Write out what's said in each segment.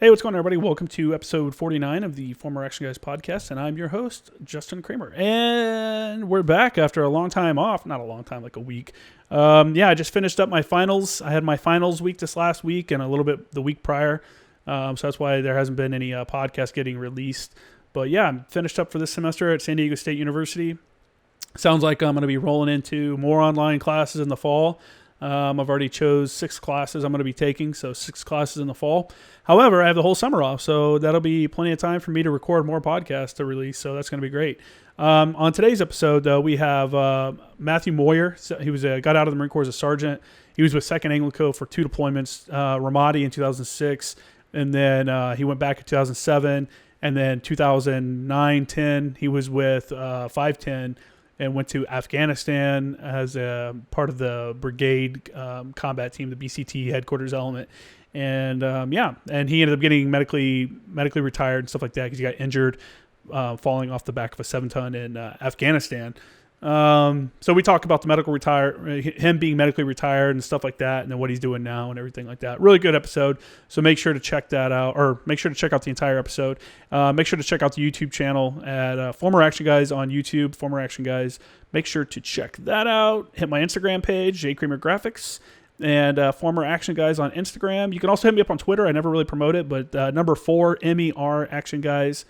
Hey, what's going on, everybody? Welcome to episode 49 of the Former Action Guys podcast, and I'm your host, Justin Kramer. And we're back after a long time off. Not a long time, like a week. I just finished up my finals. I had my finals week this last week and a little bit the week prior. So that's why there hasn't been any podcast getting released. But yeah, I'm finished up for this semester at San Diego State University. Sounds like I'm going to be rolling into more online classes in the fall. I've already chose 6 classes I'm going to be taking, so 6 classes in the fall. However, I have the whole summer off, so that'll be plenty of time for me to record more podcasts to release, so that's going to be great. On today's episode, though, we have Matthew Moyer. He got out of the Marine Corps as a sergeant. He was with 2nd ANGLICO for 2 deployments, Ramadi in 2006, and then he went back in 2007, and then 2009-10, he was with 510, and went to Afghanistan as a part of the Brigade Combat Team, the BCT headquarters element. And and he ended up getting medically retired and stuff like that because he got injured falling off the back of a 7-ton in Afghanistan. So we talk about him being medically retired and stuff like that, and then what he's doing now and everything like that. Really good episode. So make sure to check that out, or make sure to check out the entire episode. Make sure to check out the YouTube channel at Former Action Guys on YouTube. Former Action Guys. Make sure to check that out. Hit my Instagram page, J Kramer Graphics, and Former Action Guys on Instagram. You can also hit me up on Twitter. I never really promote it, but number 4 MER Action Guys.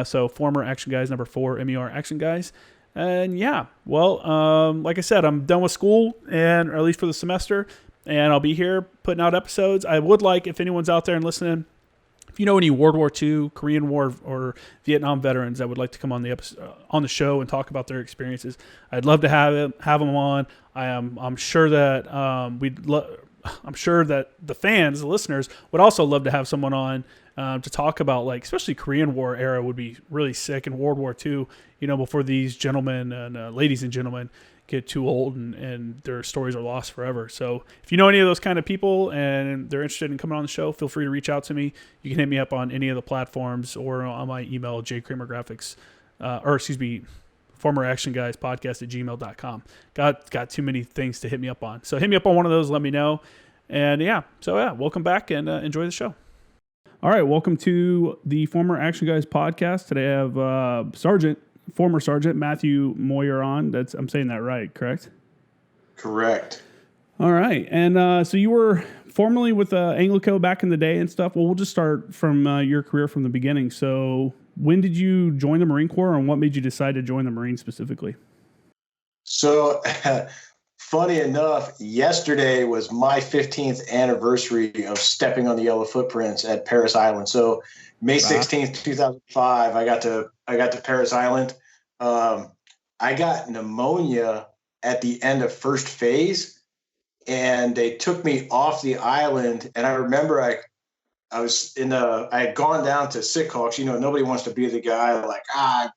So Former Action Guys, number 4 MER Action Guys. And like I said, I'm done with school, or at least for the semester, and I'll be here putting out episodes. I would like, if anyone's out there and listening, if you know any World War II, Korean War, or Vietnam veterans that would like to come on the show and talk about their experiences, I'd love to have them on. I'm sure that I'm sure that the fans, the listeners, would also love to have someone on to talk about, like, especially Korean War era would be really sick, and World War II, before these gentlemen and ladies and gentlemen get too old and their stories are lost forever. So if you know any of those kind of people and they're interested in coming on the show, feel free to reach out to me. You can hit me up on any of the platforms or on my email, jkramergraphics, Former Action Guys podcast at gmail.com. Got too many things to hit me up on. So hit me up on one of those, let me know. And welcome back and enjoy the show. All right, welcome to the Former Action Guys podcast. Today I have former Sergeant Matthew Moyer on. I'm saying that right, correct? Correct. All right, and so you were formerly with ANGLICO back in the day and stuff. Well, we'll just start from your career from the beginning. So when did you join the Marine Corps, and what made you decide to join the Marines specifically? So funny enough, yesterday was my 15th anniversary of stepping on the yellow footprints at Parris Island. So May 16th, 2005, I got to Parris Island. I got pneumonia at the end of first phase, and they took me off the island. And I remember I had gone down to sick call. Nobody wants to be the guy like, I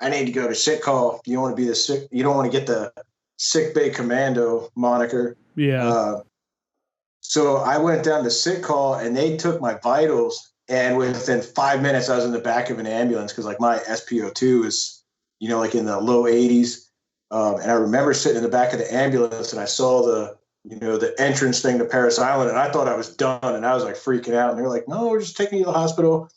need to go to sick call. You don't want to be you don't want to get the sick bay commando moniker. Yeah. So I went down to sick call, and they took my vitals, and within 5 minutes I was in the back of an ambulance because, like, my SpO2 is, like in the low 80s. And I remember sitting in the back of the ambulance, and I saw the entrance thing to Parris Island, and I thought I was done, and I was like freaking out. And they were like, "No, we're just taking you to the hospital."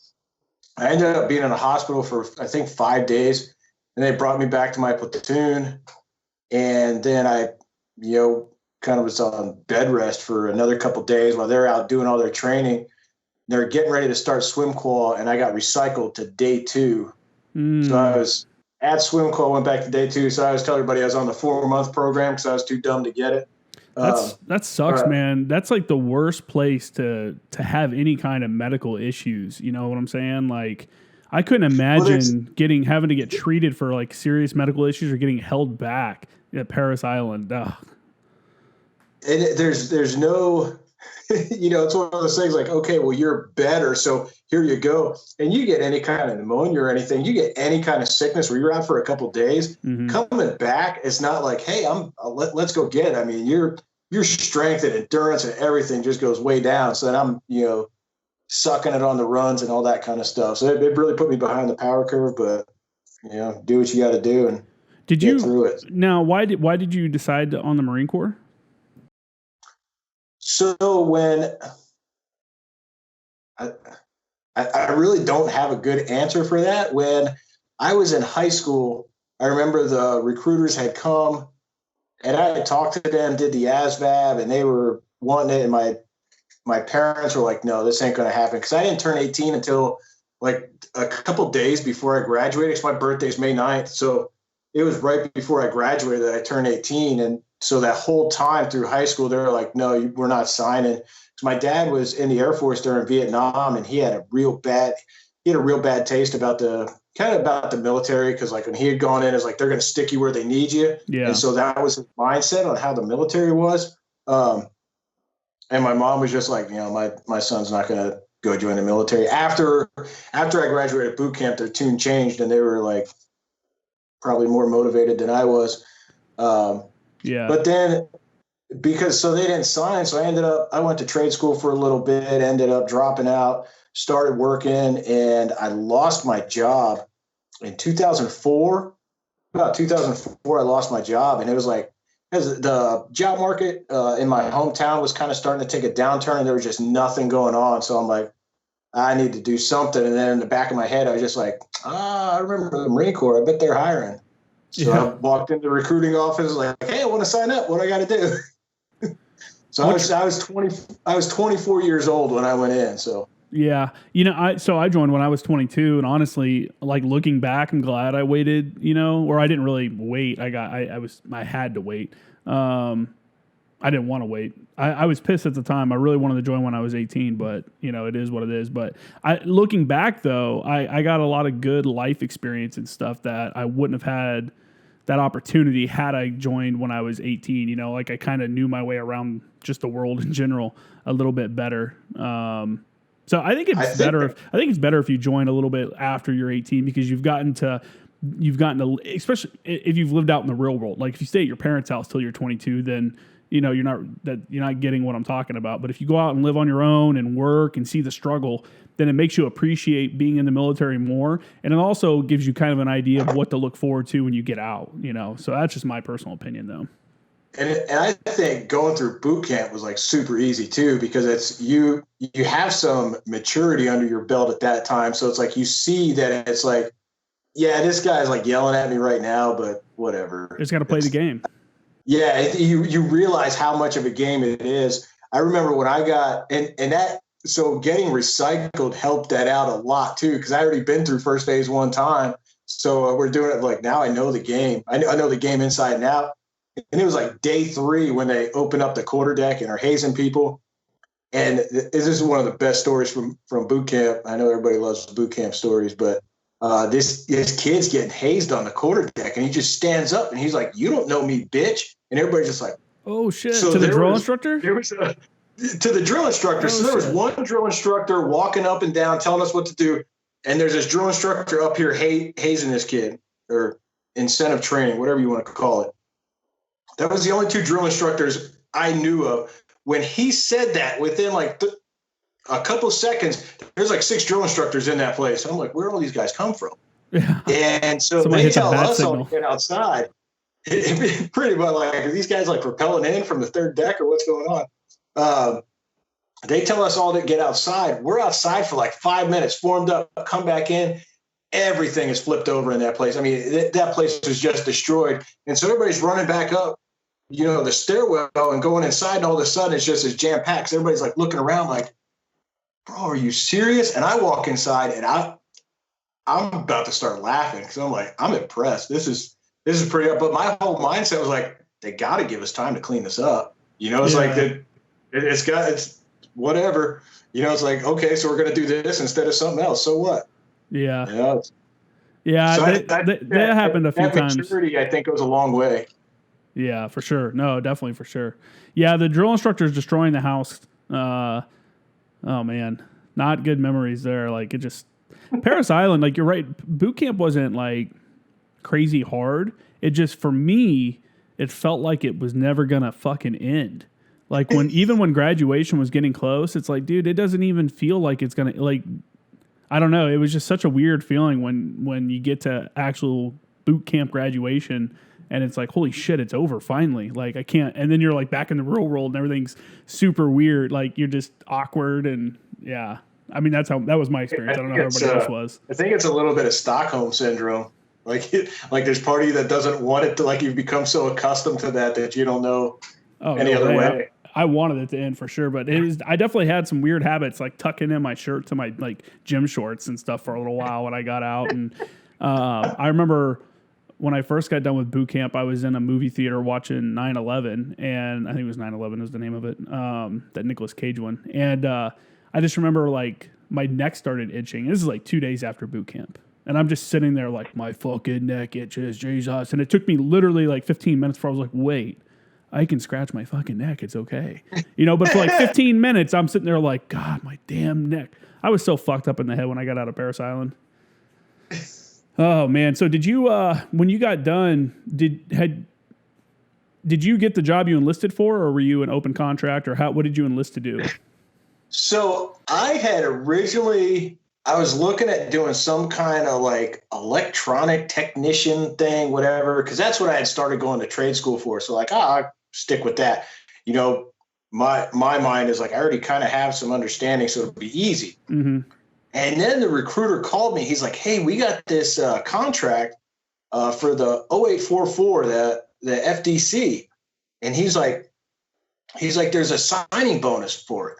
I ended up being in a hospital for, I think, 5 days, and they brought me back to my platoon. And then I, kind of was on bed rest for another couple of days while they're out doing all their training. They're getting ready to start swim qual, and I got recycled to day 2. So I was at swim qual, went back to day 2. So I was telling everybody I was on the 4-month program because I was too dumb to get it. That sucks, man. That's like the worst place to have any kind of medical issues. You know what I'm saying? Like, I couldn't imagine having to get treated for, like, serious medical issues or getting held back at Parris Island. Ugh. And there's no, it's one of those things like, okay, well, you're better, so here you go. And you get any kind of pneumonia or anything, you get any kind of sickness where you're out for a couple of days, coming back, it's not like, hey, let's go get it. I mean, your strength and endurance and everything just goes way down. So then I'm, sucking it on the runs and all that kind of stuff. So it really put me behind the power curve, but, do what you got to do and get through it. Now, why did you decide on the Marine Corps? So when I really don't have a good answer for that. When I was in high school, I remember the recruiters had come and I had talked to them, did the ASVAB, and they were wanting it. And my parents were like, no, this ain't going to happen. Because I didn't turn 18 until like a couple days before I graduated. Because my birthday's May 9th. So it was right before I graduated that I turned 18. And so that whole time through high school, they were like, no, we're not signing. Because my dad was in the Air Force during Vietnam, and he had a real bad taste about the military, because like when he had gone in, it's like they're going to stick you where they need you. Yeah. And so that was his mindset on how the military was. And my mom was just like, my son's not going to go join the military. After I graduated boot camp, their tune changed, and they were like probably more motivated than I was. Yeah. But then so they didn't sign, so I went to trade school for a little bit, ended up dropping out, started working, and I lost my job in 2004. About 2004, I lost my job, and it was like, as the job market in my hometown was kind of starting to take a downturn, and there was just nothing going on. So I'm like, I need to do something. And then in the back of my head, I was just like, I remember the Marine Corps. I bet they're hiring. So I walked into the recruiting office, like, hey, I want to sign up. What do I got to do? So I was 24 years old when I went in. So yeah, I joined when I was 22, and honestly, like looking back, I'm glad I waited. Or I didn't really wait. I had to wait. I didn't want to wait. I was pissed at the time. I really wanted to join when I was 18, but it is what it is. But looking back though, I got a lot of good life experience and stuff that I wouldn't have had that opportunity had I joined when I was 18. Like I kind of knew my way around just the world in general a little bit better. So I think it's better. I think it's better if you join a little bit after you're 18, because you've gotten to, especially if you've lived out in the real world. Like if you stay at your parents' house till you're 22, then you're not getting what I'm talking about. But if you go out and live on your own and work and see the struggle, then it makes you appreciate being in the military more, and it also gives you kind of an idea of what to look forward to when you get out. So that's just my personal opinion, though. And I think going through boot camp was like super easy too, because it's you have some maturity under your belt at that time. So it's like you see that it's like, yeah, this guy's like yelling at me right now, but whatever. Just got to play the game. Yeah, you realize how much of a game it is. I remember when I got and that, so getting recycled helped that out a lot too, because I already been through first phase one time. So we're doing it like now I know the game. I know the game inside and out. And it was like day 3 when they open up the quarterdeck and are hazing people. And this is one of the best stories from boot camp. I know everybody loves boot camp stories, but this kid's getting hazed on the quarterdeck, and he just stands up and he's like, "You don't know me, bitch!" And everybody's just like, "Oh shit!" So to the drill instructor? To the drill instructor. So there was one drill instructor walking up and down, telling us what to do, and there's this drill instructor up here hazing this kid, or incentive training, whatever you want to call it. That was the only 2 drill instructors I knew of. When he said that, within like a couple seconds, there's like 6 drill instructors in that place. I'm like, where all these guys come from? Yeah. And so they tell us all to get outside. Pretty much like, are these guys like propelling in from the 3rd deck, or what's going on? They tell us all to get outside. We're outside for like 5 minutes, formed up, come back in. Everything is flipped over in that place. I mean, that place was just destroyed. And so everybody's running back up, the stairwell and going inside, and all of a sudden it's just as jam-packed. So everybody's like looking around like, bro, are you serious? And I walk inside, and I'm about to start laughing, because I'm like, I'm impressed. This is pretty up. But my whole mindset was like, they got to give us time to clean this up. It's like that. It's whatever. It's like, okay, so we're going to do this instead of something else. So what? Yeah. Yeah. So that happened a few times. Maturity, I think, goes a long way. Yeah, for sure. No, definitely for sure. Yeah, the drill instructor is destroying the house. Oh man, not good memories there. Like it just Paris Island. Like you're right. Boot camp wasn't like crazy hard. It just, for me, it felt like it was never gonna fucking end. Like even when graduation was getting close, it's like, dude, it doesn't even feel like it's gonna, like, I don't know. It was just such a weird feeling when you get to actual boot camp graduation, and it's like, holy shit, it's over finally. Like I can't, and then you're like back in the real world and everything's super weird. Like you're just awkward, and yeah. I mean, that was my experience. I don't know how everybody else was. I think it's a little bit of Stockholm syndrome. Like there's part of you that doesn't want it to, like you've become so accustomed to that you don't know any other way. I wanted it to end for sure, but I definitely had some weird habits, like tucking in my shirt to my like gym shorts and stuff for a little while when I got out. And I remember when I first got done with boot camp, I was in a movie theater watching 9/11, and I think it was 9/11 is the name of it, that Nicolas Cage one. And I just remember like my neck started itching. This is like 2 days after boot camp. And I'm just sitting there like, my fucking neck itches, Jesus. And it took me literally like 15 minutes before I was like, wait, I can scratch my fucking neck. It's okay. But for like 15 minutes, I'm sitting there like, God, my damn neck. I was so fucked up in the head when I got out of Parris Island. Oh, man. So did you, when you got done, did you get the job you enlisted for, or were you an open contract, or what did you enlist to do? So I had originally, I was looking at doing some kind of like electronic technician thing, whatever, because that's what I had started going to trade school for. So like, I'll stick with that. My mind is like, I already kind of have some understanding, so it'll be easy. Mm-hmm. And then the recruiter called me. He's like, hey, we got this contract for the 0844, the FDC. And he's like, there's a signing bonus for it.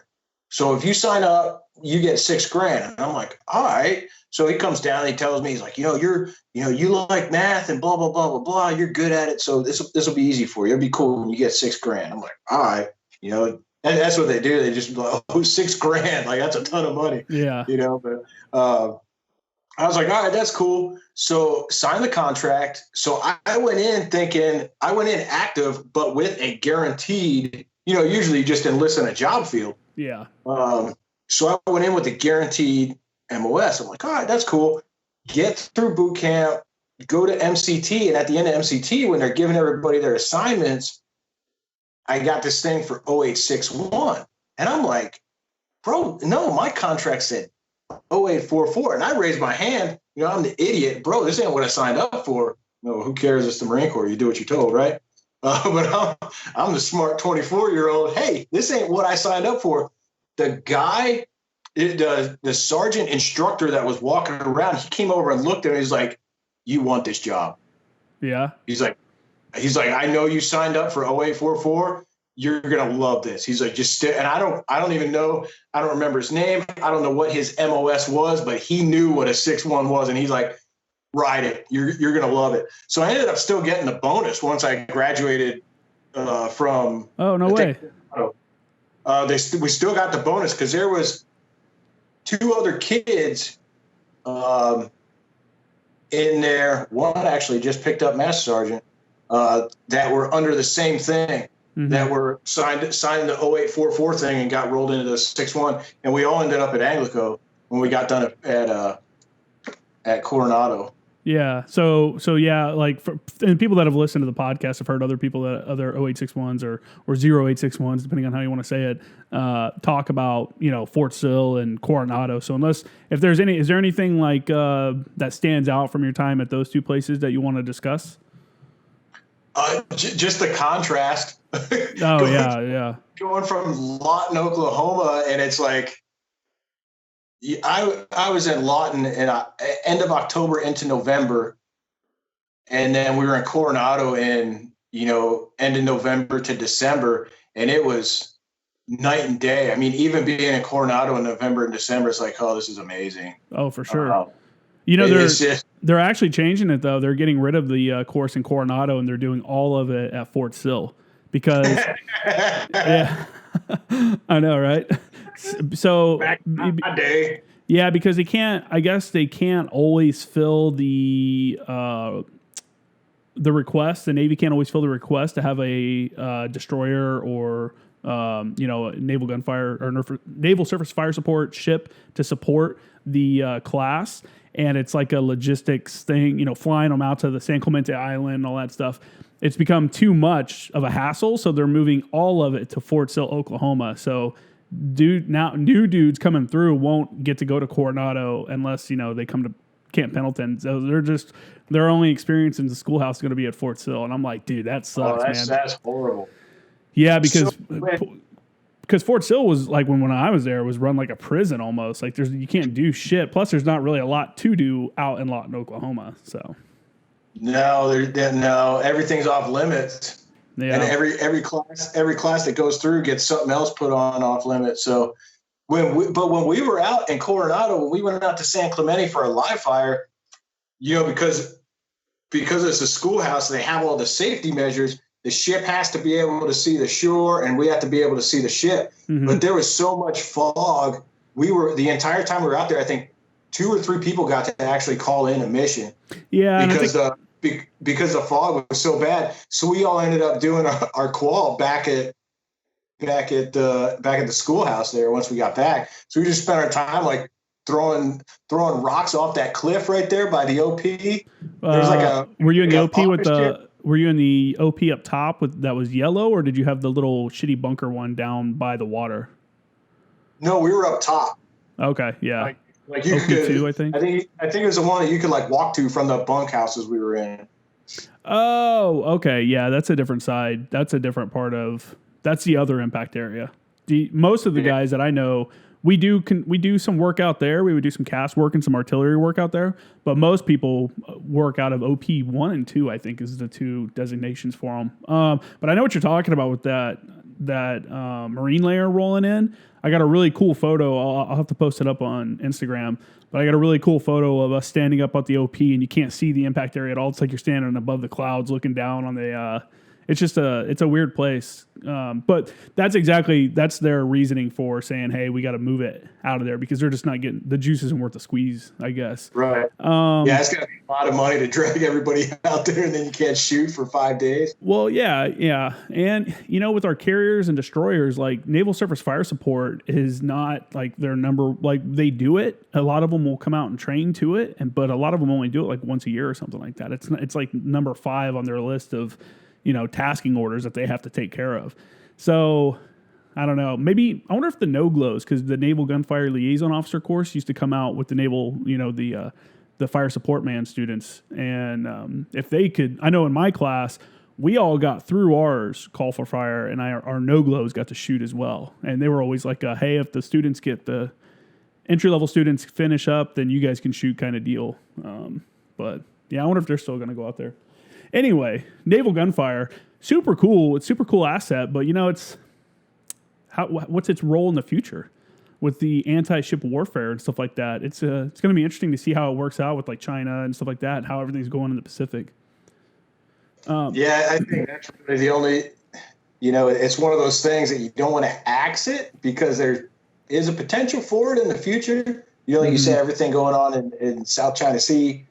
So if you sign up, you get $6,000. And I'm like, all right. So he comes down and he tells me, he's like, you like math and blah, blah, blah, blah, blah. You're good at it. So this will be easy for you. It'll be cool when you get $6,000. I'm like, all right. And that's what they do. They just like, oh, $6,000. Like, that's a ton of money. Yeah. But I was like, all right, that's cool. So sign the contract. So I went in active, but with a guaranteed, usually you just enlist in a job field. Yeah. So I went in with a guaranteed MOS. I'm like, all right, that's cool. Get through boot camp, go to MCT. And at the end of MCT, when they're giving everybody their assignments, I got this thing for 0861. And I'm like, bro, no, my contract said 0844. And I raised my hand. I'm the idiot. Bro, this ain't what I signed up for. No, who cares? It's the Marine Corps. You do what you're told, right? But I'm the smart 24-year-old. Hey, this ain't what I signed up for. The guy, the sergeant instructor that was walking around, he came over and looked at me. He's like, you want this job. Yeah. He's like, I know you signed up for 0844. You're going to love this. He's like, and I don't even know. I don't remember his name. I don't know what his MOS was, but he knew what a 6-1 was. And he's like, ride it. You're going to love it. So I ended up still getting the bonus once I graduated from. Oh, no way. We still got the bonus because there was 2 other kids in there. One actually just picked up Master Sergeant that were under the same thing, mm-hmm. that were signed the 0844 thing and got rolled into the 6-1. And we all ended up at ANGLICO when we got done at Coronado. Yeah. So yeah, like and people that have listened to the podcast have heard other people that other 0861s or 0861s, depending on how you want to say it, talk about, Fort Sill and Coronado. So is there anything like that stands out from your time at those 2 places that you want to discuss? Just the contrast. Oh, yeah. Going from Lawton, Oklahoma, and it's like, I was in Lawton in end of October into November, and then we were in Coronado in end of November to December, and it was night and day. I mean, even being in Coronado in November and December, it's like, oh, this is amazing. Oh, for sure. They're actually changing it though. They're getting rid of the course in Coronado, and they're doing all of it at Fort Sill because yeah, I know, right? So back in my day. Yeah, because they can't always fill the request. The Navy can't always fill the request to have a destroyer or naval gunfire or naval surface fire support ship to support the class. And it's like a logistics thing, flying them out to the San Clemente Island and all that stuff. It's become too much of a hassle, so they're moving all of it to Fort Sill, Oklahoma. So new dudes coming through won't get to go to Coronado unless, they come to Camp Pendleton. So their only experience in the schoolhouse is going to be at Fort Sill. And I'm like, dude, that sucks, man. That's horrible. Yeah, because because Fort Sill was like when I was there was run like a prison almost. Like you can't do shit. Plus, there's not really a lot to do out in Lawton, Oklahoma. So no, everything's off limits. Yeah. And every class that goes through gets something else put on off limits. So when we were out in Coronado, when we went out to San Clemente for a live fire, because it's a schoolhouse, they have all the safety measures. The ship has to be able to see the shore, and we have to be able to see the ship. Mm-hmm. But there was so much fog. The entire time we were out there, I think 2 or 3 people got to actually call in a mission. Yeah, because the fog was so bad. So we all ended up doing our qual back at the schoolhouse there once we got back. So we just spent our time like throwing rocks off that cliff right there by the OP. There's were you in the OP with the? Were you in the OP up top that was yellow, or did you have the little shitty bunker one down by the water? No, we were up top. Okay, yeah. Like you OP2, could, I think it was the one that you could like walk to from the bunkhouses we were in. Oh, okay, yeah, that's a different side. That's a different part of. That's the other impact area. Most of the guys that I know, we do some work out there. We would do some cast work and some artillery work out there. But most people work out of OP 1 and 2, I think, is the 2 designations for them. But I know what you're talking about with that Marine layer rolling in. I got a really cool photo. I'll have to post it up on Instagram. But I got a really cool photo of us standing up at the OP, and you can't see the impact area at all. It's like you're standing above the clouds looking down on the it's just it's a weird place. But that's their reasoning for saying, hey, we got to move it out of there because they're just not getting, the juice isn't worth the squeeze, I guess. Right. Yeah, it's got to be a lot of money to drag everybody out there and then you can't shoot for 5 days. Well, yeah. And, with our carriers and destroyers, like Naval Surface Fire Support is not like their number, like they do it. A lot of them will come out and train to it, but a lot of them only do it like once a year or something like that. It's like number 5 on their list of, tasking orders that they have to take care of. So I don't know. Maybe I wonder if the NOGLOs, because the Naval Gunfire Liaison Officer course used to come out with the naval, the fire support man students. And if they could, I know in my class, we all got through ours call for fire, and our NOGLOs got to shoot as well. And they were always like, hey, if the students get the entry level students finish up, then you guys can shoot kind of deal. But yeah, I wonder if they're still going to go out there. Anyway, naval gunfire, super cool. It's super cool asset, but what's its role in the future with the anti-ship warfare and stuff like that? It's going to be interesting to see how it works out with like China and stuff like that, and how everything's going in the Pacific. Yeah, I think that's really the only, it's one of those things that you don't want to axe it because there is a potential for it in the future. Like you said, everything going on in South China Sea,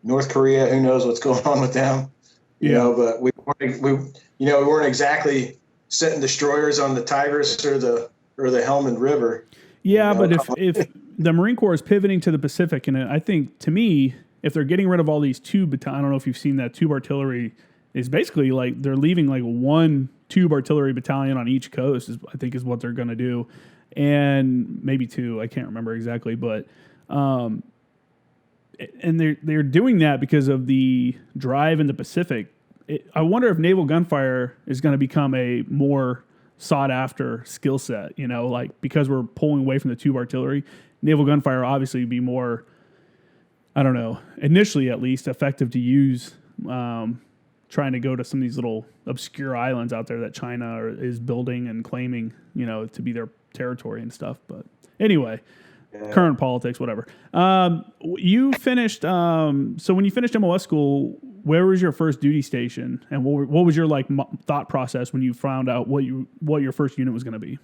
North Korea, who knows what's going on with them? But we weren't exactly setting destroyers on the Tigris or the Helmand River. Yeah, but if the Marine Corps is pivoting to the Pacific, and I think to me, if they're getting rid of all these tube battalions, I don't know if you've seen that, tube artillery is basically like they're leaving like 1 tube artillery battalion on each coast. I think is what they're going to do, and maybe 2. I can't remember exactly, but. And they're doing that because of the drive in the Pacific. I wonder if naval gunfire is going to become a more sought after skill set, like because we're pulling away from the tube artillery, naval gunfire obviously would be more, I don't know, initially at least effective to use, trying to go to some of these little obscure islands out there that China is building and claiming, to be their territory and stuff. But anyway, current politics, whatever. You finished. So when you finished MOS school, where was your first duty station, and what was your thought process when you found out what your first unit was going to be?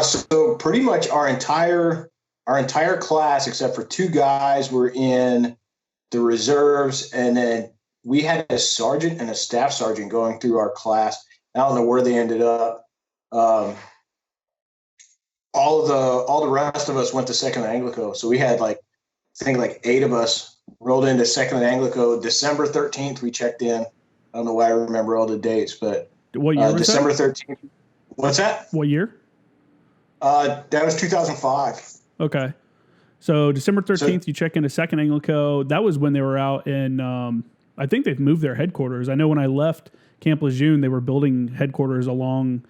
So pretty much our entire class, except for 2 guys, were in the reserves, and then we had a sergeant and a staff sergeant going through our class. I don't know where they ended up. All the rest of us went to 2nd Anglico. So we had I think 8 of us rolled into 2nd Anglico. December 13th, we checked in. I don't know why I remember all the dates, but what year was December that? 13th. What's that? What year? That was 2005. Okay. So December 13th, you check into 2nd Anglico. That was when they were out in, I think they've moved their headquarters. I know when I left Camp Lejeune, they were building headquarters along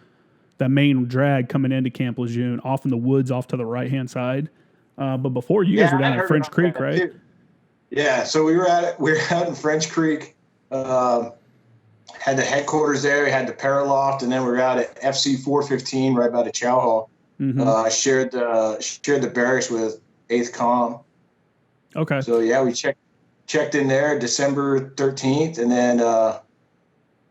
main drag coming into Camp Lejeune off in the woods off to the right-hand side. But before you guys were down at French Creek, right? Too. Yeah, so we were out in French Creek. Had the headquarters there. We had the paraloft, and then we were out at FC 415 right by the Chow Hall. Mm-hmm. Shared the barracks with 8th Comm. Okay. So yeah, we checked in there December 13th, and then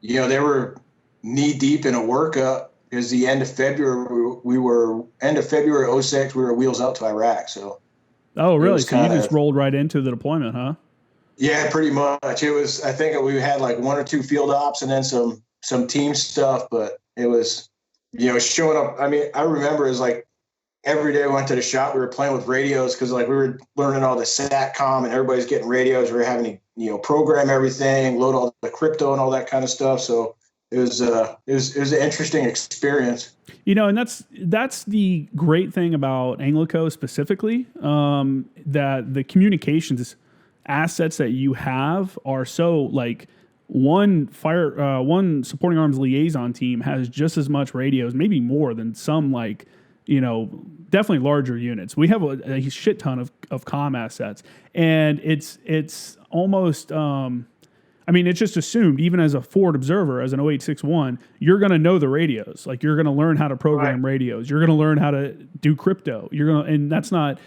they were knee deep in a workup because the end of February we were 06 we were wheels out to Iraq. So. Oh really? So you just rolled right into the deployment, huh? Yeah, pretty much. It was. I think we had like 1 or 2 field ops and then some team stuff, but it was, showing up. I mean, I remember it was like every day we went to the shop. We were playing with radios because like we were learning all the SATCOM and everybody's getting radios. We were having to program everything, load all the crypto and all that kind of stuff. So it was an interesting experience. And that's the great thing about ANGLICO specifically, that the communications assets that you have are so like one supporting arms liaison team has just as much radios, maybe more than some definitely larger units. We have a shit ton of comm assets, and it's almost it's just assumed, even as a forward observer, as an 0861, you're going to know the radios. Like you're going to learn how to program radios. You're going to learn how to do crypto. And that's not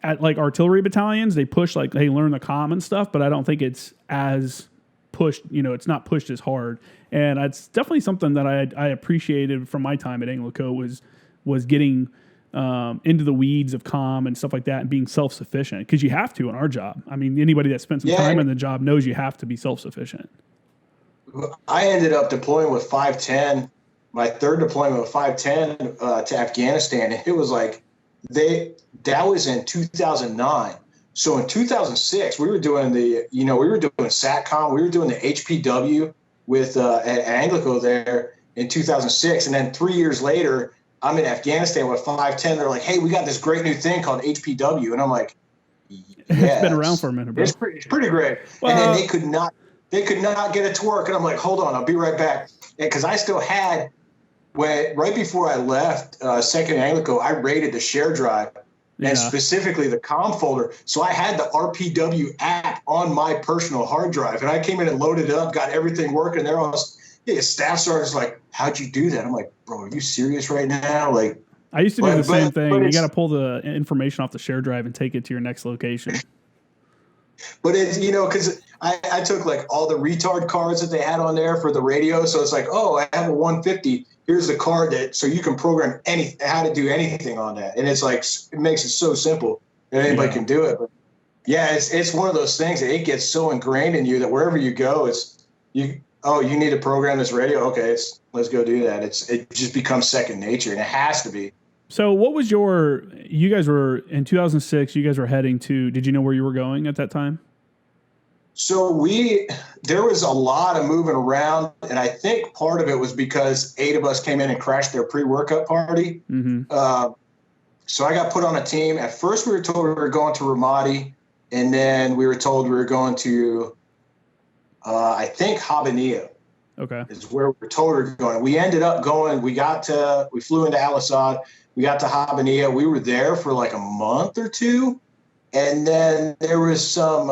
at like artillery battalions. They push they learn the comm and stuff, but I don't think it's as pushed. It's not pushed as hard. And it's definitely something that I appreciated from my time at ANGLICO was getting into the weeds of comm and stuff like that and being self-sufficient, because you have to in our job. I mean, anybody that spent some time in the job knows you have to be self-sufficient. I ended up deploying with 510, my third deployment with 510 to Afghanistan. And it was like, that was in 2009. So in 2006, we were doing SATCOM, we were doing the HPW with at ANGLICO there in 2006. And then 3 years later, I'm in Afghanistan with 510. They're like, hey, we got this great new thing called HPW. And I'm like, it's been around for a minute, bro. It's pretty great. Well, and then they could not get it to work. And I'm like, hold on, I'll be right back. Because I still had, right before I left 2nd ANGLICO, I raided the share drive and specifically the comm folder. So I had the RPW app on my personal hard drive, and I came in and loaded it up, got everything working. There was staff sergeant's like, how'd you do that? I'm like, bro, are you serious right now? Like, I used to do the same thing. You got to pull the information off the share drive and take it to your next location. But it's, because I took like all the retard cards that they had on there for the radio. So it's like, oh, I have a 150. Here's the card so you can program how to do anything on that. And it's like, it makes it so simple that anybody can do it. But yeah, it's one of those things that it gets so ingrained in you that wherever you go, you need to program this radio. Okay, let's go do that. It just becomes second nature, and it has to be. So what was you guys were in 2006, you guys were heading to, did you know where you were going at that time? So there was a lot of moving around, and I think part of it was because 8 of us came in and crashed their pre-workup party. Mm-hmm. So I got put on a team. At first we were told we were going to Ramadi, and then we were told we were going to, I think Habbaniya. Okay. Is where we were told we were going. We ended up going, we flew into Al-Assad. We got to Habbaniya. We were there for like a month or two. And then there was some,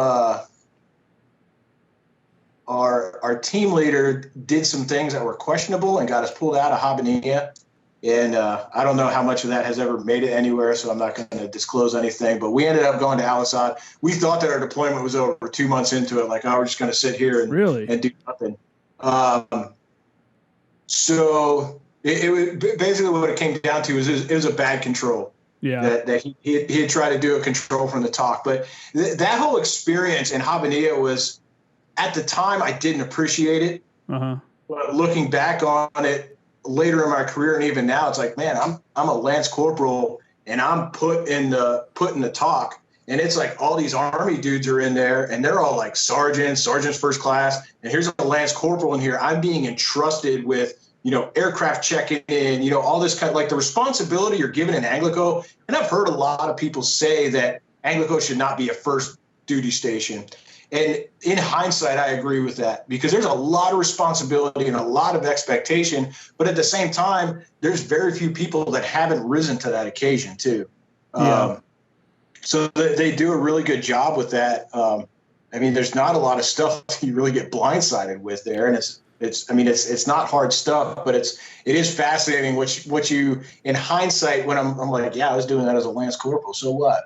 our team leader did some things that were questionable and got us pulled out of Habbaniya. And I don't know how much of that has ever made it anywhere, so I'm not going to disclose anything. But we ended up going to Al-Assad. We thought that our deployment was over 2 months into it. Like, we're just going to sit here and do nothing. So it was basically what it came down to is it was a bad control. Yeah. That he had tried to do a control from the talk. But that whole experience in Habbaniya was, at the time, I didn't appreciate it. Uh-huh. But looking back on it later in my career and even now, it's like, man, I'm a Lance Corporal and I'm put in the talk. And it's like all these Army dudes are in there and they're all like sergeants first class. And here's a Lance Corporal in here. I'm being entrusted with, aircraft checking in, all this kind of like the responsibility you're given in ANGLICO. And I've heard a lot of people say that ANGLICO should not be a first duty station. And in hindsight, I agree with that, because there's a lot of responsibility and a lot of expectation. But at the same time, there's very few people that haven't risen to that occasion too. Yeah. So they do a really good job with that. I mean, there's not a lot of stuff you really get blindsided with there, and it's not hard stuff, but it is fascinating. What you, in hindsight, when I'm like, yeah, I was doing that as a Lance Corporal, so what?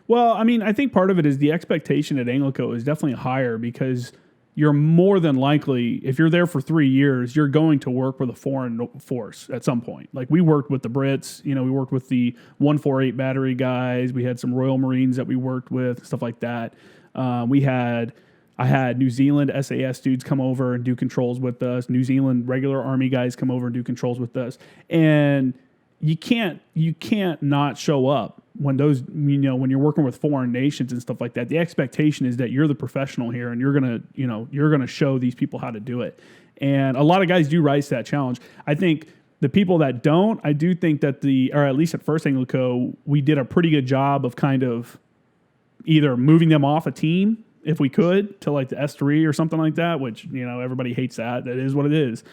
Well, I mean, I think part of it is the expectation at ANGLICO is definitely higher, because you're more than likely, if you're there for 3 years, you're going to work with a foreign force at some point. Like, we worked with the Brits, we worked with the 148 battery guys. We had some Royal Marines that we worked with, stuff like that. I had New Zealand SAS dudes come over and do controls with us. New Zealand regular Army guys come over and do controls with us. And you can't not show up when those, when you're working with foreign nations and stuff like that. The expectation is that you're the professional here, and you're gonna show these people how to do it. And a lot of guys do rise to that challenge. I think the people that don't, I do think that or at least at first ANGLICO, we did a pretty good job of kind of either moving them off a team, if we could, to like the S3 or something like that, which, everybody hates that. That is what it is.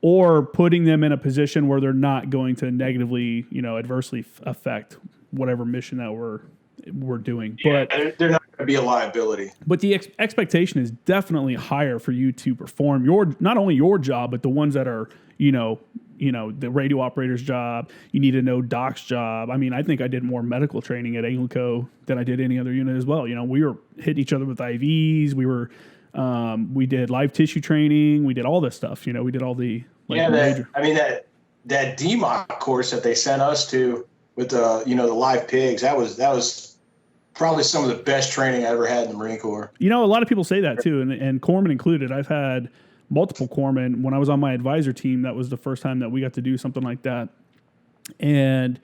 Or putting them in a position where they're not going to negatively, adversely affect whatever mission that we're doing. Yeah, but they're not going to be a liability. But the expectation is definitely higher for you to perform not only your job, but the ones that are, the radio operator's job. You need to know Doc's job. I mean, I think I did more medical training at ANGLICO than I did any other unit as well. We were hitting each other with IVs. We did live tissue training. We did all this stuff. We did all the that DMOC course that they sent us to with the the live pigs. That was probably some of the best training I ever had in the Marine Corps. A lot of people say that too, and corpsmen included. I've had multiple corpsmen. When I was on my advisor team, that was the first time that we got to do something like that. And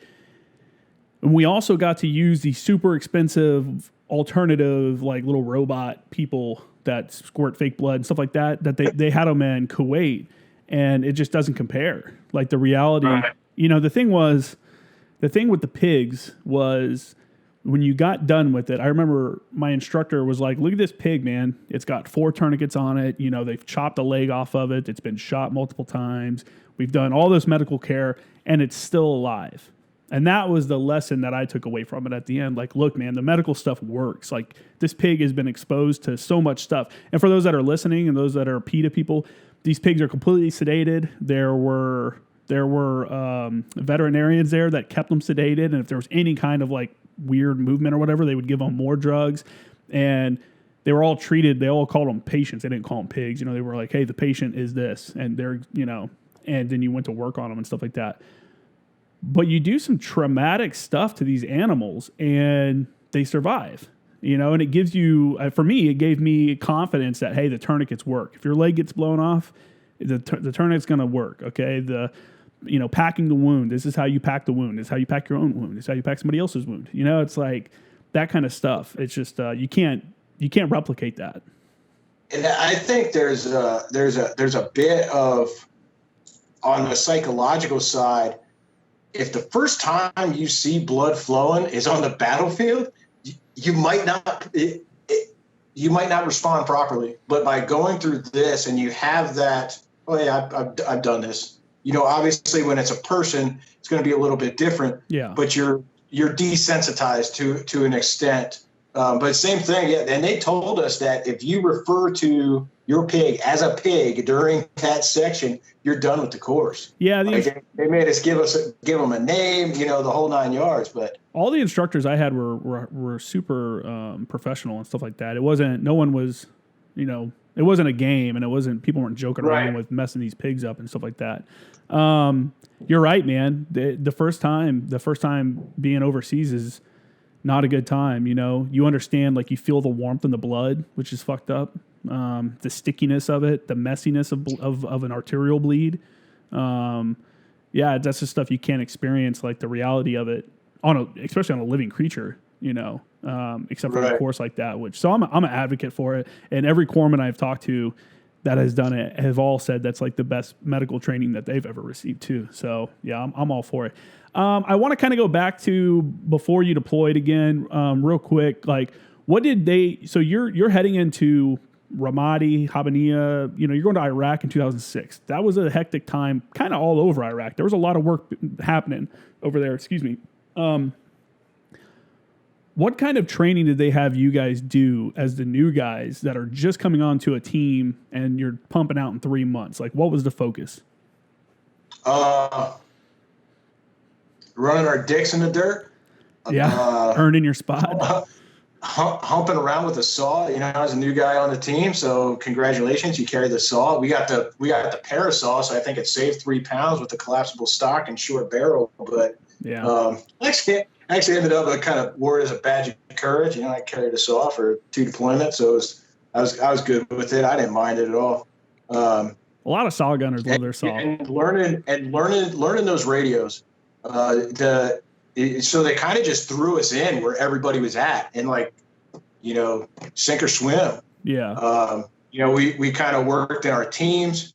we also got to use the super expensive alternative, like little robot people that squirt fake blood and stuff like that they had them in Kuwait, and it just doesn't compare. Like, the reality, the thing with the pigs was, when you got done with it, I remember my instructor was like, look at this pig, man. It's got 4 tourniquets on it. They've chopped a leg off of it. It's been shot multiple times. We've done all this medical care, and it's still alive. And that was the lesson that I took away from it at the end. Like, look, man, the medical stuff works. Like, this pig has been exposed to so much stuff. And for those that are listening and those that are PETA people, these pigs are completely sedated. There were veterinarians there that kept them sedated. And if there was any kind of like weird movement or whatever, they would give them more drugs. And they were all treated. They all called them patients. They didn't call them pigs. They were like, hey, the patient is this. And they're, and then you went to work on them and stuff like that. But you do some traumatic stuff to these animals, and they survive, and it gives you, for me, it gave me confidence that, hey, the tourniquets work. If your leg gets blown off, the tourniquet's going to work. Okay. Packing the wound. This is how you pack the wound. This is how you pack your own wound. This is how you pack somebody else's wound. It's like that kind of stuff. It's just, you can't replicate that. And I think there's a bit of, on the psychological side, if the first time you see blood flowing is on the battlefield, you might not respond properly. But by going through this, and you have that, oh yeah, I've done this. Obviously when it's a person, it's going to be a little bit different. Yeah. But you're desensitized to an extent. But same thing. Yeah. And they told us that if you refer to your pig as a pig during that section, you're done with the course. Yeah, they made us give them a name, the whole 9 yards. But all the instructors I had were super professional and stuff like that. It wasn't it wasn't a game, and it wasn't, people weren't joking around with messing these pigs up and stuff like that. You're right, man. The first time being overseas is not a good time. You understand, like, you feel the warmth in the blood, which is fucked up. The stickiness of it, the messiness of an arterial bleed. That's just stuff you can't experience, like the reality of it especially on a living creature, except for a course like that, so I'm an advocate for it. And every corpsman I've talked to that has done it have all said that's like the best medical training that they've ever received too. So yeah, I'm all for it. I want to kind of go back to before you deployed again, real quick. Like, What did they? So you're heading into Ramadi, Habbaniya. You're going to Iraq in 2006. That was a hectic time, kind of all over Iraq. There was a lot of work happening over there. Excuse me. What kind of training did they have you guys do as the new guys that are just coming onto a team and you're pumping out in 3 months? Like, what was the focus? Running our dicks in the dirt. Yeah, earning your spot. Humping around with a saw. I was a new guy on the team, so congratulations, you carry the saw. We got the parasaw, so I think it saved 3 pounds with the collapsible stock and short barrel. But yeah, actually ended up kind of wore it as a badge of courage. I carried a saw for 2 deployments, so I was good with it. I didn't mind it at all. A lot of saw gunners love their saw. And learning those radios. So they kind of just threw us in where everybody was at, and sink or swim. Yeah. We kind of worked in our teams.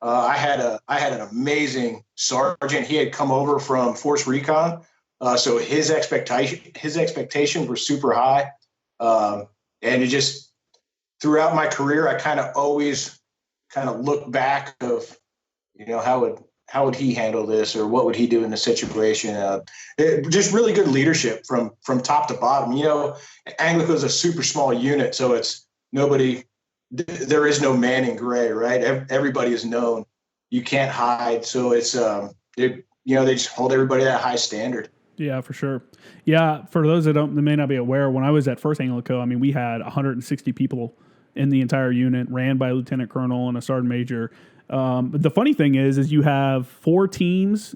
I had an amazing sergeant. He had come over from Force Recon, so his expectations were super high. And it just throughout my career, I kind of always kind of look back of, how would he handle this, or what would he do in the situation? Just really good leadership from top to bottom. ANGLICO is a super small unit, so it's nobody. There is no man in gray, right? Everybody is known. You can't hide, so it's they just hold everybody at a high standard. Yeah, for sure. Yeah, for those that may not be aware, when I was at First ANGLICO, we had 160 people in the entire unit, ran by a lieutenant colonel and a sergeant major. But the funny thing is you have 4 teams,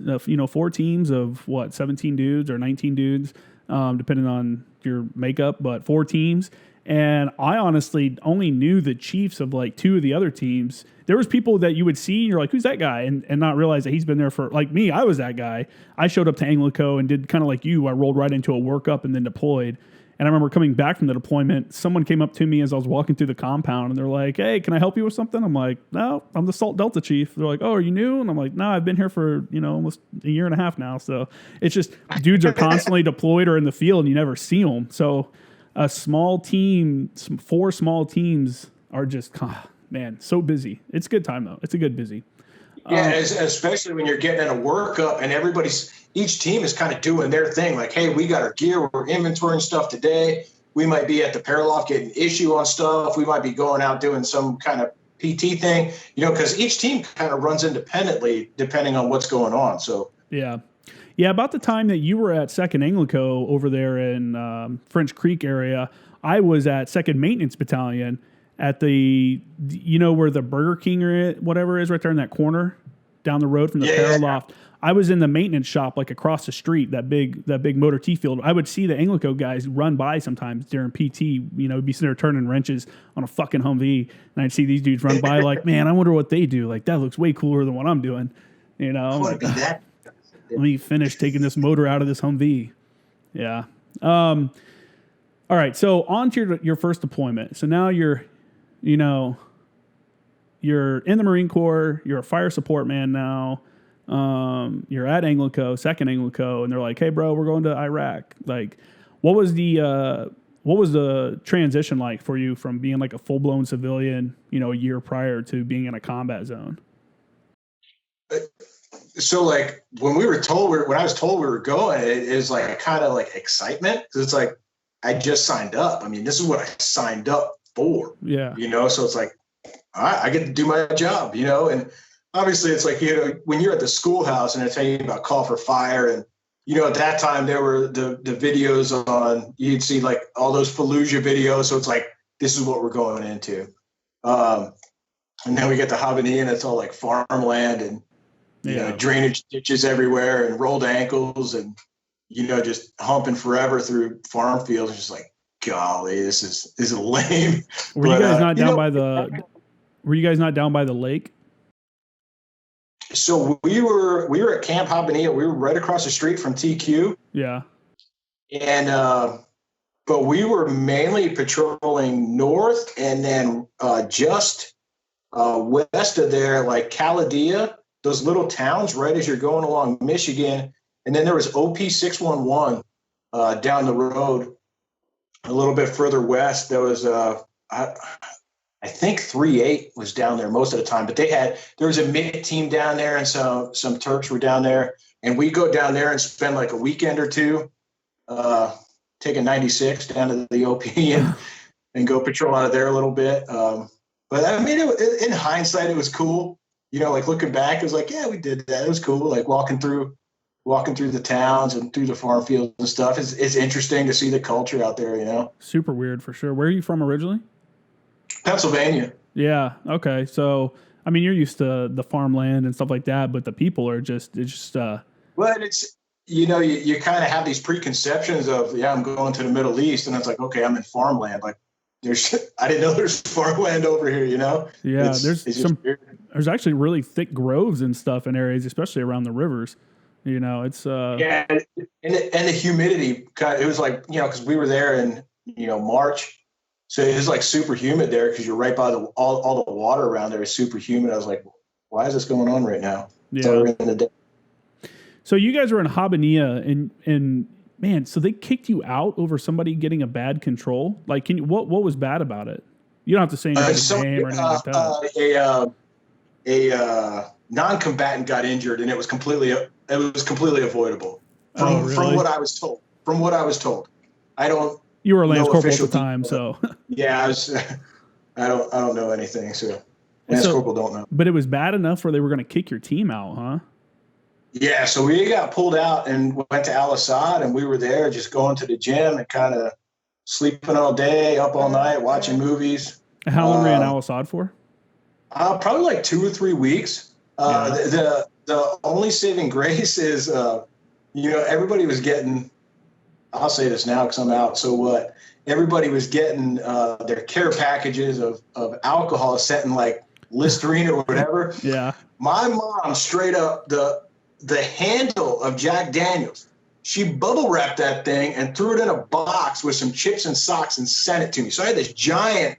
4 teams of 17 dudes or 19 dudes, depending on your makeup, but 4 teams. And I honestly only knew the chiefs of 2 of the other teams. There was people that you would see and you're like, who's that guy? And not realize that he's been there for, like me, I was that guy. I showed up to ANGLICO and did kind of like you. I rolled right into a workup and then deployed. And I remember coming back from the deployment, someone came up to me as I was walking through the compound, and they're like, hey, can I help you with something? I'm like, no, I'm the Salt Delta chief. They're like, oh, are you new? And I'm like, no, I've been here for, almost a year and a half now. So it's just dudes are constantly deployed or in the field, and you never see them. So a small team, 4 small teams are just, man, so busy. It's a good time, though. It's a good busy. Yeah, especially when you're getting in a workup and each team is kind of doing their thing. Like, hey, we got our gear, we're inventorying stuff today. We might be at the Paraloft getting issue on stuff. We might be going out doing some kind of PT thing, because each team kind of runs independently depending on what's going on. So yeah. About the time that you were at 2nd ANGLICO over there in French Creek area, I was at 2nd Maintenance Battalion at the, where the Burger King or whatever is right there in that corner down the road from the Paraloft. I was in the maintenance shop, across the street, that big motor T field. I would see the ANGLICO guys run by sometimes during PT, be sitting there turning wrenches on a fucking Humvee. And I'd see these dudes run by man, I wonder what they do. That looks way cooler than what I'm doing. I want to be that. Let me finish taking this motor out of this Humvee. Yeah. All right. So on to your first deployment. So now you're in the Marine Corps. You're a fire support man now. You're at ANGLICO, 2nd ANGLICO, and they're like, hey, bro, we're going to Iraq. What was the transition like for you from being a full-blown civilian, a year prior to being in a combat zone? So when I was told we were going, it is kind of excitement, because it's I just signed up. This is what I signed up for. Yeah. So it's all right, I get to do my job, and obviously it's when you're at the schoolhouse and they're telling you about call for fire, and at that time there were the videos on, you'd see all those Fallujah videos. So it's this is what we're going into. And then we get to Habbaniya and it's all farmland and drainage ditches everywhere and rolled ankles and just humping forever through farm fields. It's just golly, this is lame. Were you guys not down by the lake? So we were at Camp Habbaniya. We were right across the street from TQ. Yeah. And but we were mainly patrolling north, and then just west of there, Caladia, those little towns right as you're going along Michigan. And then there was OP 611 down the road. a little bit further west, there was I think 3-8 was down there most of the time, but there was a MIG team down there, and some Turks were down there, and we go down there and spend like a weekend or two, taking 96 down to the OP and go patrol out of there a little bit. But I mean, in hindsight, it was cool. Like looking back, it was like, yeah, we did that. It was cool. Like walking through the towns and through the farm fields and stuff. It's interesting to see the culture out there. Super weird for sure. Where are you from originally? Pennsylvania. Yeah. Okay. So, I mean, you're used to the farmland and stuff like that, but the people are well, it's, you kind of have these preconceptions of, I'm going to the Middle East, and it's like, okay, I'm in farmland. Like I didn't know there's farmland over here, Yeah. There's actually really thick groves and stuff in areas, especially around the rivers. It's yeah. And the humidity it was like, cause we were there in, March. So it was like super humid there because you're right by all the water around there is super humid. I was like, why is this going on right now? Yeah. So you guys were in Habbaniya and man, so they kicked you out over somebody getting a bad control? Like, what was bad about it? You don't have to say anybody's name or anything like that. A non-combatant got injured, and it was completely avoidable from what I was told. You were a Lance Corporal at the time, so yeah, I don't know anything, so Lance Corporal don't know. But it was bad enough where they were going to kick your team out, huh? Yeah, so we got pulled out and went to Al Asad, and we were there just going to the gym and kind of sleeping all day, up all night, watching movies. How long ran Al Asad for? Probably like 2 or 3 weeks. The only saving grace is, everybody was getting. I'll say this now because I'm out. So what? Everybody was getting their care packages of alcohol sent in like Listerine or whatever. Yeah. My mom straight up the handle of Jack Daniels. She bubble wrapped that thing and threw it in a box with some chips and socks and sent it to me. So I had this giant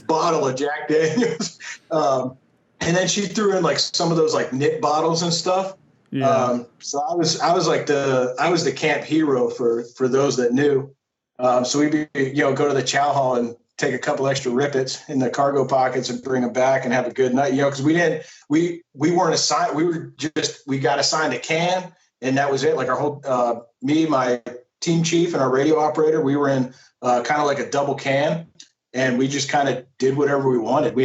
bottle of Jack Daniels. And then she threw in like some of those like nip bottles and stuff. Yeah. So I was the camp hero for those that knew. So we'd go to the chow hall and take a couple extra rippets in the cargo pockets and bring them back and have a good night. Because we weren't assigned. We got assigned a can, and that was it. Like our whole me, my team chief, and our radio operator, we were in kind of like a double can, and we just kind of did whatever we wanted.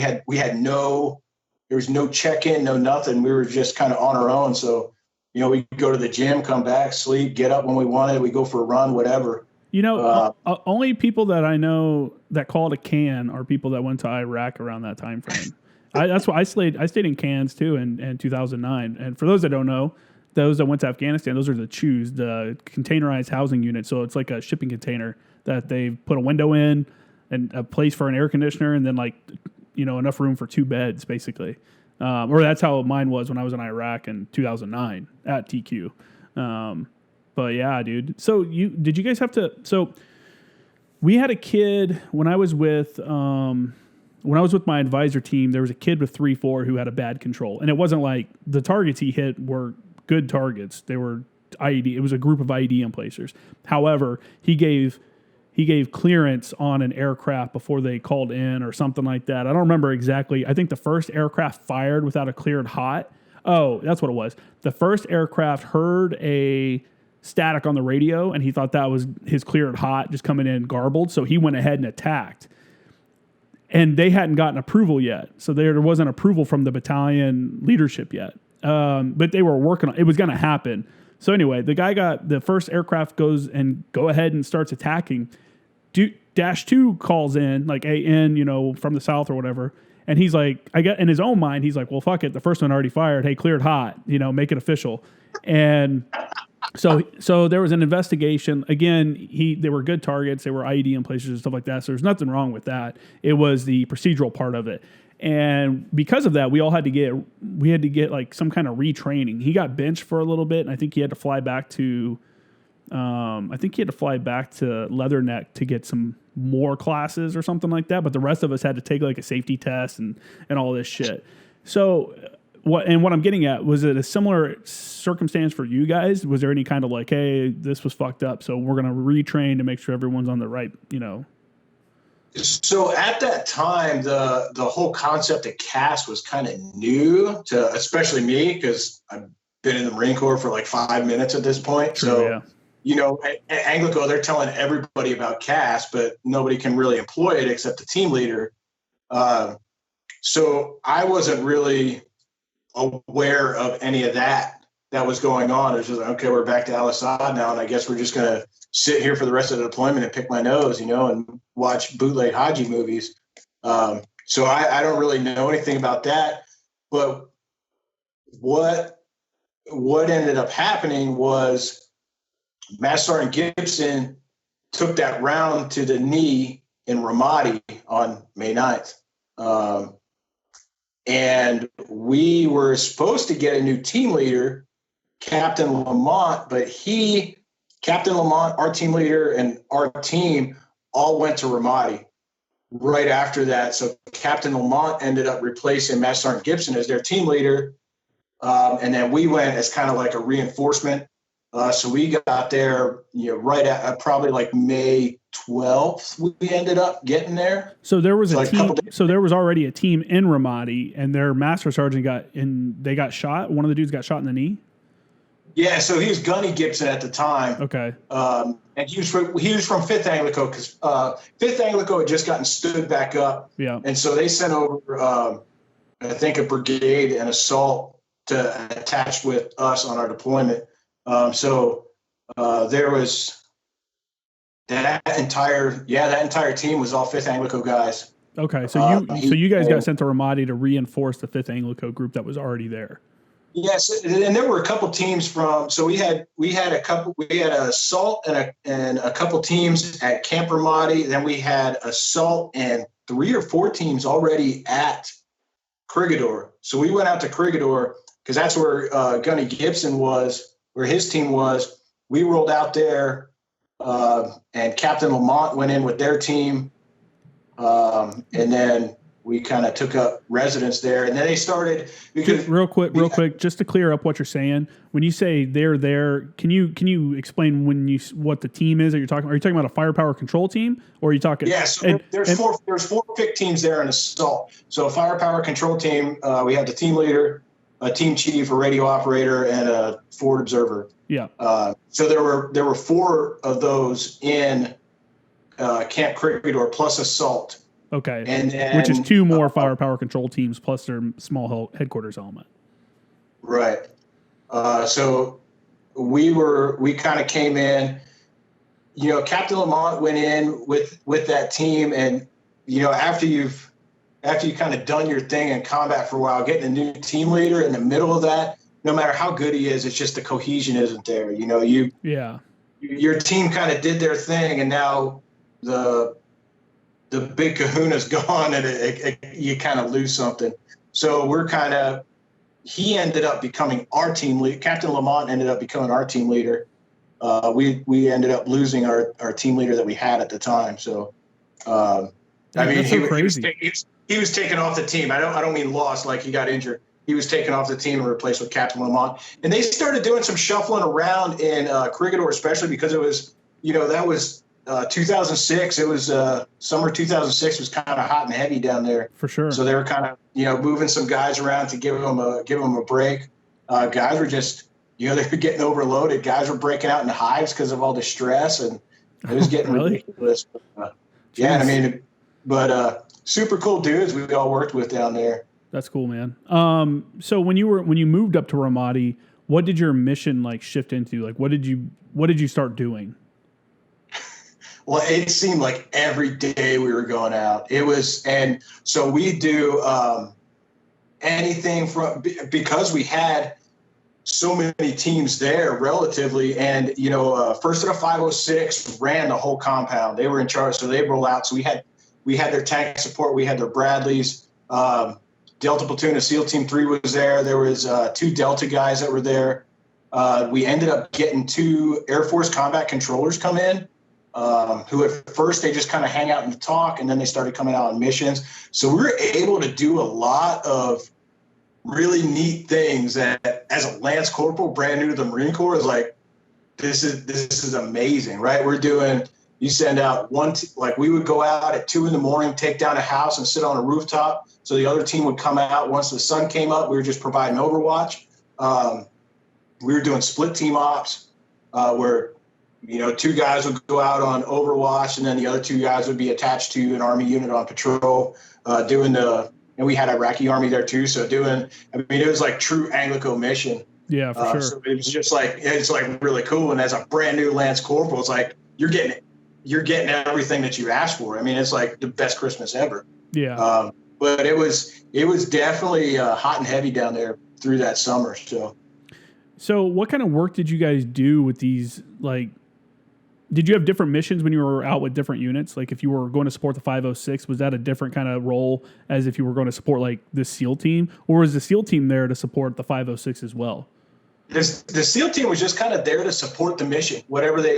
There was no check-in, no nothing. We were just kind of on our own. So, we go to the gym, come back, sleep, get up when we wanted. We go for a run, whatever. Only people that I know that call it a can are people that went to Iraq around that time frame. That's why I stayed in cans too in 2009. And for those that don't know, those that went to Afghanistan, those are the CHUs, the containerized housing unit. So it's like a shipping container that they put a window in and a place for an air conditioner, and then enough room for 2 beds, basically. Or that's how mine was when I was in Iraq in 2009 at TQ. But yeah, dude. So did you guys have to? So we had a kid when I was with my advisor team. There was a kid with 3-4 who had a bad control, and it wasn't like the targets he hit were good targets. They were IED. It was a group of IED emplacers. However, he gave clearance on an aircraft before they called in or something like that. I don't remember exactly. I think the first aircraft fired without a cleared hot. Oh, that's what it was. The first aircraft heard a static on the radio, and he thought that was his cleared hot just coming in garbled. So he went ahead and attacked. And they hadn't gotten approval yet. So there wasn't approval from the battalion leadership yet. But they were working on it. It was going to happen. So anyway, the guy got the first aircraft go ahead and starts attacking. Dash 2 calls in, like AN, from the south or whatever. And he's like, in his own mind, he's like, well, fuck it. The first one already fired. Hey, cleared hot, make it official. And so there was an investigation. Again, they were good targets. They were IED in places and stuff like that. So there's nothing wrong with that. It was the procedural part of it. And because of that, we had to get like some kind of retraining. He got benched for a little bit, and I think he had to fly back to Leatherneck to get some more classes or something like that. But the rest of us had to take like a safety test and all this shit. So what I'm getting at, was it a similar circumstance for you guys? Was there any kind of like, hey, this was fucked up, so we're going to retrain to make sure everyone's on the right, So at that time, the whole concept of CAS was kind of new to, especially me, because I've been in the Marine Corps for like 5 minutes at this point. True, so, yeah. At ANGLICO, they're telling everybody about CAS, but nobody can really employ it except the team leader. So I wasn't really aware of any of that was going on. It was just like, okay, we're back to Al-Assad now, and I guess we're just going to sit here for the rest of the deployment and pick my nose, and watch bootleg Haji movies. So I don't really know anything about that. But what ended up happening was Master Sergeant Gibson took that round to the knee in Ramadi on May 9th. And we were supposed to get a new team leader, Captain Lamont, but Captain Lamont, our team leader, and our team all went to Ramadi right after that. So Captain Lamont ended up replacing Master Sergeant Gibson as their team leader. And then we went as kind of like a reinforcement. So we got there, right at probably like May 12th, we ended up getting there. So there was a team. So there was already a team in Ramadi, and their master sergeant got shot. One of the dudes got shot in the knee. Yeah, so he was Gunny Gibson at the time. Okay. And he was from 5th ANGLICO, because 5th ANGLICO had just gotten stood back up. Yeah. And so they sent over, I think, a brigade and assault to attach with us on our deployment. So there was that entire team was all 5th ANGLICO guys. Okay, so you guys got sent to Ramadi to reinforce the 5th ANGLICO group that was already there. Yes, and there were a couple teams from. So we had an assault and a couple teams at Camp Ramadi. Then we had assault and 3 or 4 teams already at Corregidor. So we went out to Corregidor because that's where Gunny Gibson was, where his team was. We rolled out there, and Captain Lamont went in with their team, and then we kind of took up residence there. And then they started. Real quick, just to clear up what you're saying. When you say they're there, can you explain what the team is that you're talking? Are you talking about a firepower control team, or are you talking? Yeah, so there's 4 FIC teams there in assault. So a firepower control team, we have the team leader, a team chief, a radio operator, and a forward observer. Yeah. So there were 4 of those in Camp Corregidor plus assault. Okay. And then, which is 2 more firepower control teams plus their small headquarters element. Right. So we kind of came in. Captain Lamont went in with that team, and after you kind of done your thing in combat for a while, getting a new team leader in the middle of that, no matter how good he is, it's just the cohesion isn't there. Your team kind of did their thing, and now the big kahuna's gone, and you kind of lose something. So he ended up becoming our team lead. Captain Lamont ended up becoming our team leader. We ended up losing our team leader that we had at the time. So, he was taken off the team. I don't mean lost, like he got injured. He was taken off the team and replaced with Captain Lamont. And they started doing some shuffling around in Corregidor, especially because it was, that was 2006. It was summer 2006 was kind of hot and heavy down there. For sure. So they were kind of, moving some guys around to give them a break. Guys were just, they were getting overloaded. Guys were breaking out in hives because of all the stress, and it was getting ridiculous. But super cool dudes we all worked with down there. That's cool, man. So when you moved up to Ramadi, what did your mission shift into? What did you start doing? Well, it seemed like every day we were going out. And so we do anything because we had so many teams there relatively. And, First of the 506 ran the whole compound. They were in charge. So they roll out. So we had their tank support. We had their Bradleys. Delta Platoon of SEAL Team 3 was there. There was 2 Delta guys that were there. We ended up getting 2 Air Force combat controllers come in. Who at first they just kind of hang out and talk, and then they started coming out on missions. So we were able to do a lot of really neat things that as a Lance Corporal, brand new to the Marine Corps, is like, this is amazing, right? You send out like we would go out at 2 a.m, take down a house and sit on a rooftop. So the other team would come out once the sun came up. We were just providing overwatch. We were doing split team ops where, 2 guys would go out on overwatch and then the other 2 guys would be attached to an Army unit on patrol and we had Iraqi Army there too. So it was like true ANGLICO mission. Yeah, for sure. So it was just like, it's like really cool. And as a brand new Lance Corporal, it's like, you're getting everything that you asked for. I mean, it's like the best Christmas ever. Yeah. But it was definitely hot and heavy down there through that summer. So what kind of work did you guys do with these? Like, did you have different missions when you were out with different units? Like if you were going to support the 506, was that a different kind of role as if you were going to support like the SEAL team, or was the SEAL team there to support the 506 as well? The SEAL team was just kind of there to support the mission,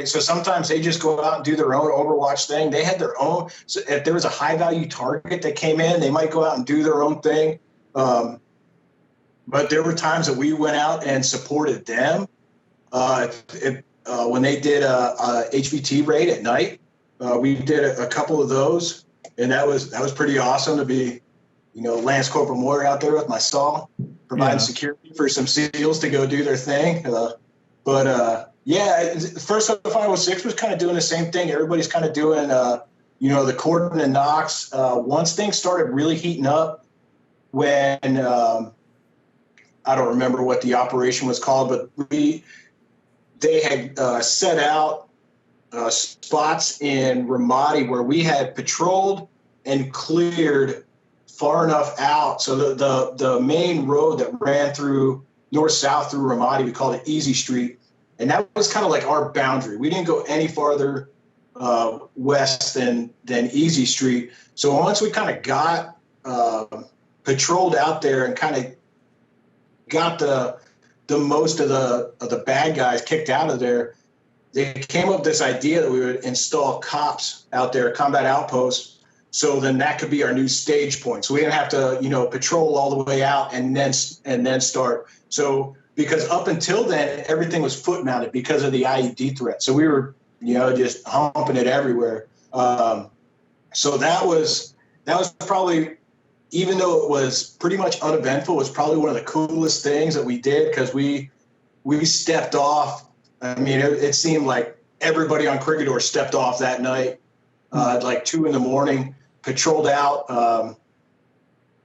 so sometimes they just go out and do their own Overwatch thing. They had their own, so if there was a high value target that came in, they might go out and do their own thing. But there were times that we went out and supported them. When they did a HVT raid at night, we did a couple of those, and that was pretty awesome to be, Lance Corporal Moyer out there with my saw, providing security for some SEALs to go do their thing. First 506 was kind of doing the same thing. Everybody's kind of doing, the cordon and knocks. Once things started really heating up, when I don't remember what the operation was called, but they had set out spots in Ramadi where we had patrolled and cleared far enough out. So the main road that ran through north-south through Ramadi, we called it Easy Street. And that was kind of like our boundary. We didn't go any farther west than Easy Street. So once we kind of got patrolled out there and kind of got the most of the bad guys kicked out of there, they came up with this idea that we would install cops out there, combat outposts. So then that could be our new stage point. So we didn't have to, patrol all the way out and then start. So because up until then, everything was foot mounted because of the IED threat. So we were, just humping it everywhere. So that was probably, even though it was pretty much uneventful, was probably one of the coolest things that we did, because we stepped off. I mean, it seemed like everybody on Crickador stepped off that night at like 2 a.m, patrolled out.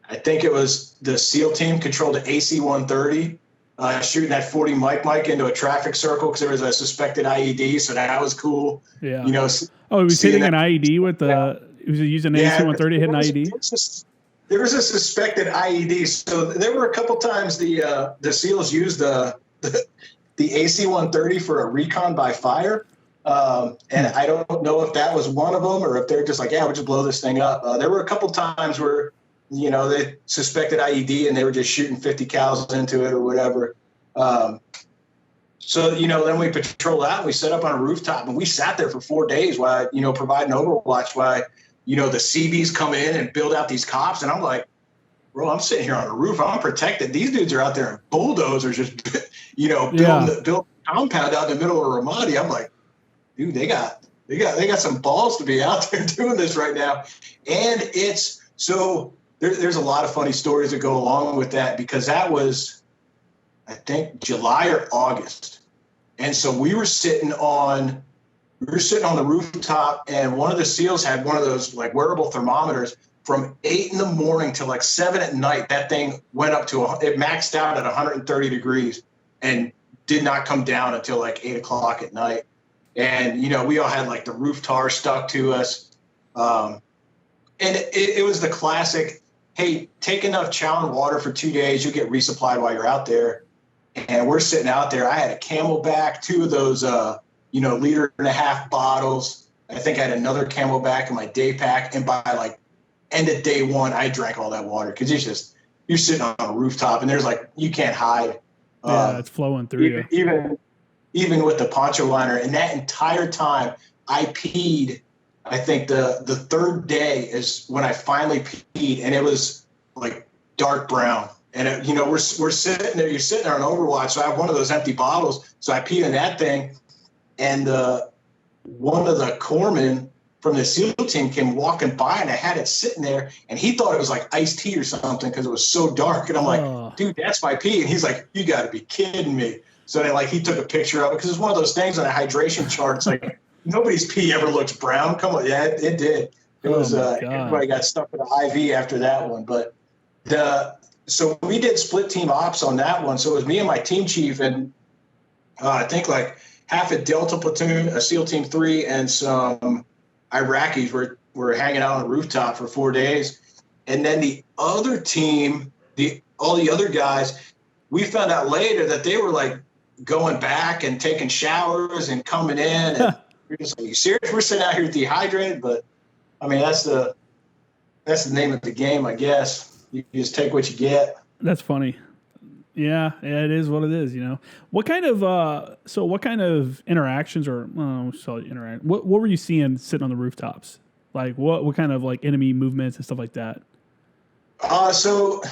I think it was the SEAL team controlled an AC-130, shooting that 40 Mike into a traffic circle because there was a suspected IED. So that was cool. Yeah. He was hitting an IED with he was using an AC-130 hitting IED. There was a suspected IED. So there were a couple times the SEALs used the AC-130 for a recon by fire. And I don't know if that was one of them or if they're just like, yeah, we'll just blow this thing up. There were a couple times where, they suspected IED and they were just shooting 50 cals into it or whatever. So, then we patrolled out and we set up on a rooftop and we sat there for 4 days while, providing overwatch while, the CBs come in and build out these cops. And I'm like, bro, I'm sitting here on a roof. I'm protected. These dudes are out there in bulldozers just, building a compound out in the middle of Ramadi. I'm like, dude, they got some balls to be out there doing this right now. And there's a lot of funny stories that go along with that, because that was, I think, July or August. And so we were sitting on the rooftop, and one of the SEALs had one of those like wearable thermometers. From 8 a.m. till like 7 p.m, that thing went up to it maxed out at 130 degrees and did not come down until like 8 o'clock at night. And, we all had like the roof tar stuck to us. And it was the classic, hey, take enough chow and water for 2 days, you'll get resupplied while you're out there. And we're sitting out there. I had a Camelback, 2 of those, 1.5 liter bottles. I think I had another Camelback in my day pack. And by like end of day 1, I drank all that water, because you're sitting on a rooftop and there's like, you can't hide. Yeah, it's flowing through you. Even with the poncho liner. And that entire time I peed. I think the third day is when I finally peed, and it was like dark brown. And we're sitting there. You're sitting there on Overwatch. So I have one of those empty bottles. So I pee in that thing, and one of the corpsmen from the SEAL team came walking by, and I had it sitting there, and he thought it was like iced tea or something because it was so dark. And I'm like, dude, that's my pee. And he's like, you got to be kidding me. So then, he took a picture of it because it's one of those things on a hydration chart. It's like nobody's pee ever looks brown. Come on, yeah, it did. It was everybody got stuck with an IV after that one. But so we did split team ops on that one. So it was me and my team chief, and I think half a Delta platoon, a SEAL Team 3, and some Iraqis were hanging out on the rooftop for 4 days. And then the other team, all the other guys, we found out later that they were going back and taking showers and coming in. And we're just like, you serious? We're sitting out here dehydrated, but I mean, that's the name of the game, I guess. You just take what you get. That's funny. Yeah, it is what it is. What kind of interactions what were you seeing sitting on the rooftops? What kind of enemy movements and stuff like that? So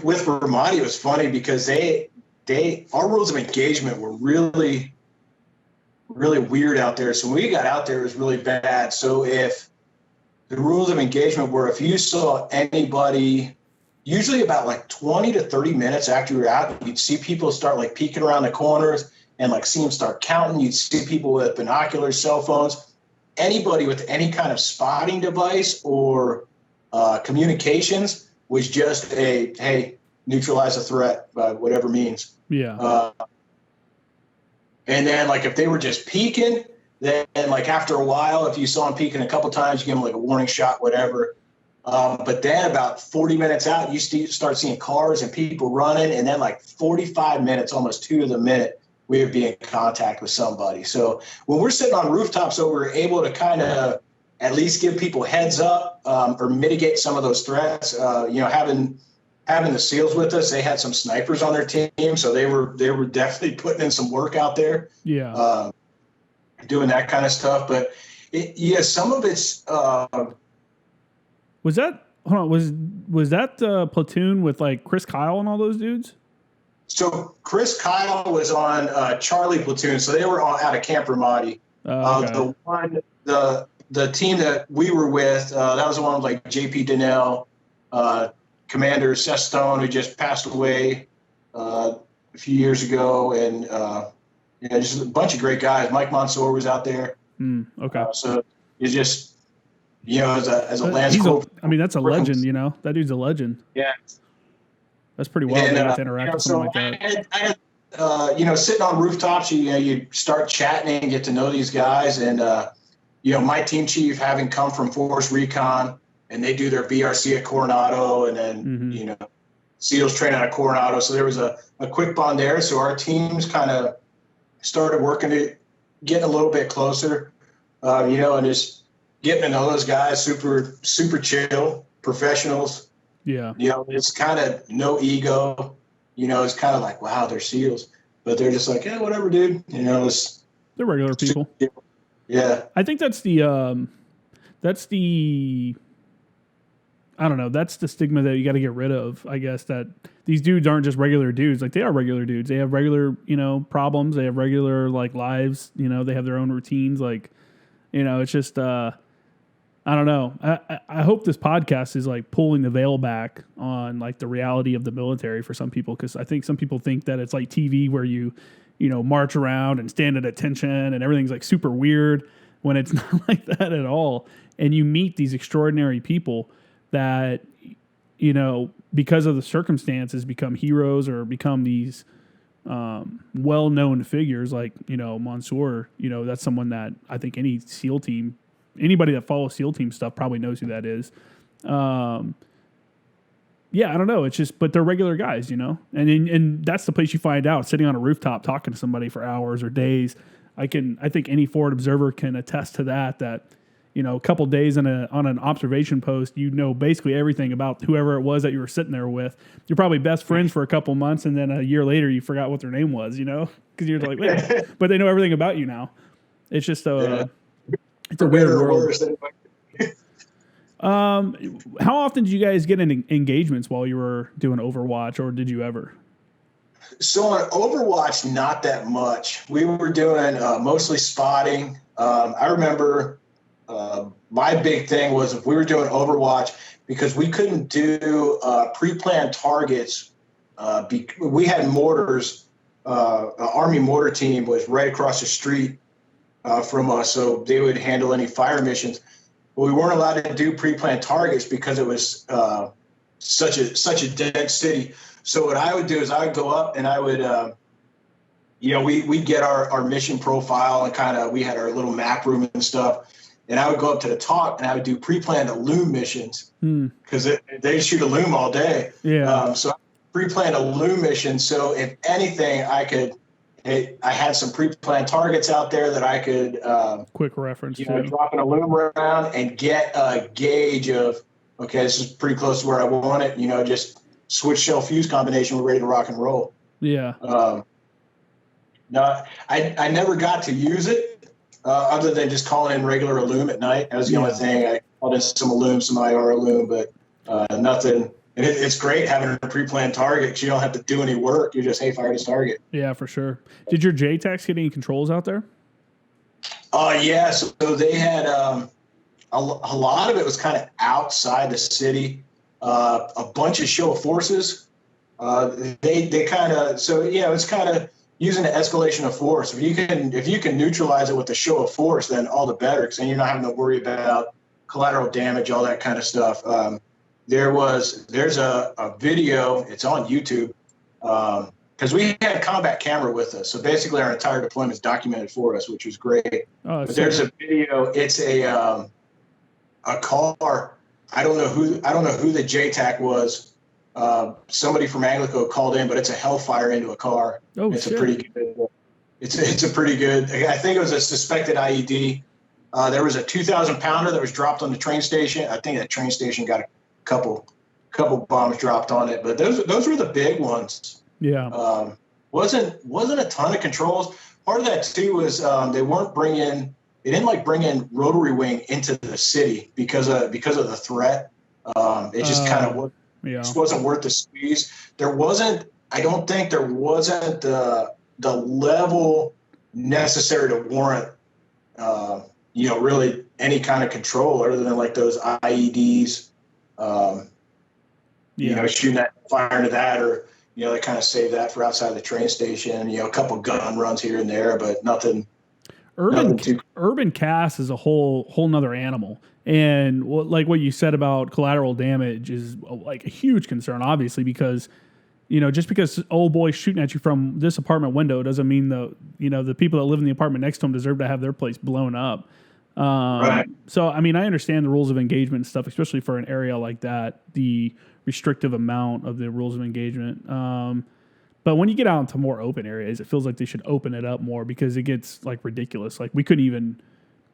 with Ramadi, it was funny because our rules of engagement were really, really weird out there. So when we got out there, it was really bad. So if the rules of engagement were, if you saw anybody, usually about 20 to 30 minutes after you were out, you'd see people start peeking around the corners and see them start counting. You'd see people with binoculars, cell phones, anybody with any kind of spotting device or communications was just hey, neutralize a threat by whatever means. Yeah. And then if they were just peeking, then after a while, if you saw them peeking a couple times, you give them a warning shot, whatever. But then about 40 minutes out, you start seeing cars and people running. And then 45 minutes, almost 2 to the minute, we would be in contact with somebody. So when we're sitting on rooftops, so we're able to kind of at least give people heads up or mitigate some of those threats. Having the SEALs with us, they had some snipers on their team. So they were definitely putting in some work out there. Yeah. Doing that kind of stuff. But some of it's, was that platoon with Chris Kyle and all those dudes? So Chris Kyle was on Charlie platoon, so they were out of Camp Ramadi. Okay. The team that we were with, that was the one with J.P. Donnell, Commander Seth Stone, who just passed away a few years ago, and just a bunch of great guys. Mike Mansour was out there. Okay. So it's just. As a Lance Corporal. That's a legend, That dude's a legend. Yeah. That's pretty wild to interact with someone like that. I had, sitting on rooftops, you start chatting and get to know these guys. And, my team chief having come from Force Recon, and they do their BRC at Coronado, and then, SEALs train out of Coronado. So there was a quick bond there. So our teams kind of started getting a little bit closer, and just getting to know those guys, super, super chill, professionals. Yeah. It's kind of no ego. It's kind of wow, they're SEALs. But they're just yeah, whatever, dude. They're regular people. Yeah. I think that's the I don't know, that's the stigma that you got to get rid of, I guess, that these dudes aren't just regular dudes. They are regular dudes. They have regular, problems. They have regular, lives. They have their own routines. It's just, I don't know. I hope this podcast is pulling the veil back on the reality of the military for some people, because I think some people think that it's like TV where you march around and stand at attention and everything's super weird, when it's not like that at all. And you meet these extraordinary people that because of the circumstances become heroes or become these well-known figures Mansour. That's someone that I think any SEAL team, anybody that follows SEAL team stuff probably knows who that is. Yeah, I don't know. It's just, but they're regular guys, and that's the place you find out, sitting on a rooftop talking to somebody for hours or days. I think any forward observer can attest to that a couple days on an observation post, basically everything about whoever it was that you were sitting there with. You're probably best friends for a couple months, and then a year later you forgot what their name was, because you're wait, but they know everything about you now. It's just it's a weird world. How often did you guys get in engagements while you were doing Overwatch, or did you ever? So on Overwatch, not that much. We were doing mostly spotting. I remember my big thing was if we were doing Overwatch, because we couldn't do pre-planned targets. We had mortars. Army mortar team was right across the street from us, so they would handle any fire missions. But we weren't allowed to do pre-planned targets because it was such a dense city. So what I would do is I would go up and I would, we'd get our mission profile and we had our little map room and stuff. And I would go up to the top and I would do pre-planned loom missions because they shoot a loom all day. Yeah. So I pre-planned a loom mission. So if anything, I had some pre-planned targets out there that I could quick reference dropping a loom around and get a gauge of, okay, this is pretty close to where I want it. Just switch shell fuse combination. We're ready to rock and roll. Yeah. No, I never got to use it other than just calling in regular loom at night. That was the only thing. I called in some loom, some IR loom, but nothing. And it's great having a pre-planned target because you don't have to do any work. You just, hey, fire this target. Yeah, for sure. Did your JTACs get any controls out there? Yeah. So they had a lot of it was kind of outside the city. A bunch of show of forces. They kind of, so it's kind of using the escalation of force. If you can neutralize it with a show of force, then all the better, because then you're not having to worry about collateral damage, all that kind of stuff. There's a video. It's on YouTube because we had a combat camera with us. So basically, our entire deployment is documented for us, which was great. But there's a video. It's a car. I don't know who the JTAC was. Somebody from ANGLICO called in, but it's a Hellfire into a car. Oh, it's shit. a pretty good. It's a pretty good. I think it was a suspected IED. There was a 2,000 pounder that was dropped on the train station. I think that train station got a couple bombs dropped on it, but those were the big ones. Yeah. Wasn't a ton of controls. Part of that too was they didn't bring in rotary wing into the city because of the threat. It just kind of just wasn't worth the squeeze. I don't think there wasn't the level necessary to warrant really any kind of control other than like those IEDs. Shooting that, fire into that, or they kind of save that for outside the train station. A couple gun runs here and there, but nothing. Urban CAS is a whole nother animal, and like what you said about collateral damage is like a huge concern, obviously, because just because old boy's shooting at you from this apartment window doesn't mean the people that live in the apartment next to him deserve to have their place blown up. Right. So I understand the rules of engagement and stuff, especially for an area like that, the restrictive amount of the rules of engagement. But when you get out into more open areas, it feels like they should open it up more because it gets like ridiculous. Like we couldn't even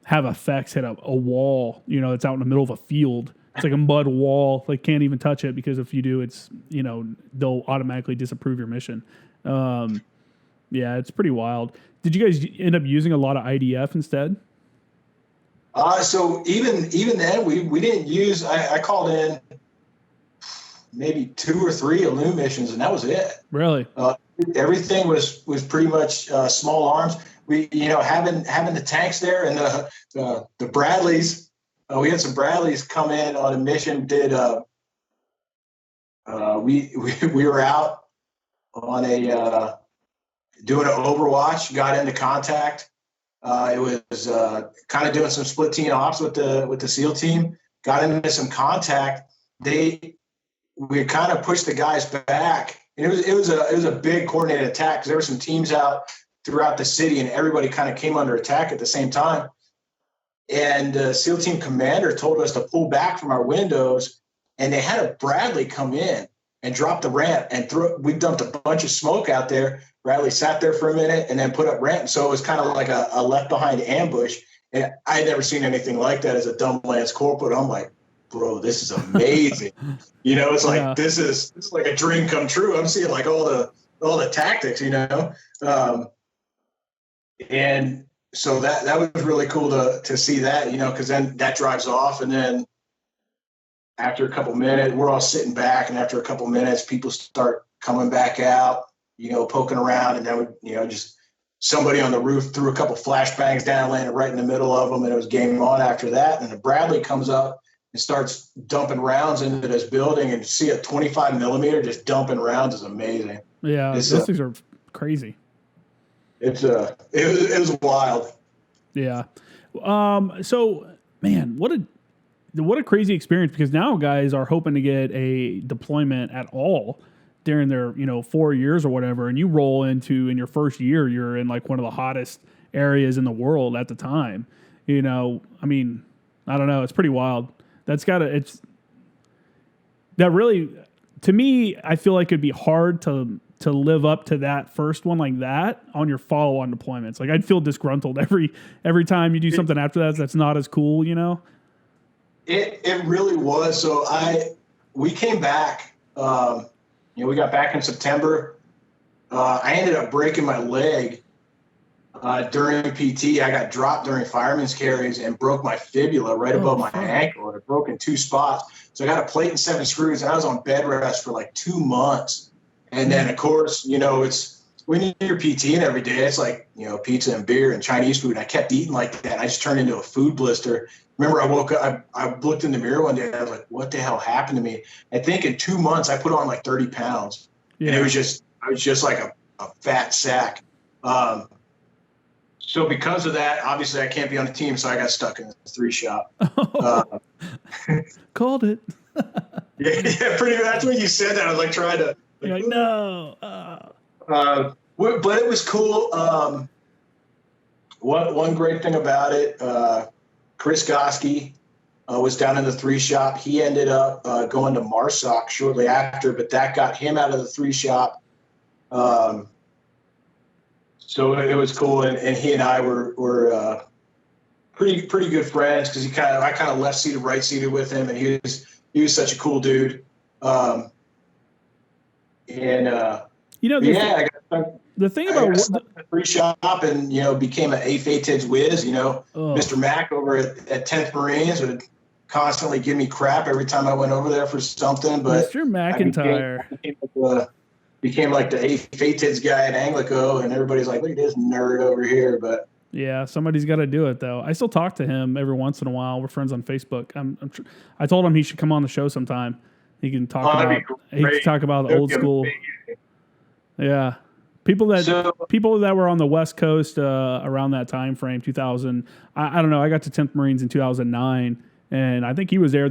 have effects hit a wall, that's out in the middle of a field. It's like a mud wall. Like can't even touch it because if you do, it's, they'll automatically disapprove your mission. It's pretty wild. Did you guys end up using a lot of IDF instead? So even then we didn't use, I called in maybe 2 or 3 loom missions, and that was it. Really? Everything was pretty much small arms. We, having the tanks there and the Bradleys. We had some Bradleys come in on a mission. We were out on a doing an Overwatch. Got into contact. It was kind of doing some split team ops with the SEAL team. Got into some contact. We kind of pushed the guys back, and it was a big coordinated attack because there were some teams out throughout the city, and everybody kind of came under attack at the same time. And the SEAL team commander told us to pull back from our windows, and they had a Bradley come in and drop the ramp and we dumped a bunch of smoke out there. Bradley sat there for a minute and then put up ramp. So it was kind of like a left behind ambush. And I had never seen anything like that as a dumb Lance Corporal. I'm like, bro, this is amazing. It's like, this is like a dream come true. I'm seeing like all the tactics, and so that was really cool to see that, because then that drives off, and then after a couple minutes, we're all sitting back, and after a couple minutes, people start coming back out, poking around, and then just somebody on the roof threw a couple flashbangs down, landed right in the middle of them, and it was game on after that. And the Bradley comes up and starts dumping rounds into this building, and to see a 25 millimeter just dumping rounds is amazing. Yeah, those things are crazy. It was wild. Yeah. So, man, what a crazy experience, because now guys are hoping to get a deployment at all during their 4 years or whatever, and you roll into, in your first year, you're in like one of the hottest areas in the world at the time. I mean, I don't know, it's pretty wild. That really, to me, I feel like it'd be hard to live up to that first one like that on your follow-on deployments. Like, I'd feel disgruntled every time you do something after that's not as cool, It really was. So we came back, we got back in September. I ended up breaking my leg during PT. I got dropped during fireman's carries and broke my fibula right above my ankle. It broke in 2 spots. So I got a plate and 7 screws, and I was on bed rest for like 2 months. And then, of course, it's when you're PTing every day, it's like, pizza and beer and Chinese food. I kept eating like that. I just turned into a food blister. Remember, I woke up, I looked in the mirror one day, and I was like, what the hell happened to me? I think in 2 months, I put on like 30 pounds. Yeah. And I was just like a fat sack. So because of that, obviously I can't be on the team, so I got stuck in the 3 shop. Called it. yeah, pretty. That's when you said that. I was like trying to. You're like, no. But it was cool. One great thing about it, Chris Goski was down in the 3 shop. He ended up going to MARSOC shortly after, but that got him out of the 3 shop. So it was cool, and he and I were pretty good friends, because I kind of left seated, right seated with him, and he was such a cool dude. The thing about the 3 shop and became an AFATIDS whiz. Mr. Mack over at 10th Marines would constantly give me crap every time I went over there for something. But Mr. McIntyre became like the AFATIDS guy at ANGLICO, and everybody's like, look at this nerd over here. But yeah, somebody's got to do it, though. I still talk to him every once in a while. We're friends on Facebook. I told him he should come on the show sometime. He can talk about the old school. Yeah, people that were on the West Coast around that time frame, 2000. I don't know. I got to 10th Marines in 2009, and I think he was there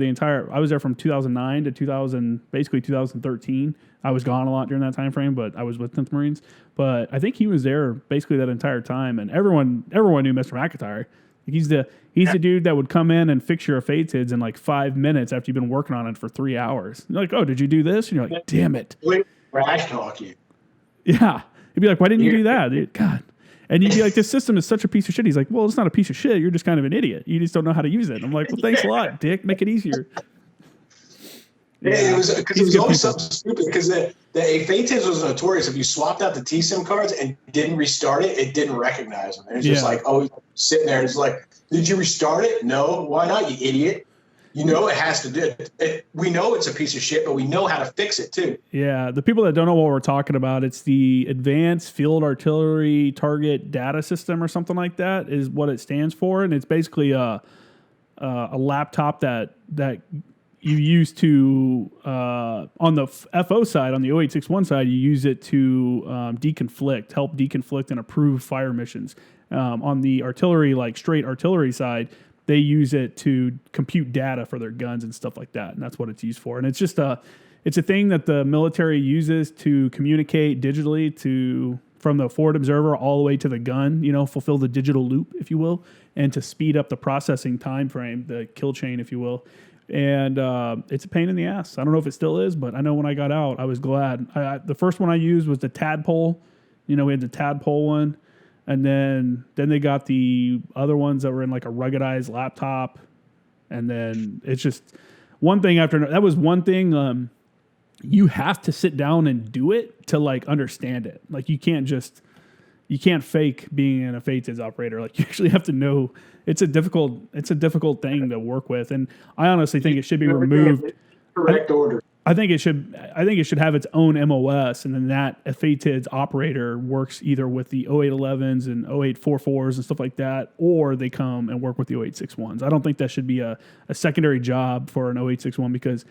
I was there from 2009 to basically 2013. I was gone a lot during that time frame, but I was with 10th Marines. But I think he was there basically that entire time, and everyone knew Mr. McIntyre. He's the dude that would come in and fix your AFATIDS in like 5 minutes after you've been working on it for 3 hours. You're like, oh, did you do this? And you're like, damn it. Trash talk you. Yeah. He'd be like, why didn't you do that? Dude, God. And you'd be like, this system is such a piece of shit. He's like, well, it's not a piece of shit. You're just kind of an idiot. You just don't know how to use it. And I'm like, well, thanks a lot, dick. Make it easier. Yeah, it was always something stupid, because the AFATIDS was notorious. If you swapped out the TSIM cards and didn't restart it, it didn't recognize them. And it's just like, oh, sitting there. And it's like, did you restart it? No. Why not, you idiot? It has to do it. We know it's a piece of shit, but we know how to fix it too. Yeah, the people that don't know what we're talking about, it's the Advanced Field Artillery Target Data System or something like that is what it stands for, and it's basically a laptop that you use to on the FO side, on the 0861 side, you use it to help deconflict and approve fire missions. On the artillery, like straight artillery side, they use it to compute data for their guns and stuff like that, and that's what it's used for. And it's just it's a thing that the military uses to communicate digitally from the forward observer all the way to the gun, fulfill the digital loop, if you will, and to speed up the processing time frame, the kill chain, if you will. And it's a pain in the ass. I don't know if it still is, but I know when I got out, I was glad. The first one I used was the Tadpole. We had the Tadpole one. And then they got the other ones that were in like a ruggedized laptop. And then it's just one thing after another. That was one thing. You have to sit down and do it to like understand it. Like you can't just you can't fake being an FATIDS operator. Like you actually have to know. It's a difficult thing to work with, and I honestly think it should be removed. Correct order. I think it should have its own MOS, and then that FATIDS operator works either with the 0811s and 0844s and stuff like that, or they come and work with the 0861s. I don't think that should be a secondary job for an 0861 because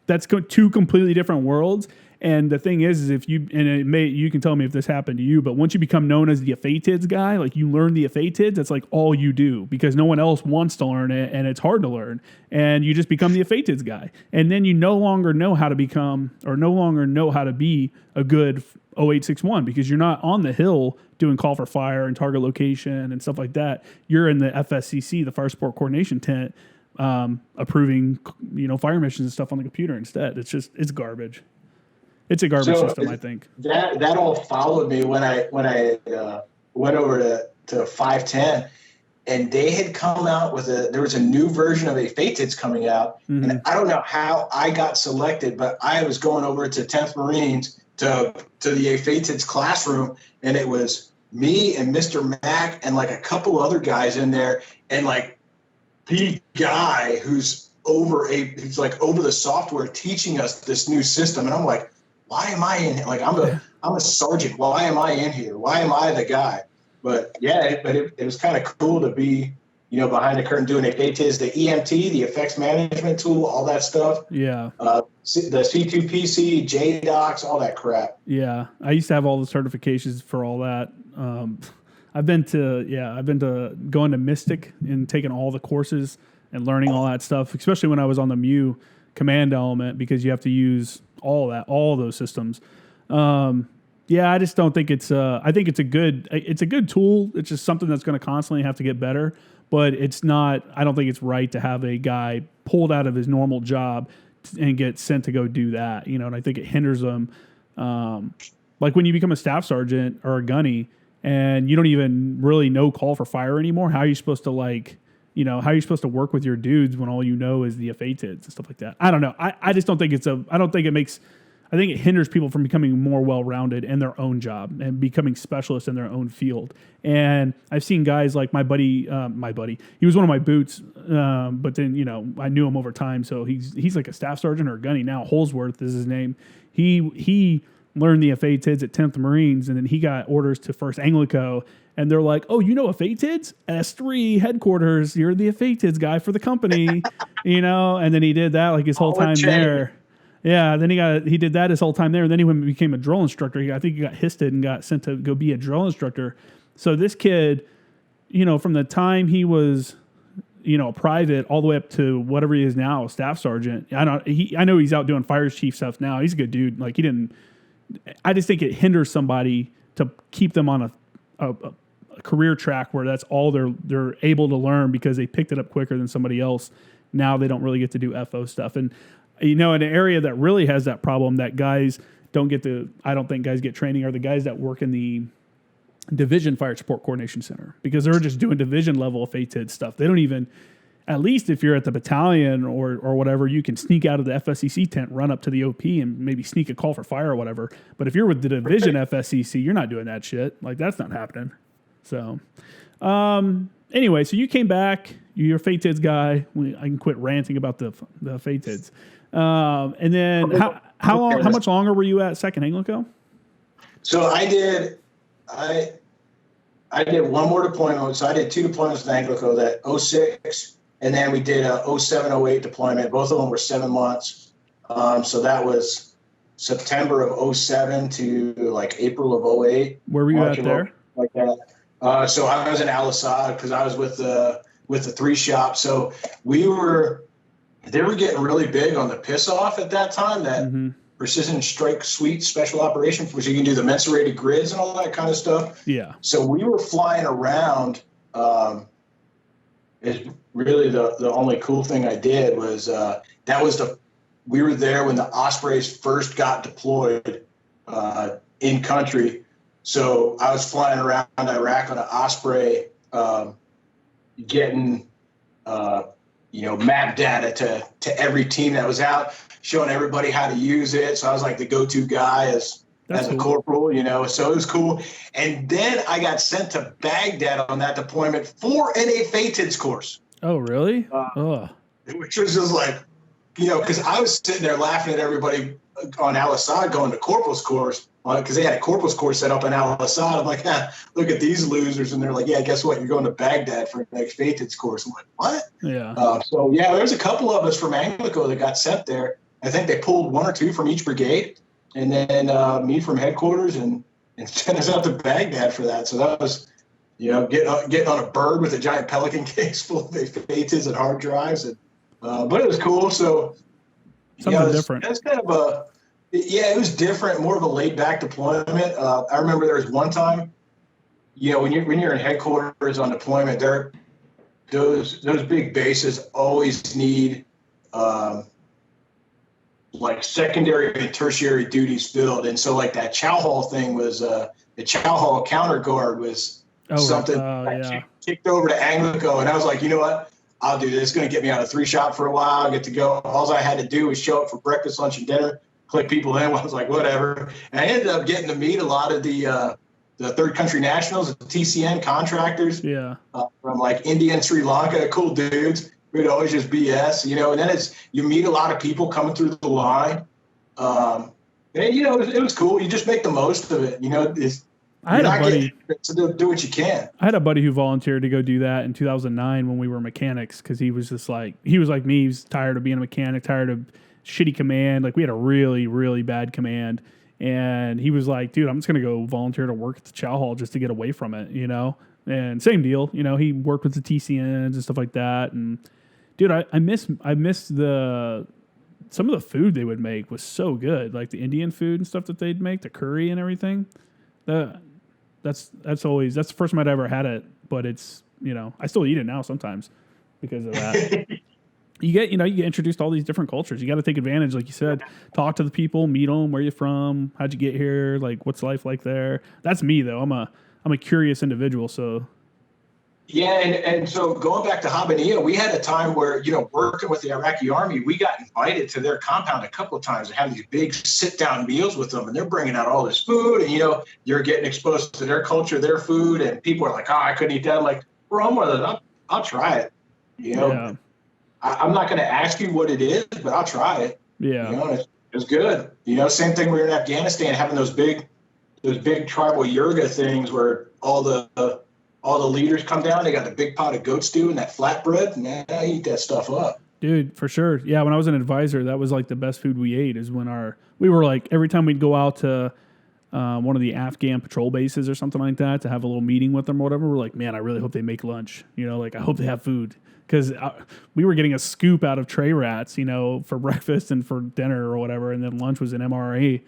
that's two completely different worlds. And the thing is if you, and you can tell me if this happened to you, but once you become known as the FATIDS guy, like you learn the FATIDS, that's like all you do because no one else wants to learn it and it's hard to learn. And you just become the FATIDS guy. And then you no longer know how to become or no longer know how to be a good 0861 because you're not on the hill doing call for fire and target location and stuff like that. You're in the FSCC, the Fire Support Coordination tent, approving, fire missions and stuff on the computer instead. It's garbage. It's a garbage system, I think. That all followed me when I went over to 510, and they had come out with there was a new version of a FATIDS coming out, and I don't know how I got selected, but I was going over to 10th Marines to the FATIDS classroom, and it was me and Mr. Mac and like a couple other guys in there, and like the guy who's over the software teaching us this new system, and I'm like, why am I in here? Like I'm a sergeant. Why am I in here? Why am I the guy? But yeah, it was kind of cool to be, behind the curtain doing FATIDS, the EMT, the effects management tool, all that stuff. Yeah. The C2PC, JDocs, all that crap. Yeah. I used to have all the certifications for all that. I've been to going to Mystic and taking all the courses and learning all that stuff, especially when I was on the MEU command element because you have to use all those systems. I just don't think it's I think it's a good tool. It's just something that's going to constantly have to get better, but it's not, I don't think it's right to have a guy pulled out of his normal job and get sent to go do that, and I think it hinders them. Like when you become a staff sergeant or a gunny and you don't even really know call for fire anymore, how are you supposed to how are you supposed to work with your dudes when all you know is the FATIDS and stuff like that? I don't know. I just don't think I think it hinders people from becoming more well-rounded in their own job and becoming specialists in their own field. And I've seen guys like my buddy, he was one of my boots, but then, I knew him over time. So he's like a staff sergeant or a gunny now. Holsworth is his name. He learned the FATIDS at 10th Marines, and then he got orders to 1st ANGLICO. And they're like, oh, you know FATIDS? S3 headquarters, you're the FATIDS guy for the company, and then he did that like his whole time there. Yeah, then he did that his whole time there. And then he became a drill instructor. I think he got histed and got sent to go be a drill instructor. So this kid, from the time he was, a private all the way up to whatever he is now, a staff sergeant. I know he's out doing fire chief stuff now. He's a good dude. Like I just think it hinders somebody to keep them on a career track where that's all they're able to learn because they picked it up quicker than somebody else. Now they don't really get to do FO stuff. And, in an area that really has that problem that guys don't get to, I don't think guys get training are the guys that work in the Division Fire Support Coordination Center because they're just doing division level FATID stuff. They don't even, at least if you're at the battalion or whatever, you can sneak out of the FSCC tent, run up to the OP and maybe sneak a call for fire or whatever. But if you're with the division FSCC, you're not doing that shit. Like that's not happening. So, anyway, so you came back, you're a FATIDS guy. I can quit ranting about the FATIDS. And then how much longer were you at 2nd ANGLICO? So I did one more deployment. So I did 2 deployments with ANGLICO, that 06, and then we did a 07, 08 deployment. Both of them were 7 months. So that was September of 07 to like April of 08. Where were you at there? Like that. So I was in Al Asad because I was with the 3 shop. So they were getting really big on the piss off at that time, that precision strike suite special operation, which you can do the mensurated grids and all that kind of stuff. Yeah. So we were flying around. It's really the only cool thing I did was we were there when the Ospreys first got deployed in country. So I was flying around Iraq on an Osprey, getting map data to every team that was out, showing everybody how to use it. So I was like the go-to guy as as a corporal, so it was cool. And then I got sent to Baghdad on that deployment for an AFATEDS course. Oh, really? Which was just like, because I was sitting there laughing at everybody on Al-Assad going to corporal's course, because they had a corporal's course set up in Al-Assad. I'm like, look at these losers. And they're like, yeah, guess what? You're going to Baghdad for an AFATEDS course. I'm like, what? Yeah. There's a couple of us from ANGLICO that got sent there. I think they pulled one or two from each brigade, and then me from headquarters, and sent us out to Baghdad for that. So that was, getting on a bird with a giant Pelican case full of AFATEDS and hard drives. And, but it was cool. So something different. That's kind of it was different, more of a laid back deployment. I remember there was one time, when you're in headquarters on deployment, those big bases always need like secondary and tertiary duties filled. And so like that chow hall thing was the chow hall counter guard was something kicked over to ANGLICO. And I was like, you know what? I'll do this. It's going to get me out of 3-shot for a while. I'll get to go. All I had to do was show up for breakfast, lunch, and dinner, click people in. I was like, whatever. And I ended up getting to meet a lot of the third country nationals, the TCN contractors from like India and Sri Lanka, cool dudes. We'd always just BS, and then you meet a lot of people coming through the line. And, it was cool. You just make the most of it. I had a buddy to do what you can. I had a buddy who volunteered to go do that in 2009 when we were mechanics, because he was just like, he was like me. He was tired of being a mechanic, tired of shitty command. Like we had a really, really bad command. And he was like, dude, I'm just going to go volunteer to work at the chow hall just to get away from it, And same deal, he worked with the TCNs and stuff like that. And dude, I miss some of the food they would make was so good. Like the Indian food and stuff that they'd make, the curry and everything. That's the first time I'd ever had it, but it's, I still eat it now sometimes because of that. You get introduced to all these different cultures. You got to take advantage, like you said, talk to the people, meet them, where you from, how'd you get here, like what's life like there. That's me though. I'm a curious individual, so. Yeah, and so going back to Habbaniya, we had a time where, working with the Iraqi army, we got invited to their compound a couple of times to have these big sit-down meals with them, and they're bringing out all this food, and, you're getting exposed to their culture, their food, and people are like, I couldn't eat that. I'm like, bro, I'll try it, Yeah. I'm not going to ask you what it is, but I'll try it. Yeah. It's good. Same thing when we were in Afghanistan, having those big tribal yurga things where all the leaders come down. They got the big pot of goat stew and that flatbread. Man, I eat that stuff up. Dude, for sure. Yeah, when I was an advisor, that was like the best food we ate is when we were like, every time we'd go out to one of the Afghan patrol bases or something like that to have a little meeting with them or whatever, we're like, man, I really hope they make lunch. I hope they have food. Because we were getting a scoop out of tray rats, for breakfast and for dinner or whatever, and then lunch was an MRE.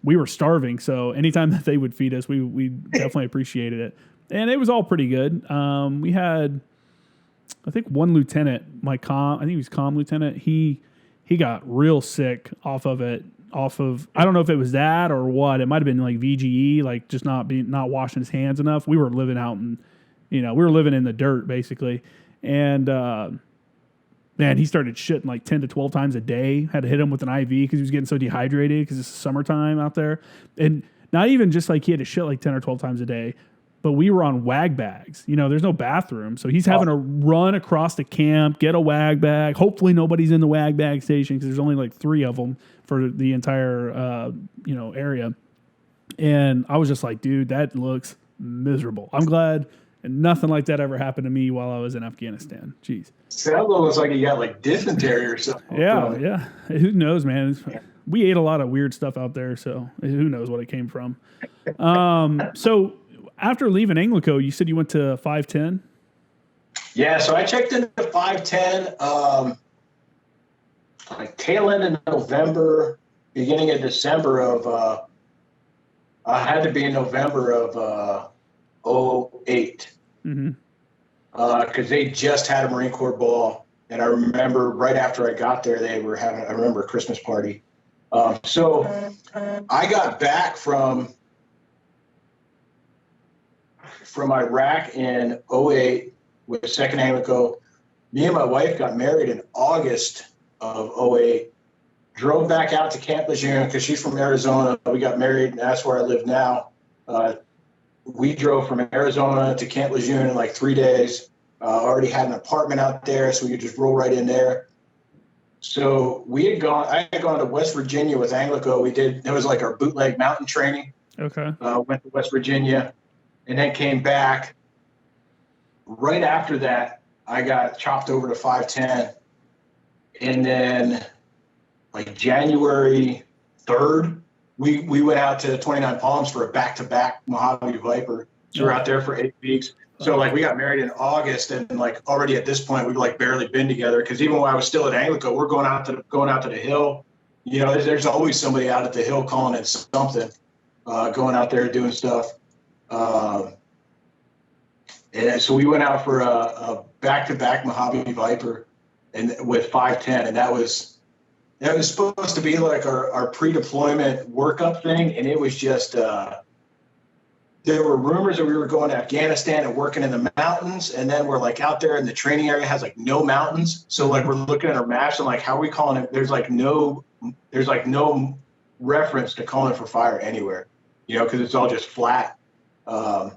We were starving, so anytime that they would feed us, we definitely appreciated it. And it was all pretty good. We had, I think, one lieutenant, I think he was comm lieutenant. He got real sick off of, I don't know if it was that or what. It might have been like VGE, like just not washing his hands enough. We were living out in, we were living in the dirt basically. And, man, he started shitting like 10 to 12 times a day. Had to hit him with an IV because he was getting so dehydrated because it's summertime out there. And not even just like he had to shit like 10 or 12 times a day, but we were on wag bags. There's no bathroom. So he's having to run across the camp, get a wag bag. Hopefully nobody's in the wag bag station because there's only like 3 of them for the entire, area. And I was just like, dude, that looks miserable. I'm glad nothing like that ever happened to me while I was in Afghanistan. Jeez. Sounds almost like you got like dysentery or something. Yeah. Who knows, man? We ate a lot of weird stuff out there, so who knows what it came from. So after leaving ANGLICO, you said you went to 510? Yeah, so I checked into 510 like tail end of November, beginning of December of I had to be in November of 08. Mm-hmm. Because they just had a Marine Corps ball, and I remember right after I got there, they were having, I remember, a Christmas party. So I got back from Iraq in 08 with 2nd ANGLICO. Me and my wife got married in August of 08, drove back out to Camp Lejeune because she's from Arizona. We got married, and that's where I live now. We drove from Arizona to Camp Lejeune in like 3 days. Already had an apartment out there, so we could just roll right in there. So I had gone to West Virginia with ANGLICO. It was like our bootleg mountain training. Okay. Went to West Virginia and then came back. Right after that, I got chopped over to 510. And then like January 3rd, we went out to 29 Palms for a back-to-back Mojave Viper. So we're out there for 8 weeks. So like we got married in August, and like already at this point we've like barely been together, because even when I was still at ANGLICO, we're going out to the hill. You know, there's always somebody out at the hill calling it something, going out there doing stuff. And so we went out for a back-to-back Mojave Viper and with 510, and that was supposed to be like our pre-deployment workup thing, and it was just there were rumors that we were going to Afghanistan and working in the mountains, and then we're like out there, and the training area has like no mountains. So like we're looking at our maps and like, how are we calling it? There's like no reference to calling for fire anywhere, you know, because it's all just flat. But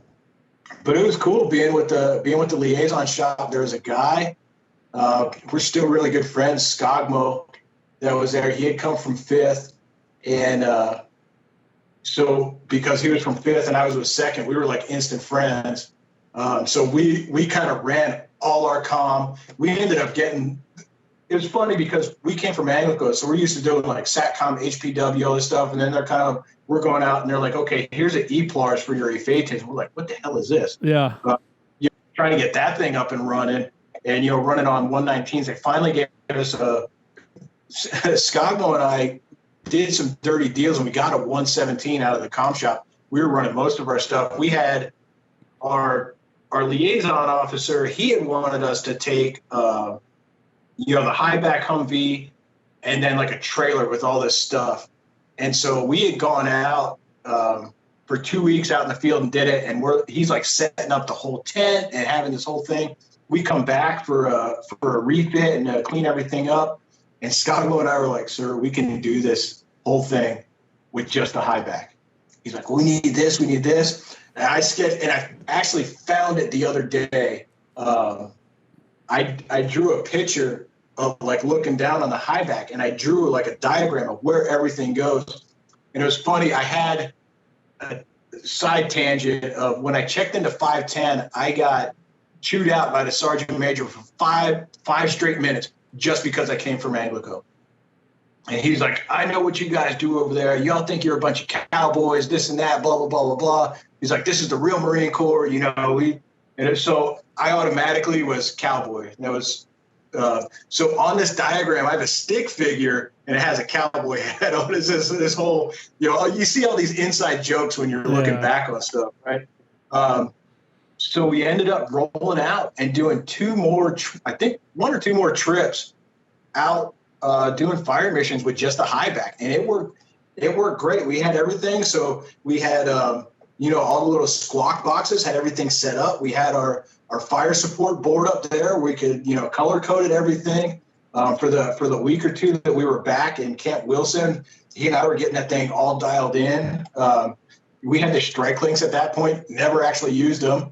it was cool being with the liaison shop. There was a guy, we're still really good friends, Skogmo, that was there. He had come from 5th, and so because he was from 5th and I was with 2nd, we were like instant friends. So we kind of ran all our comm. We ended up getting, it was funny because we came from ANGLICO, so we're used to doing like SATCOM, HPW, all this stuff, and then we're going out and they're like, okay, here's an EPLARS for your AFATs. We're like, what the hell is this? Yeah. Trying to get that thing up and running, and running on 119s. They finally gave us Skogmo and I did some dirty deals, and we got a 117 out of the comm shop. We were running most of our stuff. We had our liaison officer. He had wanted us to take, the high-back Humvee and then like a trailer with all this stuff. And so we had gone out for 2 weeks out in the field and did it. And he's like setting up the whole tent and having this whole thing. We come back for a refit and clean everything up. And Skogmo and I were like, sir, we can do this whole thing with just a high back. He's like, well, we need this, we need this. And I actually found it the other day. I drew a picture of like looking down on the high back, and I drew like a diagram of where everything goes. And it was funny. I had a side tangent of when I checked into 510, I got chewed out by the sergeant major for five straight minutes, just because I came from ANGLICO. And he's like, I know what you guys do over there. Y'all think you're a bunch of cowboys, this and that, blah, blah, blah, blah, blah. He's like, this is the real Marine Corps, and so I automatically was cowboy. And that was, so on this diagram, I have a stick figure, and it has a cowboy head on it. This whole, you see all these inside jokes when you're looking back on stuff, right? So we ended up rolling out and doing one or two more trips out, doing fire missions with just a high back, and it worked great. We had everything. So we had, all the little squawk boxes, had everything set up. We had our fire support board up there. We could, color coded everything. For the week or two that we were back in Camp Wilson, he and I were getting that thing all dialed in. We had the strike links at that point, never actually used them.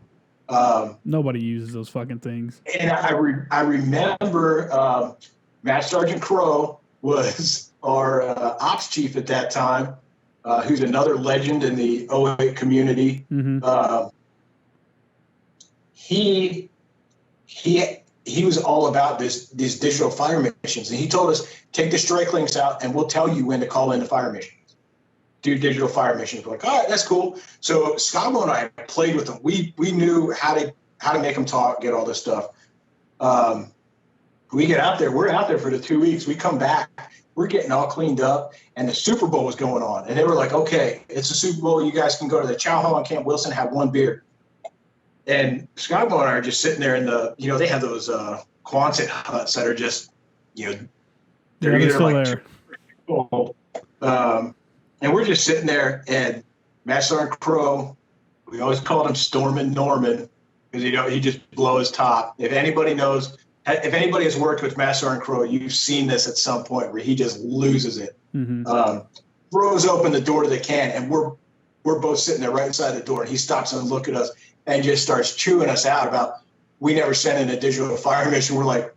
Nobody uses those fucking things. And I remember Matt Sergeant Crow was our ops chief at that time, who's another legend in the 08 community. Mm-hmm. He was all about these digital fire missions, and he told us, take the strike links out and we'll tell you when to call into fire missions. Do digital fire missions. We're like, all right, that's cool. So Skogmo and I played with them. We knew how to make them talk, get all this stuff. We get out there. We're out there for the 2 weeks. We come back. We're getting all cleaned up, and the Super Bowl was going on. And they were like, okay, it's a Super Bowl. You guys can go to the Chow Hall in Camp Wilson, have one beer. And Skogmo and I are just sitting there in they have those Quonset huts that are just, they're either still like there. And we're just sitting there, and Matt Sergeant Crow, we always called him Stormin' Norman, because he just blow his top. If anybody knows if anybody has worked with Master Sergeant Crow, you've seen this at some point where he just loses it. Throws open the door to the can, and we're both sitting there right inside the door, and he stops and looks at us and just starts chewing us out about, we never sent in a digital fire mission. We're like,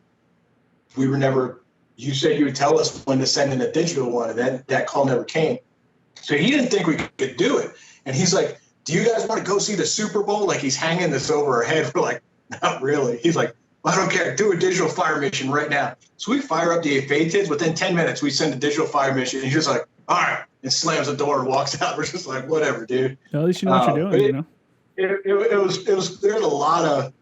you said you would tell us when to send in a digital one, and then that call never came. So he didn't think we could do it. And he's like, do you guys want to go see the Super Bowl? Like, he's hanging this over our head. We're like, not really. He's like, I don't care. Do a digital fire mission right now. So we fire up the AFATIDs. Within 10 minutes, we send a digital fire mission. And he's just like, all right, and slams the door and walks out. We're just like, whatever, dude. At least you know what you're doing, you know? It was there's a lot of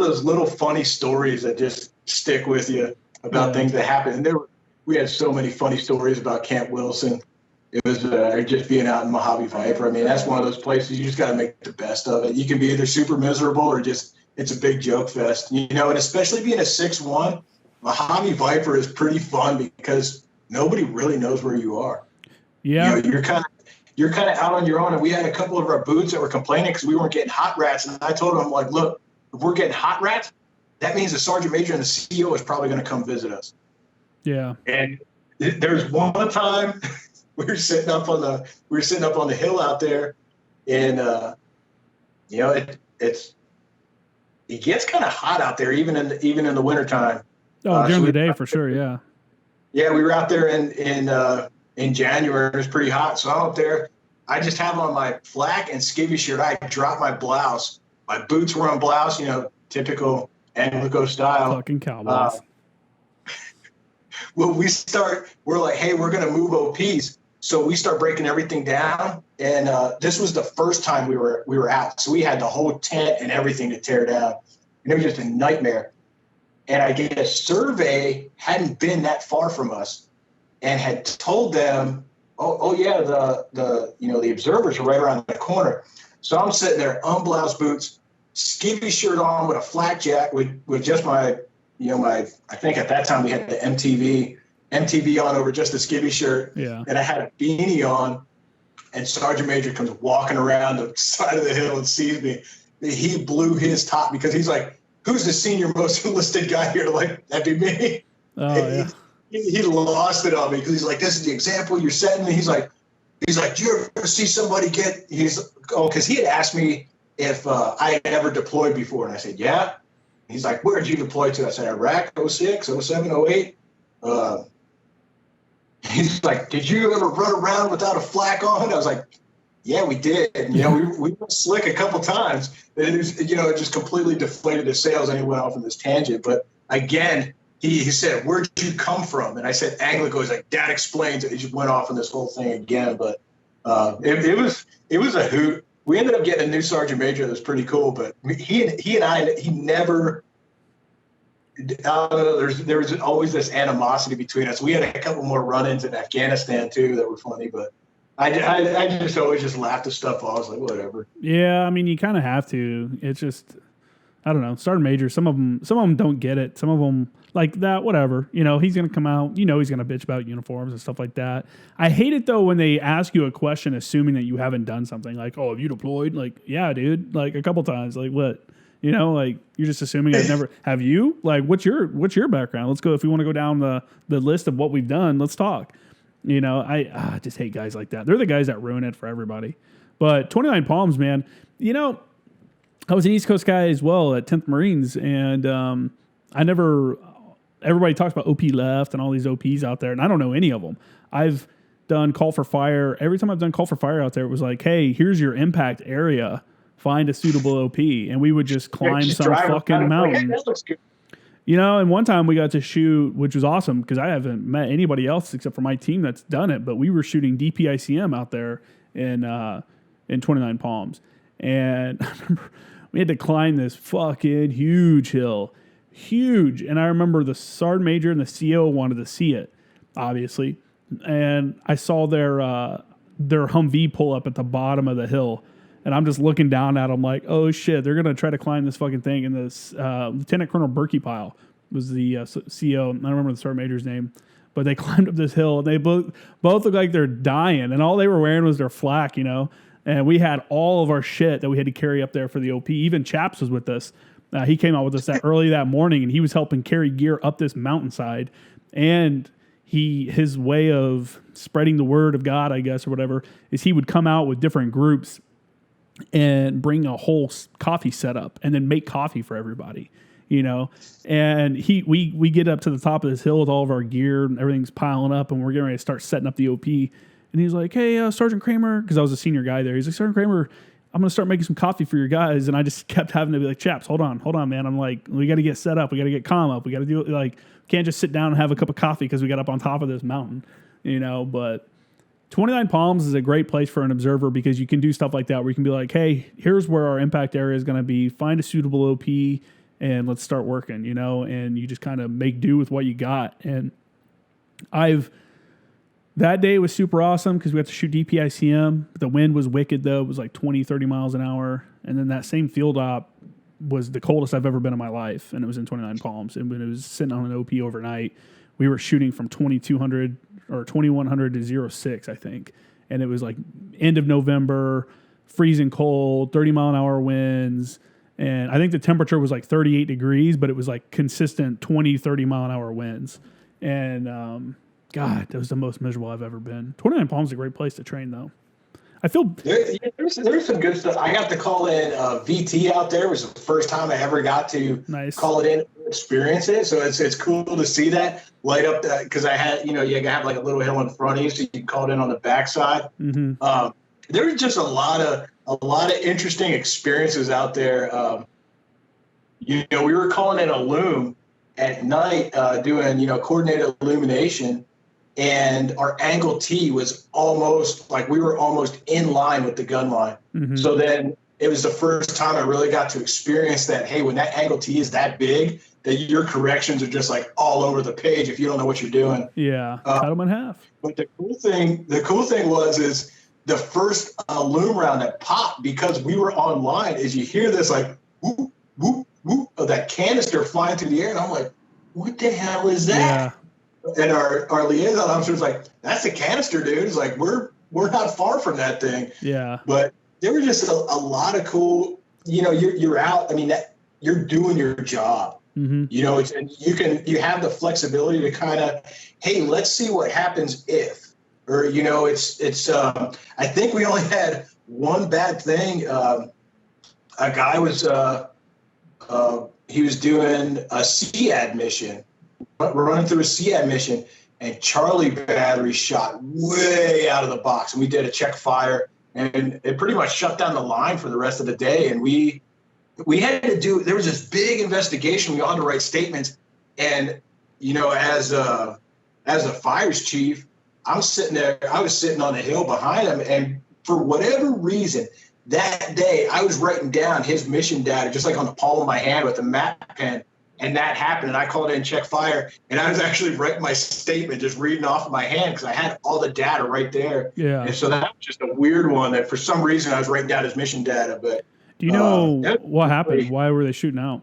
those little funny stories that just stick with you about things that happen. And we had so many funny stories about Camp Wilson. It was just being out in Mojave Viper. I mean, that's one of those places you just got to make the best of it. You can be either super miserable or just, it's a big joke fest, you know, and especially being a 6'1", Mojave Viper is pretty fun because nobody really knows where you are. Yeah. You know, you're kind of out on your own. And we had a couple of our boots that were complaining because we weren't getting hot rats. And I told them, like, look, if we're getting hot rats, that means the sergeant major and the CEO is probably going to come visit us. Yeah. And there's one time we were sitting up on the hill out there, and you know, it gets kind of hot out there even in the wintertime. Oh, during the day for sure, yeah. Yeah, we were out there in January. It was pretty hot, so I'm up there. I just have on my flak and skivvy shirt. I dropped my blouse. My boots were on blouse, you know, typical ANGLICO style. Fucking cowboys. Well, we're like, hey, we're going to move OPs. So we start breaking everything down. And this was the first time we were out. So we had the whole tent and everything to tear down. And it was just a nightmare. And I guess survey hadn't been that far from us and had told them, oh yeah, the observers are right around the corner. So I'm sitting there, unbloused boots, skivvy shirt on with a flak jacket with just my I think at that time we had the MTV on over just the skivvy shirt. Yeah. And I had a beanie on, and Sergeant Major comes walking around the side of the hill and sees me. He blew his top because he's like, who's the senior most enlisted guy here? Like, that'd be me. Oh, yeah. He lost it on me because he's like, this is the example you're setting. And he's like, do you ever see somebody because he had asked me if I had ever deployed before. And I said, yeah. He's like, where did you deploy to? I said, Iraq, 06, 07, 08. He's like, did you ever run around without a flak on? I was like, yeah, we did. And, you know, we went slick a couple times. It was, you know, it just completely deflated his sails and he went off on this tangent. But again, he said, where'd you come from? And I said, ANGLICO. He's like, that explains it. He just went off on this whole thing again. But it was a hoot. We ended up getting a new sergeant major that was pretty cool. But he never. There was always this animosity between us. We had a couple more run-ins in Afghanistan too that were funny, but I just always just laughed at stuff. I was like, whatever. Yeah, I mean, you kind of have to. It's just, I don't know. Sergeant major, some of them don't get it. Some of them like that. Whatever. You know, he's gonna come out. You know, he's gonna bitch about uniforms and stuff like that. I hate it though when they ask you a question assuming that you haven't done something. Like, oh, have you deployed? Like, yeah, dude. Like a couple times. Like, what? You know, like you're just assuming I've never. Have you? Like, what's your background? Let's go. If we want to go down the list of what we've done, let's talk. You know, I just hate guys like that. They're the guys that ruin it for everybody. But 29 Palms, man. You know, I was an East Coast guy as well at 10th Marines, and everybody talks about OP left and all these OPs out there, and I don't know any of them. I've done call for fire. Every time I've done call for fire out there, it was like, hey, here's your impact area. Find a suitable OP, and we would just climb some fucking mountain. You know, and one time we got to shoot, which was awesome because I haven't met anybody else except for my team that's done it. But we were shooting DPICM out there in 29 Palms, and I remember we had to climb this fucking huge hill, huge. And I remember the sergeant major and the CO wanted to see it, obviously, and I saw their Humvee pull up at the bottom of the hill. And I'm just looking down at them like, oh, shit, they're going to try to climb this fucking thing. And this Lieutenant Colonel Berkeypile was the CO. I don't remember the sergeant major's name. But they climbed up this hill. And they both looked like they're dying. And all they were wearing was their flak, you know. And we had all of our shit that we had to carry up there for the OP. Even Chaps was with us. He came out with us that early that morning, and he was helping carry gear up this mountainside. And his way of spreading the word of God, I guess, or whatever, is he would come out with different groups and bring a whole coffee setup and then make coffee for everybody, And we get up to the top of this hill with all of our gear and everything's piling up, and we're getting ready to start setting up the OP. And he's like, "Hey, Sergeant Kramer," because I was a senior guy there. He's like, "Sergeant Kramer, I'm going to start making some coffee for your guys." And I just kept having to be like, "Chaps, hold on, man." I'm like, "We got to get set up. We got to get calm up. We got to do it. Like, can't just sit down and have a cup of coffee because we got up on top of this mountain, But 29 Palms is a great place for an observer because you can do stuff like that where you can be like, "Hey, here's where our impact area is going to be. Find a suitable OP and let's start working," And you just kind of make do with what you got. And that day was super awesome because we had to shoot DPICM. The wind was wicked, though. It was like 20, 30 miles an hour. And then that same field op was the coldest I've ever been in my life, and it was in 29 Palms. And when it was sitting on an OP overnight, we were shooting from 2200 or 2100 to 06, I think. And it was like end of November, freezing cold, 30-mile-an-hour winds. And I think the temperature was like 38 degrees, but it was like consistent 20, 30-mile-an-hour winds. And God, that was the most miserable I've ever been. 29 Palms is a great place to train, though. I feel there's some good stuff. I got to call in VT out there. It was the first time I ever got to call it in, experience it. So it's cool to see that light up because I had you have like a little hill in front of you, so you can call it in on the backside. Mm-hmm. There was just a lot of interesting experiences out there. We were calling in a loom at night, doing coordinated illumination. And our angle T was almost like we were almost in line with the gun line. Mm-hmm. So then it was the first time I really got to experience that, hey, when that angle T is that big, that your corrections are just like all over the page if you don't know what you're doing. Yeah, cut them in half. But the cool thing is the first loom round that popped because we were online is you hear this like whoop, whoop, whoop of that canister flying through the air. And I'm like, what the hell is that? Yeah. And our liaison officer was like, "That's a canister, dude." It's like we're not far from that thing. Yeah. But there were just a lot of cool. You're out. I mean, you're doing your job. Mm-hmm. And you have the flexibility to kind of, hey, let's see what happens if, or it's. I think we only had one bad thing. A guy was he was doing a SEAD mission. Running through a SEAD mission, and Charlie battery shot way out of the box, and we did a check fire, and it pretty much shut down the line for the rest of the day. And we had to do. There was this big investigation. We all had to write statements, and as a fires chief, I'm sitting there. I was sitting on the hill behind him, and for whatever reason, that day I was writing down his mission data just like on the palm of my hand with a map pen. And that happened, and I called in check fire, and I was actually writing my statement, just reading off of my hand because I had all the data right there. Yeah. And so that was just a weird one that for some reason I was writing down his mission data. But do you know what happened? Why were they shooting out?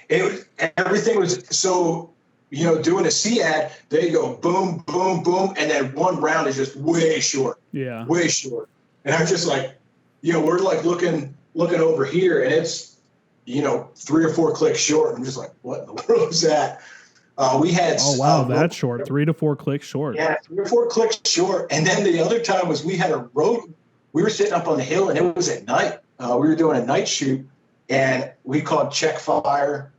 Everything was so doing a SEAD. They go boom, boom, boom, and then one round is just way short. Yeah. Way short. And I'm just like, we're like looking over here, and it's 3 or 4 clicks short. I'm just like, what in the world is that? We had. Oh, wow, that's short. 3 to 4 clicks short. Yeah, 3 or 4 clicks short. And then the other time was we had a road. We were sitting up on the hill, and it was at night. We were doing a night shoot, and we called check fire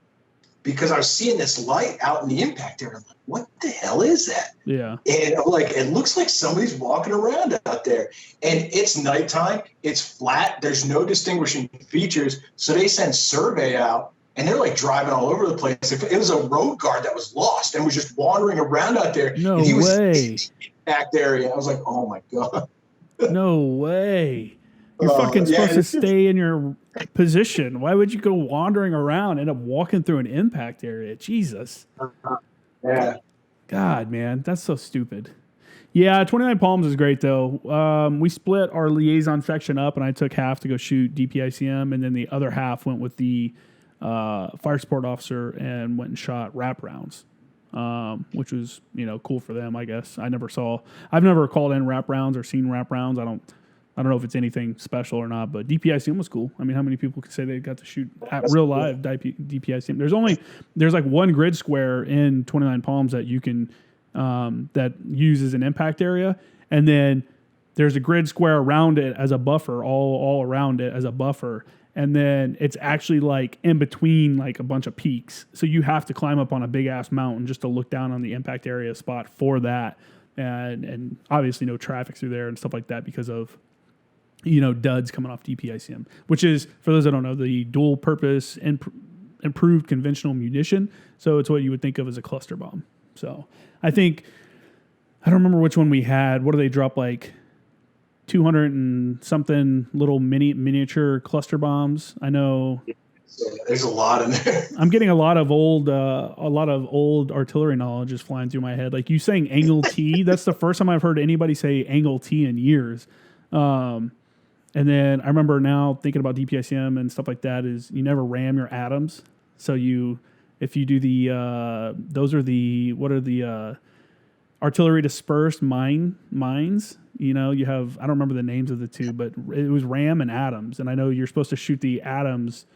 because I was seeing this light out in the impact area. I'm like, what the hell is that? Yeah. And I'm like, it looks like somebody's walking around out there. And it's nighttime. It's flat. There's no distinguishing features. So they send survey out, and they're like driving all over the place. It was a road guard that was lost and was just wandering around out there. No and he was way. in the impact area. I was like, oh my God. No way. You're fucking supposed to stay in your position. Why would you go wandering around, end up walking through an impact area? Jesus. Yeah. God, man, that's so stupid. Yeah, 29 Palms is great, though. We split our liaison section up, and I took half to go shoot DPICM, and then the other half went with the fire support officer and went and shot wrap rounds, which was, cool for them, I guess. I've never called in wrap rounds or seen wrap rounds. I don't know if it's anything special or not, but DPICM was cool. I mean, how many people could say they got to shoot at That's real cool. live DPICM? There's like one grid square in 29 Palms that you can, that uses an impact area. And then there's a grid square around it as a buffer, all around it as a buffer. And then it's actually like in between like a bunch of peaks. So you have to climb up on a big ass mountain just to look down on the impact area spot for that. And obviously no traffic through there and stuff like that because of, duds coming off DPICM, which is, for those that don't know, the dual purpose improved conventional munition. So it's what you would think of as a cluster bomb. So I don't remember which one we had. What do they drop, like 200 and something little miniature cluster bombs? I know there's a lot in there. I'm getting a lot of old artillery knowledge is flying through my head. Like you saying angle T, that's the first time I've heard anybody say angle T in years. And then I remember now thinking about DPICM and stuff like that is you never ram your atoms. So if you do those are the artillery dispersed mines. You have, I don't remember the names of the two, but it was ram and atoms. And I know you're supposed to shoot the atoms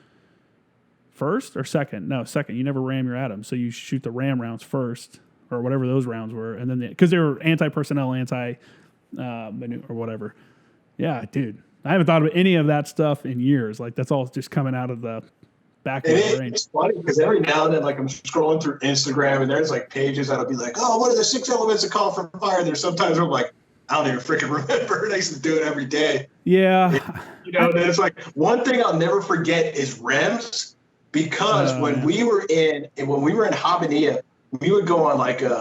first or second. No, second. You never ram your atoms. So you shoot the ram rounds first or whatever those rounds were. And then because they were anti-personnel, anti-maneuver or whatever. Yeah, dude. I haven't thought of any of that stuff in years. Like that's all just coming out of the back of my brain. It's funny because every now and then, like I'm scrolling through Instagram and there's like pages that'll be like, oh, what are the 6 elements of call for fire? And there's sometimes I'm like, I don't even freaking remember. I used to do it every day. Yeah. And it's like one thing I'll never forget is REMS because when we were in Habbaniya, we would go on like it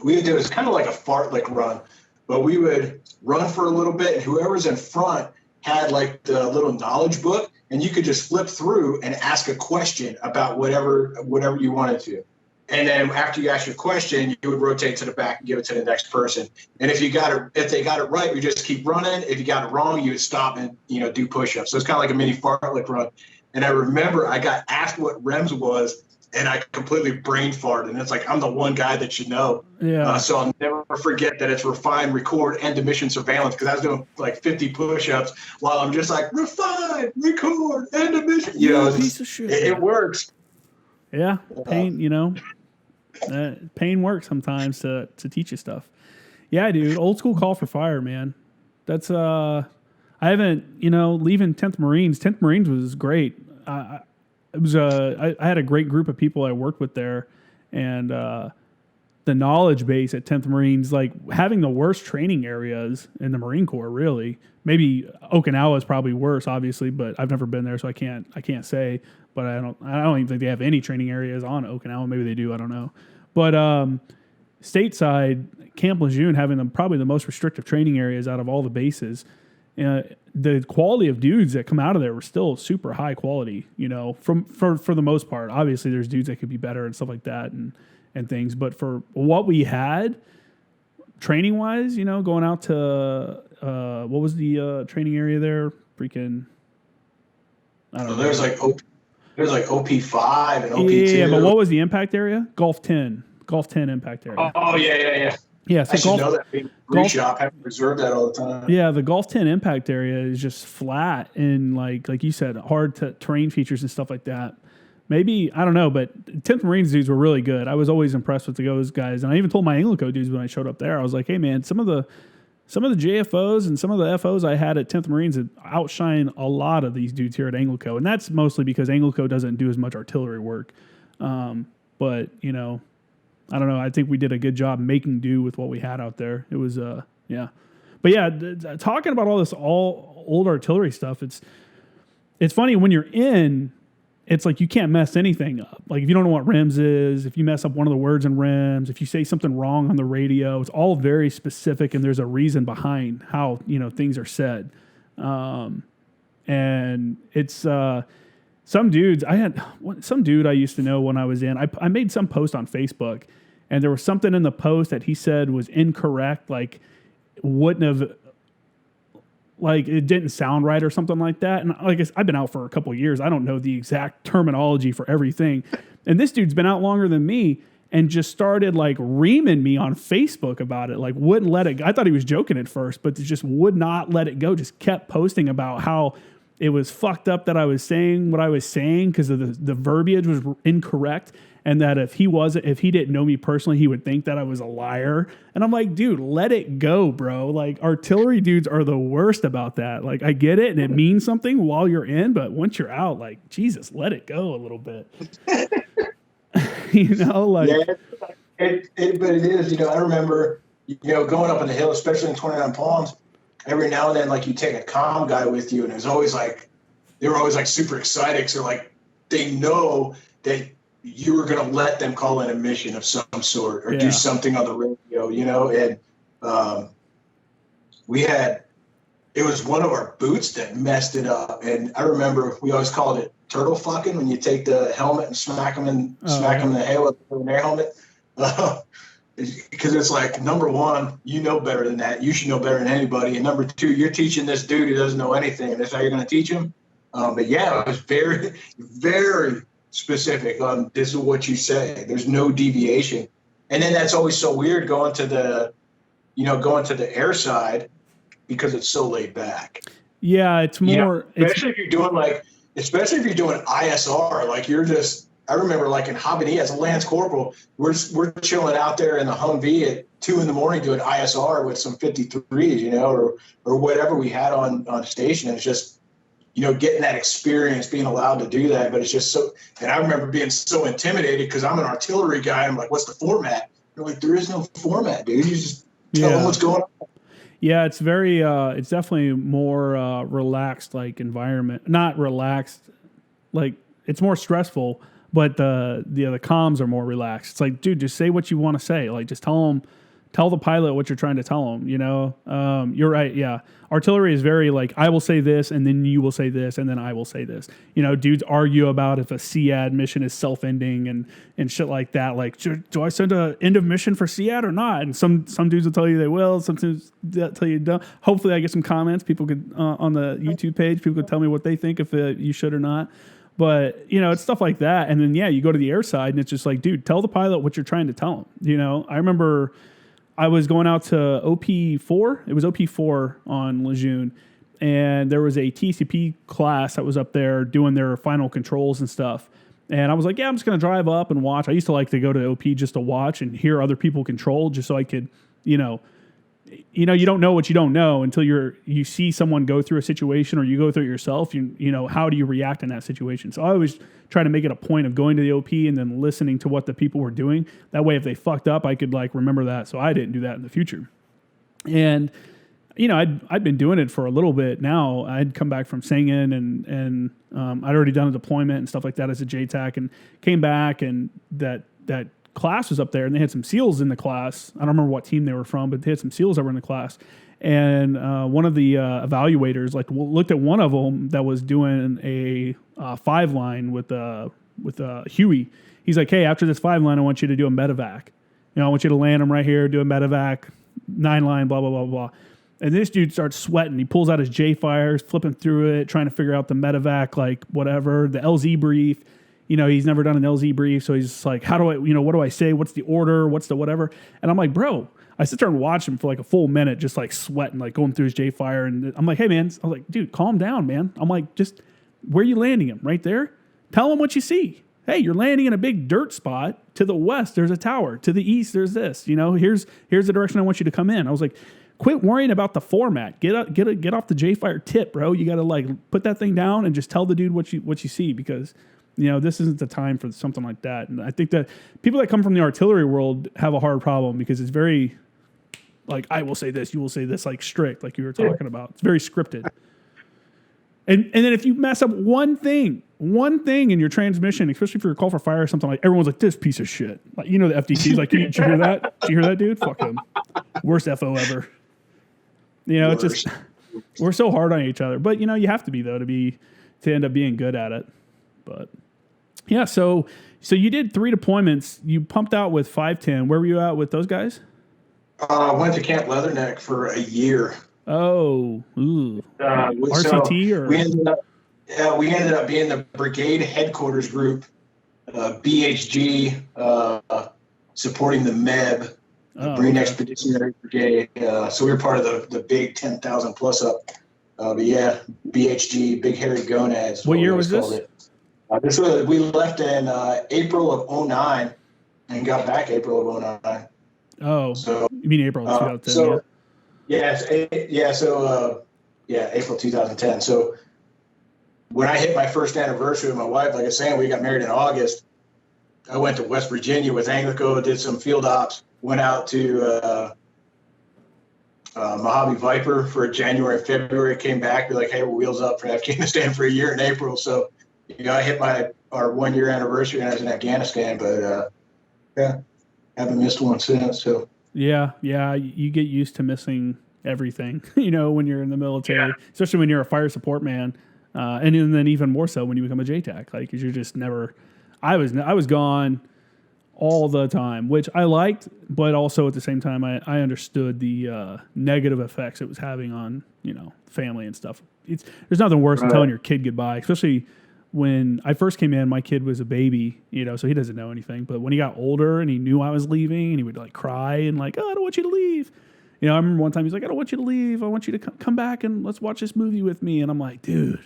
was kind of like a fartlek run. But we would run for a little bit, and whoever's in front had like the little knowledge book, and you could just flip through and ask a question about whatever you wanted to. And then after you ask your question, you would rotate to the back and give it to the next person. And if they got it right, you just keep running. If you got it wrong, you would stop and do push-ups. So it's kind of like a mini fartlek run. And I remember I got asked what REMS was, and I completely brain farted. And it's like, I'm the one guy that should know. Yeah. So I'll never forget that it's refine, record, end of mission surveillance, because I was doing like 50 push-ups while I'm just like, refine, record, end of mission. Piece of shit. It works. Yeah. Pain, pain works sometimes to teach you stuff. Yeah, dude. Old school call for fire, man. That's, I haven't, leaving 10th Marines. 10th Marines was great. I had a great group of people I worked with there, and the knowledge base at 10th Marines, like having the worst training areas in the Marine Corps, really. Maybe Okinawa is probably worse, obviously, but I've never been there, so I can't say. But I don't even think they have any training areas on Okinawa. Maybe they do, I don't know. But stateside, Camp Lejeune having probably the most restrictive training areas out of all the bases. The quality of dudes that come out of there were still super high quality, for the most part. Obviously, there's dudes that could be better and stuff like that and things. But for what we had, training wise, going out to what was the training area there? Freaking, I don't know. There's like OP5 and OP2. Yeah, but what was the impact area? Gulf 10 impact area. Oh yeah. Yeah, so I should know that. Being shop, have to preserve that all the time. Yeah, the Gulf 10 impact area is just flat and like you said, hard terrain features and stuff like that. Maybe, I don't know, but 10th Marines dudes were really good. I was always impressed with those guys, and I even told my ANGLICO dudes when I showed up there, I was like, hey man, some of the JFOs and some of the FOs I had at 10th Marines outshine a lot of these dudes here at ANGLICO, and that's mostly because ANGLICO doesn't do as much artillery work. But I don't know. I think we did a good job making do with what we had out there. It was, yeah. But yeah, talking about all this old artillery stuff, it's funny when you're in, it's like you can't mess anything up. Like if you don't know what REMS is, if you mess up one of the words in REMS, if you say something wrong on the radio, it's all very specific and there's a reason behind how, things are said. And it's, some dudes, I had some dude I used to know when I was in, I made some post on Facebook and there was something in the post that he said was incorrect. Like wouldn't have, like it didn't sound right or something like that. And like I've been out for a couple of years. I don't know the exact terminology for everything. And this dude's been out longer than me. and just started like reaming me on Facebook about it. Like wouldn't let it go. I thought he was joking at first, but just would not let it go. Just kept posting about how it was fucked up that I was saying what I was saying because of the verbiage was incorrect. And that if he didn't know me personally, he would think that I was a liar. And I'm like, dude, let it go, bro. Like artillery dudes are the worst about that. Like I get it and it means something while you're in, but once you're out, like Jesus, let it go a little bit. You know, like yeah, but it is. You know, I remember going up on the hill, especially in 29 Palms. Every now and then, like you take a comm guy with you, and it was always like they were always like super excited because they're like they know that you were going to let them call in a mission of some sort or do something on the radio, and it was one of our boots that messed it up. And I remember we always called it turtle fucking when you take the helmet and smack them in the head with an air helmet. Because it's like, number one, you know better than that. You should know better than anybody. And number two, you're teaching this dude who doesn't know anything. And that's how you're going to teach him. But yeah, it was very, very specific on this is what you say. There's no deviation. And then that's always so weird going to the air side because it's so laid back. Yeah, it's more especially if you're doing ISR, like you're just I remember like in Habbaniya as a Lance Corporal, we're chilling out there in the Humvee at 2 a.m. doing ISR with some 53s, or whatever we had on station. And it's just getting that experience, being allowed to do that. But it's just so, and I remember being so intimidated because I'm an artillery guy. I'm like, what's the format? They're like, there is no format, dude. You just tell them what's going on. Yeah, it's very, it's definitely more relaxed, like environment. Not relaxed, like it's more stressful, but the comms are more relaxed. It's like, dude, just say what you want to say. Like, just tell the pilot what you're trying to tell them. You're right. Yeah, artillery is very like I will say this, and then you will say this, and then I will say this. Dudes argue about if a SEAD mission is self-ending and shit like that. Like, do I send a end of mission for SEAD or not? And some dudes will tell you they will. Some dudes they'll tell you don't. Hopefully, I get some comments. People could on the YouTube page. People could tell me what they think if you should or not. But, it's stuff like that. And then, you go to the air side, and it's just like, dude, tell the pilot what you're trying to tell him. I remember I was going out to OP4. It was OP4 on Lejeune. And there was a TCP class that was up there doing their final controls and stuff. And I was like, I'm just going to drive up and watch. I used to like to go to OP just to watch and hear other people control just so I could, you don't know what you don't know until you see someone go through a situation or you go through it yourself. How do you react in that situation? So I always try to make it a point of going to the OP and then listening to what the people were doing. That way, if they fucked up, I could remember that, so I didn't do that in the future. And I'd been doing it for a little bit now. I'd come back from singing and I'd already done a deployment and stuff like that as a JTAC and came back and that class was up there and they had some SEALs in the class. I don't remember what team they were from, but they had some SEALs that were in the class. And one of the evaluators looked at one of them that was doing a 5-line with Huey. He's like, hey, after this 5-line, I want you to do a medevac. I want you to land them right here, do a medevac, 9-line, blah, blah, blah, blah. And this dude starts sweating. He pulls out his J-fires, flipping through it, trying to figure out the medevac, whatever, the LZ brief. He's never done an LZ brief, so he's just like, how do I, what do I say? What's the order? What's the whatever? And I'm like, bro, I sit there and watch him for a full minute, just sweating, going through his J-fire. And I'm like, hey, man, I was like, dude, calm down, man. I'm like, just, where are you landing him? Right there? Tell him what you see. Hey, you're landing in a big dirt spot. To the west, there's a tower. To the east, there's this. Here's the direction I want you to come in. I was like, quit worrying about the format. Get off the J-fire tip, bro. You got to put that thing down and just tell the dude what you see because this isn't the time for something like that. And I think that people that come from the artillery world have a hard problem because it's very I will say this, you will say this, strict, like you were talking about. It's very scripted. And then if you mess up one thing in your transmission, especially if you're a call for fire or something, everyone's like, this piece of shit. The FDC's like, did you hear that? Did you hear that, dude? Fuck him. Worst FO ever. It's just, we're so hard on each other. But, you have to be, though, to end up being good at it. But, yeah, so you did 3 deployments. You pumped out with 510. Where were you at with those guys? I went to Camp Leatherneck for a year. Oh, ooh. RCT or we ended up being the brigade headquarters group, BHG, supporting the MEB, Marine Expeditionary Brigade. So we were part of the big 10,000 plus up. But yeah, BHG, Big Hairy Gonads. What year was this? We left in April of 2009 and got back April of 2009. Oh, so you mean April of 2010? So April 2010. So when I hit my first anniversary with my wife, like I was saying, we got married in August. I went to West Virginia with ANGLICO, did some field ops, went out to Mojave Viper for January, February, came back, be like, hey, we're wheels up for Afghanistan for a year in April. So, I hit our 1 year anniversary and I was in Afghanistan, but haven't missed one since. So yeah, you get used to missing everything, when you're in the military, especially when you're a fire support man, and then even more so when you become a JTAC, like, because you're just never. I was gone all the time, which I liked, but also at the same time, I understood the negative effects it was having on family and stuff. There's nothing worse than telling your kid goodbye, especially when I first came in. My kid was a baby, so he doesn't know anything. But when he got older and he knew I was leaving, and he would like cry and like, oh, I don't want you to leave. I remember one time he's like, I don't want you to leave. I want you to come back and let's watch this movie with me. And I'm like, dude,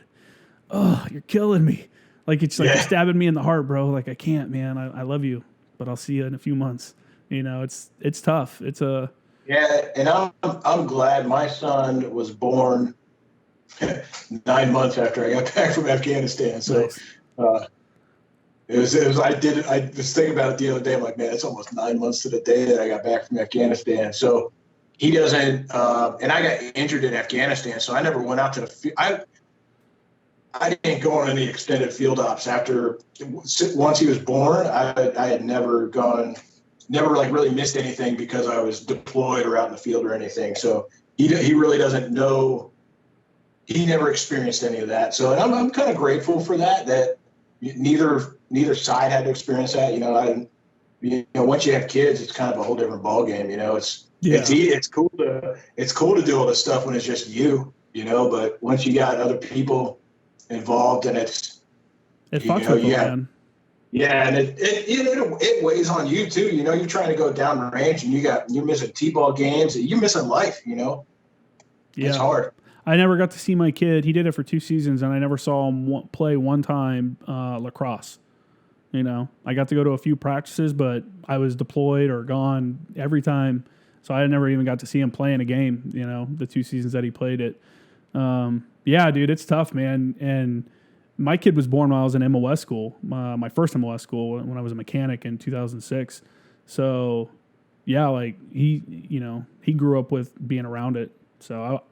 oh, you're killing me. Like, it's like you're stabbing me in the heart, bro. Like, I can't, man. I love you, but I'll see you in a few months. It's tough. It's a and I'm glad my son was born 9 months after I got back from Afghanistan. So it was I was thinking about it the other day. I'm like, man, it's almost 9 months to the day that I got back from Afghanistan. So he doesn't, and I got injured in Afghanistan, so I never went out to the field. I didn't go on any extended field ops once he was born. I had never like really missed anything because I was deployed or out in the field or anything. So he really doesn't know. He never experienced any of that. So and I'm kind of grateful for that neither side had to experience that. Once you have kids, it's kind of a whole different ballgame. It's cool to do all this stuff when it's just you. But once you got other people involved, and it fucks with you, man. Yeah, and it weighs on you too. You're trying to go down the range, and you're missing T-ball games. You're missing life. It's hard. I never got to see my kid. He did it for 2 seasons, and I never saw him play one time lacrosse. I got to go to a few practices, but I was deployed or gone every time, so I never even got to see him play in a game. The 2 seasons that he played it. Yeah, dude, it's tough, man. And my kid was born while I was in MOS school, my first MOS school when I was a mechanic in 2006. So, yeah, like he grew up with being around it. So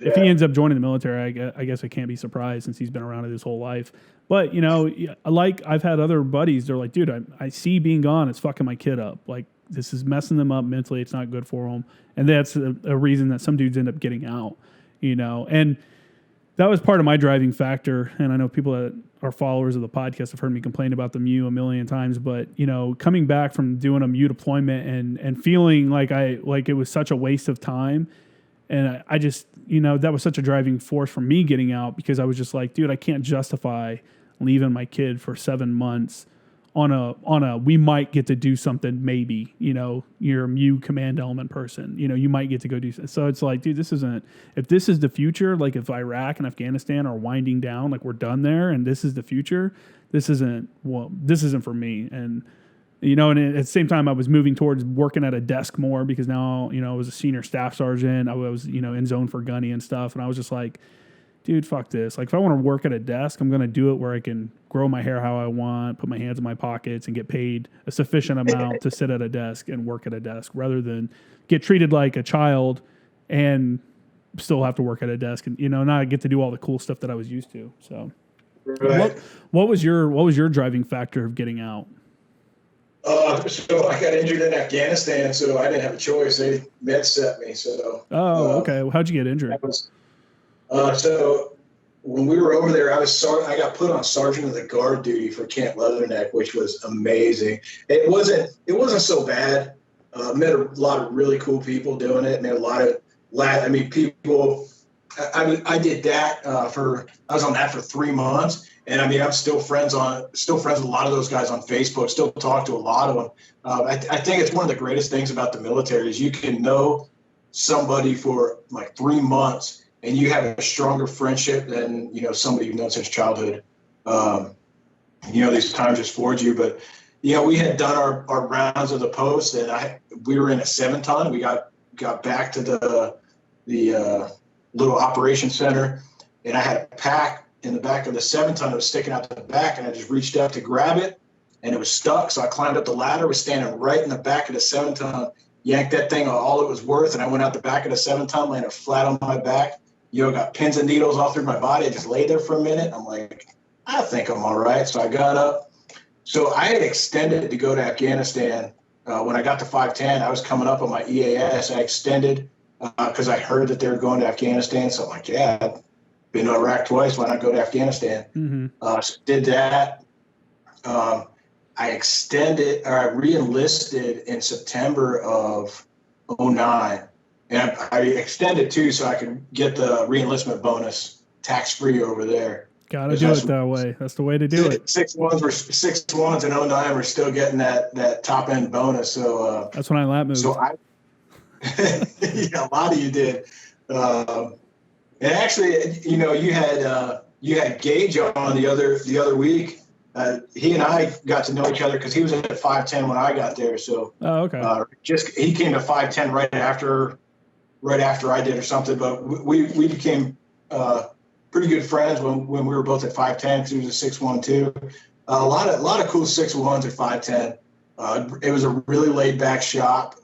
if he ends up joining the military, I guess I can't be surprised since he's been around it his whole life. But, I've had other buddies, they're like, dude, I see being gone, it's fucking my kid up. Like, this is messing them up mentally. It's not good for them. And that's a reason that some dudes end up getting out. And that was part of my driving factor. And I know people that are followers of the podcast have heard me complain about the MU a million times, but coming back from doing a MU deployment and feeling like it was such a waste of time. And I just, that was such a driving force for me getting out, because I was just like, dude, I can't justify leaving my kid for 7 months on a we might get to do something, maybe, you're a MU command element person, you might get to go do something. So it's like, dude, if this is the future, like if Iraq and Afghanistan are winding down, like we're done there and this is the future, this isn't for me. And, and at the same time I was moving towards working at a desk more, because now, I was a senior staff sergeant. I was, in zone for gunny and stuff. And I was just like, dude, fuck this. Like, if I want to work at a desk, I'm going to do it where I can grow my hair how I want, put my hands in my pockets, and get paid a sufficient amount to sit at a desk and work at a desk, rather than get treated like a child and still have to work at a desk and, not get to do all the cool stuff that I was used to. So what was your driving factor of getting out? So I got injured in Afghanistan, so I didn't have a choice. They med set me. So. Oh, okay. Well, how'd you get injured? So when we were over there, I got put on sergeant of the guard duty for Camp Leatherneck, which was amazing. It wasn't so bad. Met a lot of really cool people doing it. Met a lot of people. I did that I was on that for 3 months, And I mean, I'm still friends with a lot of those guys on Facebook, still talk to a lot of them. I think it's one of the greatest things about the military is you can know somebody for like 3 months and you have a stronger friendship than, somebody you've known since childhood. These times just forge you. But, we had done our rounds of the post, and we were in a 7-ton. We got back to the little operation center, and I had a pack in the back of the 7-ton that was sticking out the back, and I just reached up to grab it, and it was stuck. So I climbed up the ladder, was standing right in the back of the 7-ton, yanked that thing all it was worth, and I went out the back of the 7-ton, landed flat on my back. Got pins and needles all through my body. I just laid there for a minute. I'm like, I think I'm all right. So I got up. So I had extended to go to Afghanistan. When I got to 510, I was coming up on my EAS. I extended because I heard that they were going to Afghanistan. So I'm like, yeah, I've been to Iraq twice. Why not go to Afghanistan? Mm-hmm. So did that. I re-enlisted in September of 2009. And I extended too so I could get the re-enlistment bonus tax-free over there. Gotta do it that way. That's the way to do it. 6-1s in 2009 we're still getting that top-end bonus. So that's when I lap moved. So a lot of you did. And actually, you had Gage on the other week. He and I got to know each other because he was at 510 when I got there. So okay. He came to 510 right after I did or something. But we became pretty good friends when we were both at 510 because he was a 6'1" too. A lot of cool 6'1s at 510. It was a really laid back shop.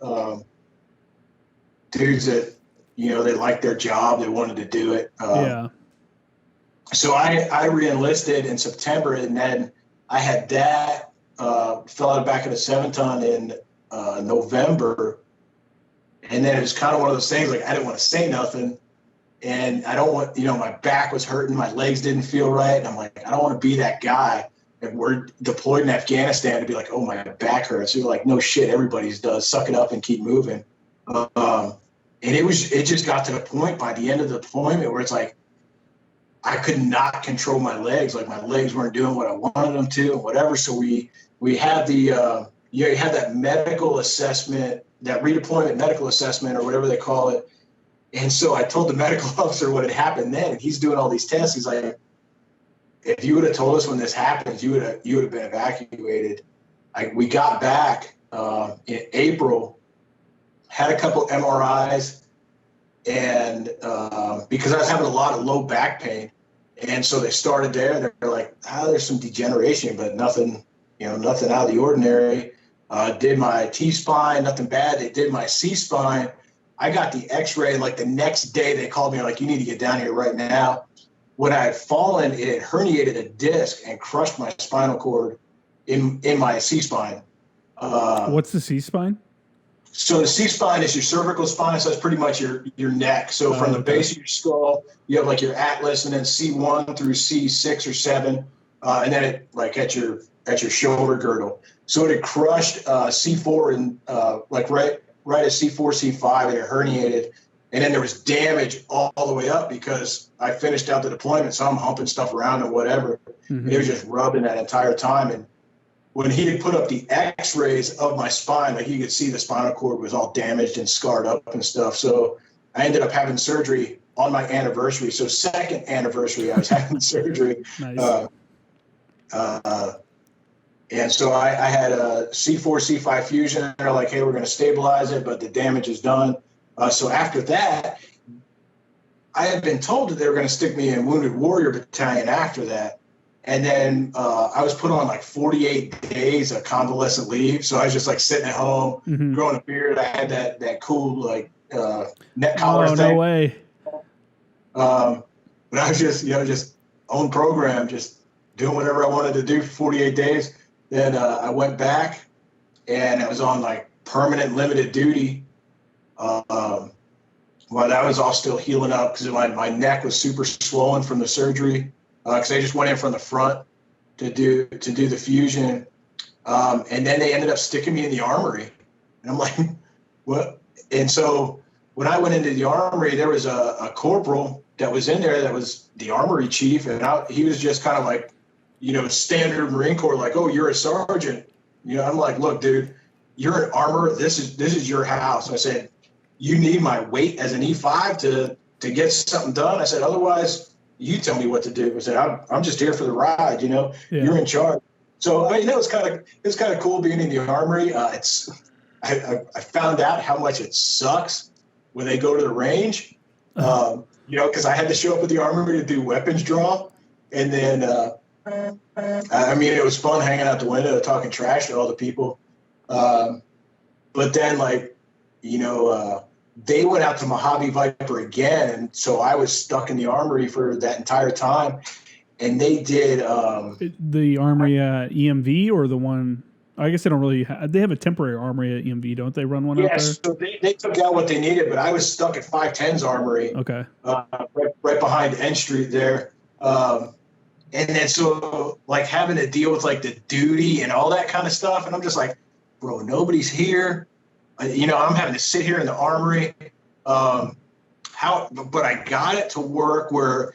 Dudes that they liked their job, they wanted to do it. Yeah. So I re-enlisted in September, and then I had that fell out of the back of the 7-ton in November, and then it was kind of one of those things like I didn't want to say nothing, and I don't want my back was hurting, my legs didn't feel right, and I'm like I don't want to be that guy. If we're deployed in Afghanistan to be like, oh, my back hurts. You're like, no shit, everybody's does. Suck it up and keep moving. And it just got to the point by the end of the deployment where it's like I could not control my legs. Like my legs weren't doing what I wanted them to and whatever. So we had the you had that medical assessment, that redeployment medical assessment or whatever they call it. And so I told the medical officer what had happened then, and he's doing all these tests. He's like, if you would have told us when this happens, you would have been evacuated. We got back in April, had a couple MRIs, and because I was having a lot of low back pain, and so they started there. They're like, there's some degeneration, but nothing, nothing out of the ordinary. Did my T-spine, nothing bad. They did my C-spine. I got the X-ray like the next day. They called me like, you need to get down here right now. When I had fallen, it had herniated a disc and crushed my spinal cord in my C-spine. What's the C-spine? So the C-spine is your cervical spine, so that's pretty much your neck. So from the base of your skull, you have like your atlas, and then C1 through C6 or 7, and then it like at your shoulder girdle. So it had crushed C4 and like right at C4, C5, and it herniated. And then there was damage all the way up because I finished out the deployment, so I'm humping stuff around and whatever. Mm-hmm. And it was just rubbing that entire time. And when he had put up the X-rays of my spine, like you could see the spinal cord was all damaged and scarred up and stuff. So I ended up having surgery on my anniversary. So second anniversary, I was having surgery. Nice. And so I had a C4, C5 fusion. And they're like, hey, we're going to stabilize it, but the damage is done. So after that, I had been told that they were going to stick me in Wounded Warrior Battalion after that. And then I was put on like 48 days of convalescent leave. So I was just like sitting at home, mm-hmm. growing a beard. I had that cool like neck collar thing. Oh, no way. But I was just on program, just doing whatever I wanted to do for 48 days. Then I went back and I was on like permanent limited duty. While that was all still healing up because my neck was super swollen from the surgery because I just went in from the front to do the fusion, and then they ended up sticking me in the armory, and I'm like, what? And so when I went into the armory, there was a corporal that was in there that was the armory chief, and he was just kind of like standard Marine Corps, like, oh, you're a sergeant. I'm like, look, dude, you're an armorer. This is your house. I said, you need my weight as an E5 to get something done. I said, otherwise, you tell me what to do. I said, I'm just here for the ride. Yeah. You're in charge. So it was kind of cool being in the armory. I found out how much it sucks when they go to the range. Because I had to show up at the armory to do weapons draw, and then it was fun hanging out the window talking trash to all the people. But then they went out to Mojave Viper again, and so I was stuck in the armory for that entire time. And they did the armory EMV, or the one. I guess they don't really. They have a temporary armory at EMV, don't they? Run one out there. So they took out what they needed, but I was stuck at 510's armory. Okay. Right behind N Street there. And then so having to deal with the duty and all that kind of stuff, and I'm just like, bro, nobody's here. I'm having to sit here in the armory. But I got it to work where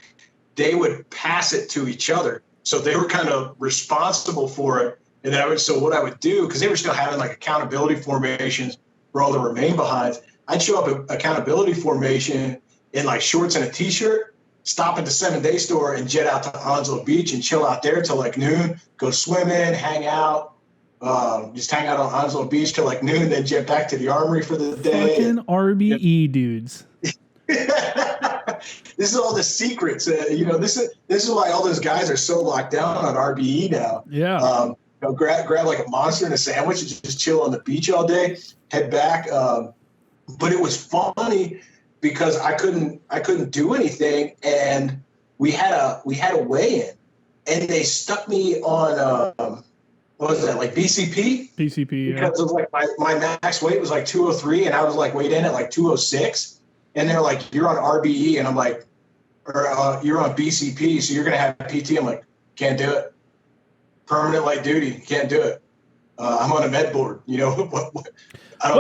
they would pass it to each other. So they were kind of responsible for it. And then what I would do, because they were still having accountability formations for all the remain behinds, I'd show up at accountability formation in shorts and a t-shirt, stop at the 7-Day store and jet out to Onslow Beach and chill out there till noon, go swimming, hang out. Just hang out on Onslow Beach till noon, then jet back to the armory for the day. Fucking RBE dudes. This is all the secrets. This is why all those guys are so locked down on RBE now. Yeah. Grab a monster and a sandwich and just chill on the beach all day, head back. But it was funny because I couldn't do anything, and we had a weigh-in, and they stuck me on what was that, BCP? BCP, because of my max weight was 203, and I was weighed in at 206, and they're like, you're on RBE, and I'm like, you're on BCP, so you're gonna have PT. I'm like, can't do it. Permanent light duty, can't do it. I'm on a med board. I don't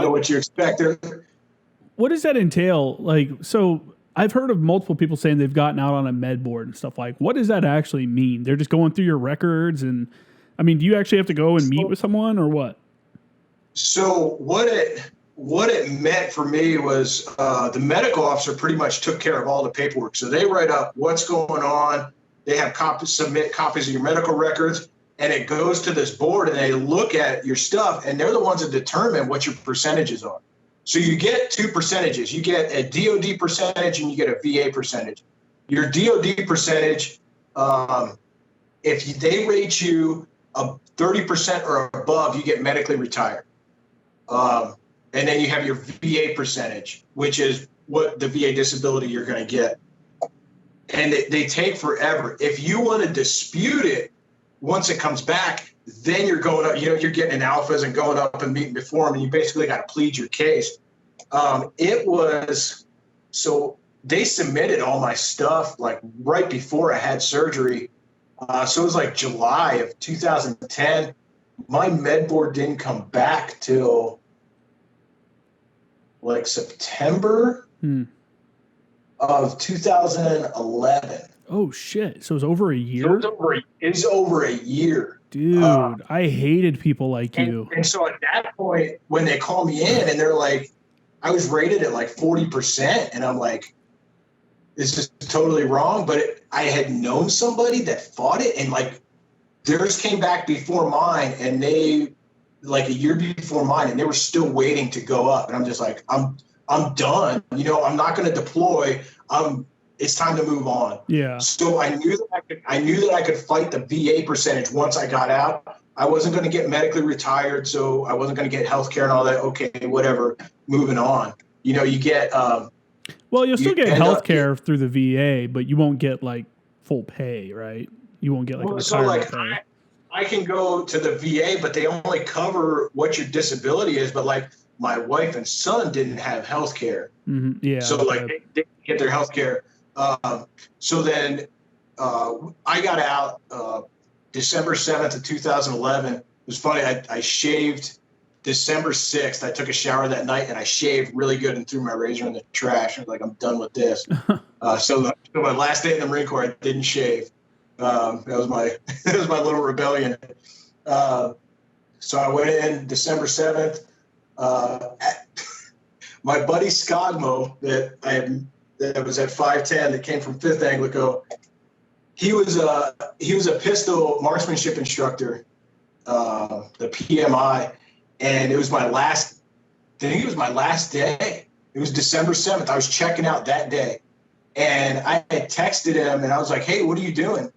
know what you expect. What does that entail? So I've heard of multiple people saying they've gotten out on a med board and stuff. What does that actually mean? They're just going through your records, and do you actually have to go and meet with someone, or what? So what it meant for me was the medical officer pretty much took care of all the paperwork. So they write up what's going on. They have submit copies of your medical records. And it goes to this board, and they look at your stuff, and they're the ones that determine what your percentages are. So you get two percentages. You get a DOD percentage, and you get a VA percentage. Your DOD percentage, if they rate you a 30% or above, you get medically retired. And then you have your VA percentage, which is what the VA disability you're going to get. And they take forever. If you want to dispute it, once it comes back, then you're going up, you're getting in alphas and going up and meeting before them, and you basically got to plead your case. So they submitted all my stuff right before I had surgery. So it was July of 2010. My med board didn't come back till September of 2011. Oh shit! So it was over a year. It was over a year, dude. I hated people like you. And so at that point, when they call me in and they're like, I was rated at 40%, and I'm like, this is totally wrong. But I had known somebody that fought it, and theirs came back before mine, and they a year before mine, and they were still waiting to go up. And I'm just like, I'm done. I'm not going to deploy. It's time to move on. Yeah. So I knew that I could fight the VA percentage once I got out. I wasn't going to get medically retired, so I wasn't going to get health care and all that. Okay, whatever. Moving on. You get. Well, you'll still get health care through the VA, but you won't get full pay, right? You won't get a retirement pay. I can go to the VA, but they only cover what your disability is. But my wife and son didn't have health care. Mm-hmm. Yeah. So they didn't get their health care. So then I got out December 7th of 2011. It was funny. I shaved December 6th. I took a shower that night, and I shaved really good and threw my razor in the trash. I was like, I'm done with this. So my last day in the Marine Corps, I didn't shave. That was my that was my little rebellion. So I went in December 7th. My buddy Skogmo that was at 5'10", that came from 5th ANGLICO. He was a pistol marksmanship instructor, the PMI, and it was my last. I think it was my last day. It was December 7th. I was checking out that day, and I had texted him, and I was like, "Hey, what are you doing?"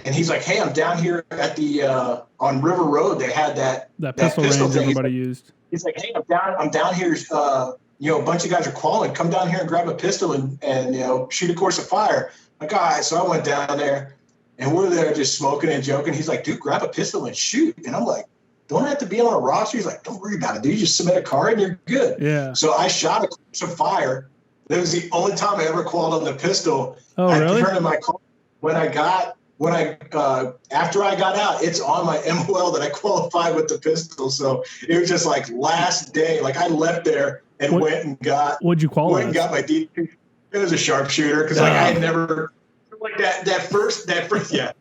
And he's like, "Hey, I'm down here at the on River Road. They had that pistol range thing. everybody used." He's like, "Hey, I'm down here. A bunch of guys are calling. Come down here and grab a pistol and shoot a course of fire." Like, all right. So I went down there, and we're there just smoking and joking. He's like, "Dude, grab a pistol and shoot." And I'm like, "Don't I have to be on a roster?" He's like, "Don't worry about it, dude. You just submit a card and you're good." Yeah. So I shot a course of fire. That was the only time I ever qualified on the pistol. Oh, really? I turned in my car after I got out, it's on my MOL that I qualified with the pistol. So it was just like last day. Like I left there and went and got. What'd you qualify? Went and got my D. It was a sharpshooter because I had never like that first yeah,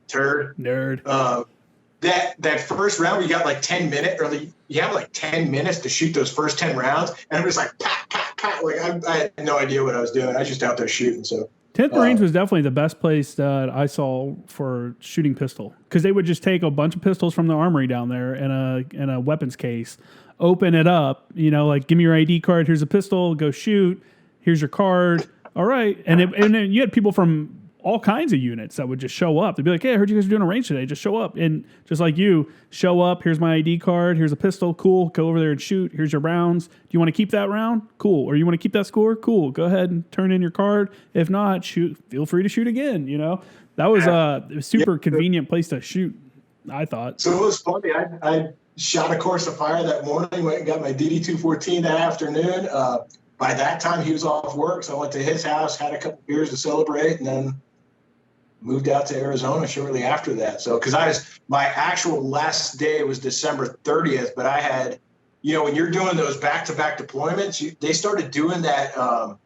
turd nerd. That first round, we got like 10 minutes, or you have like 10 minutes to shoot those first 10 rounds, and I'm just like, pat, pat, pat. Like I had no idea what I was doing. I was just out there shooting. So 10th Marines was definitely the best place that I saw for shooting pistol, because they would just take a bunch of pistols from the armory down there in a weapons case, open it up, like, give me your ID card, here's a pistol, go shoot, here's your card, all right. And then you had people from all kinds of units that would just show up. They'd be like, "Hey, I heard you guys are doing a range today. Just show up." And just like you, show up, here's my ID card, here's a pistol, cool, go over there and shoot, here's your rounds. Do you want to keep that round? Cool. Or you want to keep that score? Cool. Go ahead and turn in your card. If not, shoot, feel free to shoot again, That was a super convenient place to shoot, I thought. So it was funny. I shot a course of fire that morning, went and got my DD-214 that afternoon. By that time, he was off work, so I went to his house, had a couple beers to celebrate, and then moved out to Arizona shortly after that. So, because my actual last day was December 30th, but I had, when you're doing those back-to-back deployments, they started doing that,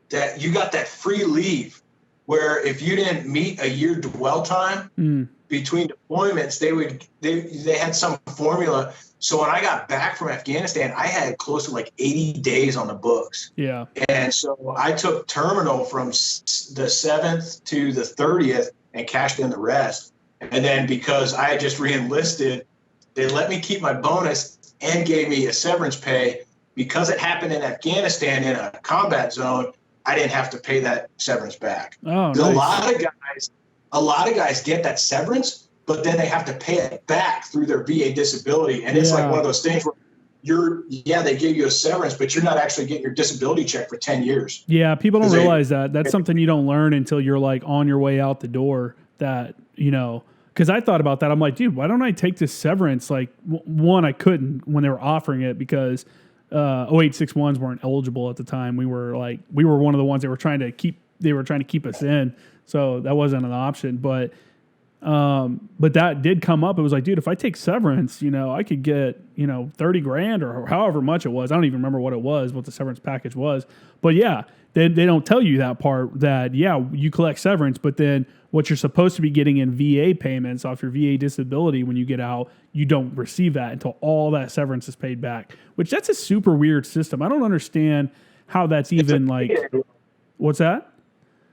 that you got that free leave, where if you didn't meet a year dwell time between deployments, they had some formula. So when I got back from Afghanistan, I had close to like 80 days on the books. Yeah. And so I took terminal from the 7th to the 30th and cashed in the rest. And then because I had just re-enlisted, they let me keep my bonus and gave me a severance pay. Because it happened in Afghanistan in a combat zone, I didn't have to pay that severance back. Oh, nice. A lot of guys get that severance, but then they have to pay it back through their VA disability. And it's like one of those things where they gave you a severance, but you're not actually getting your disability check for 10 years. Yeah, people don't realize that. That's something you don't learn until you're like on your way out the door, that, because I thought about that. I'm like, dude, why don't I take this severance? Like, one, I couldn't when they were offering it because 0861s weren't eligible at the time. We were one of the ones they were trying to keep us in. So that wasn't an option, but that did come up. It was like, dude, if I take severance, I could get, 30 grand or however much it was. I don't even remember what the severance package was, but yeah, they don't tell you that part, that, you collect severance, but then what you're supposed to be getting in VA payments off your VA disability when you get out, you don't receive that until all that severance is paid back, which that's a super weird system. I don't understand how that's even like, what's that?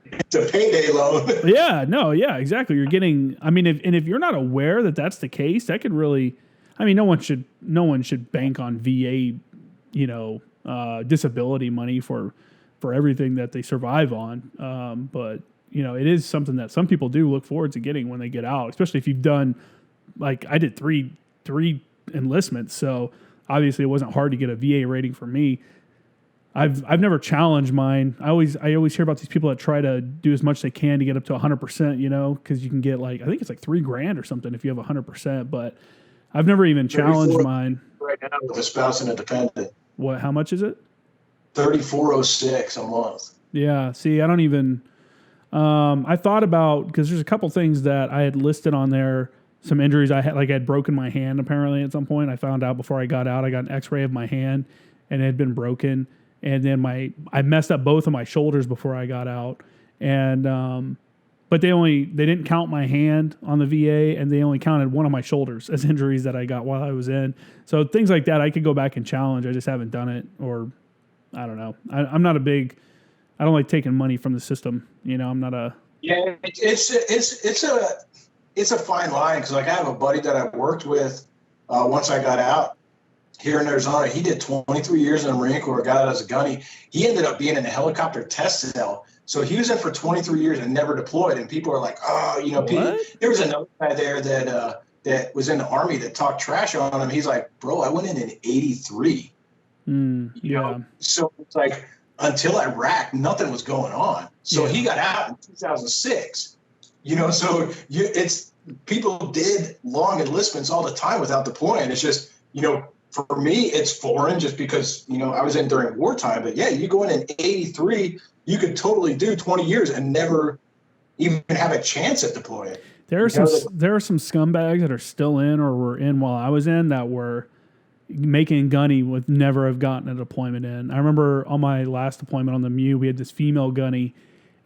It's a payday loan. Yeah, exactly. You're getting, if you're not aware that that's the case, that could really, no one should bank on VA, disability money for everything that they survive on. But it is something that some people do look forward to getting when they get out, especially if you've done, like I did three enlistments. So obviously it wasn't hard to get a VA rating for me. I've never challenged mine. I always hear about these people that try to do as much as they can to get up to 100%, because you can get I think it's like $3 grand or something if you have 100%, but I've never even challenged mine. Right now with a spouse and a dependent. What, how much is it? $34.06 a month. Yeah. See, I don't even, I thought about, because there's a couple things that I had listed on there, some injuries I had, like I had broken my hand apparently at some point. I found out before I got out, I got an x-ray of my hand and it had been broken. And then I messed up both of my shoulders before I got out. And but they didn't count my hand on the VA, and they only counted one of my shoulders as injuries that I got while I was in. So things like that, I could go back and challenge. I just haven't done it, or I don't know. I'm not I don't like taking money from the system. You know, I'm not a. Yeah, it's a fine line, because like I have a buddy that I worked with once I got out here in Arizona. He did 23 years in the Marine Corps, got out as a gunny. He ended up being in a helicopter test cell. So he was in for 23 years and never deployed. And people are like, oh, you know, there was another guy there that was in the Army that talked trash on him. He's like, bro, I went in 83. You know? So it's like, until Iraq, nothing was going on. So he got out in 2006. You know, so it's people did long enlistments all the time without deploying. It's just, you know, for me, it's foreign just because, you know, I was in during wartime. But yeah, you go in 83, you could totally do 20 years and never even have a chance at deploying. There are some scumbags that are still in or were in while I was in that were making gunny would never have gotten a deployment in. I remember on my last deployment on the Mew, we had this female gunny,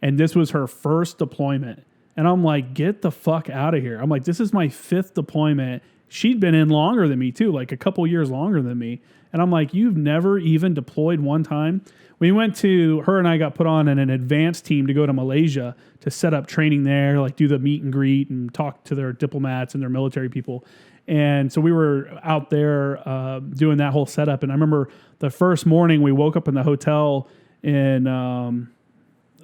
and this was her first deployment. And I'm like, get the fuck out of here. I'm like, this is my 5th deployment. She'd been in longer than me too, like a couple years longer than me. And I'm like, you've never even deployed one time? Her and I got put on an advanced team to go to Malaysia to set up training there, like do the meet and greet and talk to their diplomats and their military people. And so we were out there doing that whole setup. And I remember the first morning we woke up in the hotel in,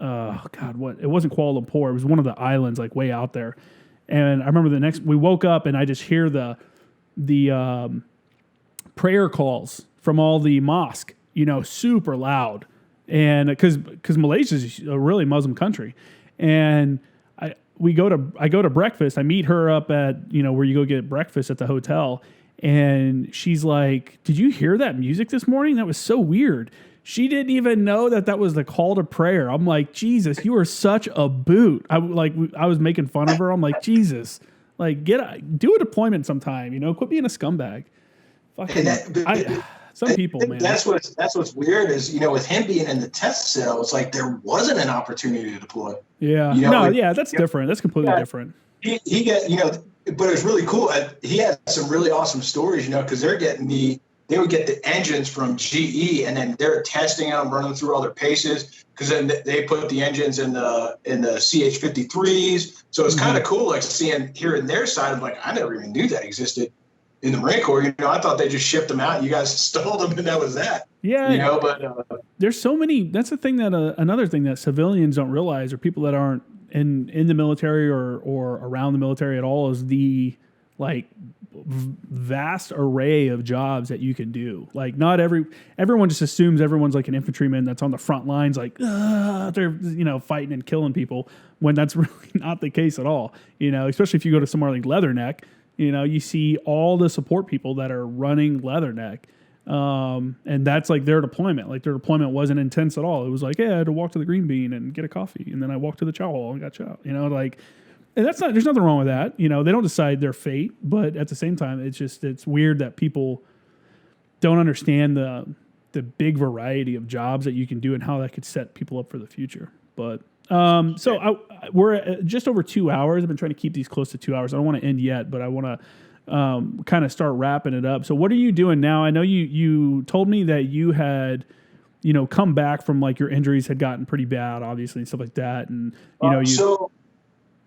it wasn't Kuala Lumpur. It was one of the islands, like way out there. And I remember we woke up and I just hear the prayer calls from all the mosque, you know, super loud. And because Malaysia is a really Muslim country. And I go to breakfast. I meet her up at, you know, where you go get breakfast at the hotel. And she's like, did you hear that music this morning? That was so weird. She didn't even know that was the call to prayer. I'm like, Jesus, you are such a boot. I was making fun of her. I'm like, Jesus, like do a deployment sometime, you know, quit being a scumbag. Fucking, some people, man. That's what's weird is, you know, with him being in the test cell, it's like there wasn't an opportunity to deploy. Yeah. You know, that's different. That's completely different. He got, you know, but it was really cool. He had some really awesome stories, you know, because they would get the engines from GE, and then they're testing them, running through all their paces, because then they put the engines in the CH-53s. So it's kind of cool, like hearing their side of like, I never even knew that existed in the Marine Corps. You know, I thought they just shipped them out and you guys installed them and that was that. Yeah. You know, but there's so many. That's the thing that another thing that civilians don't realize, or people that aren't in the military or around the military at all, is the like vast array of jobs that you can do. Like not everyone just assumes everyone's like an infantryman that's on the front lines, like they're, you know, fighting and killing people, when that's really not the case at all. You know, especially if you go to somewhere like Leatherneck, you know, you see all the support people that are running Leatherneck. And that's like their deployment. Like their deployment wasn't intense at all. It was like, yeah, I had to walk to the Green Bean and get a coffee, and then I walked to the chow hall and got chow. You know, like. And there's nothing wrong with that. You know, they don't decide their fate, but at the same time, it's weird that people don't understand the big variety of jobs that you can do and how that could set people up for the future. But we're at just over 2 hours. I've been trying to keep these close to 2 hours. I don't want to end yet, but I want to kind of start wrapping it up. So what are you doing now? I know you told me that you had, you know, come back from like your injuries had gotten pretty bad, obviously, and stuff like that. And, you know,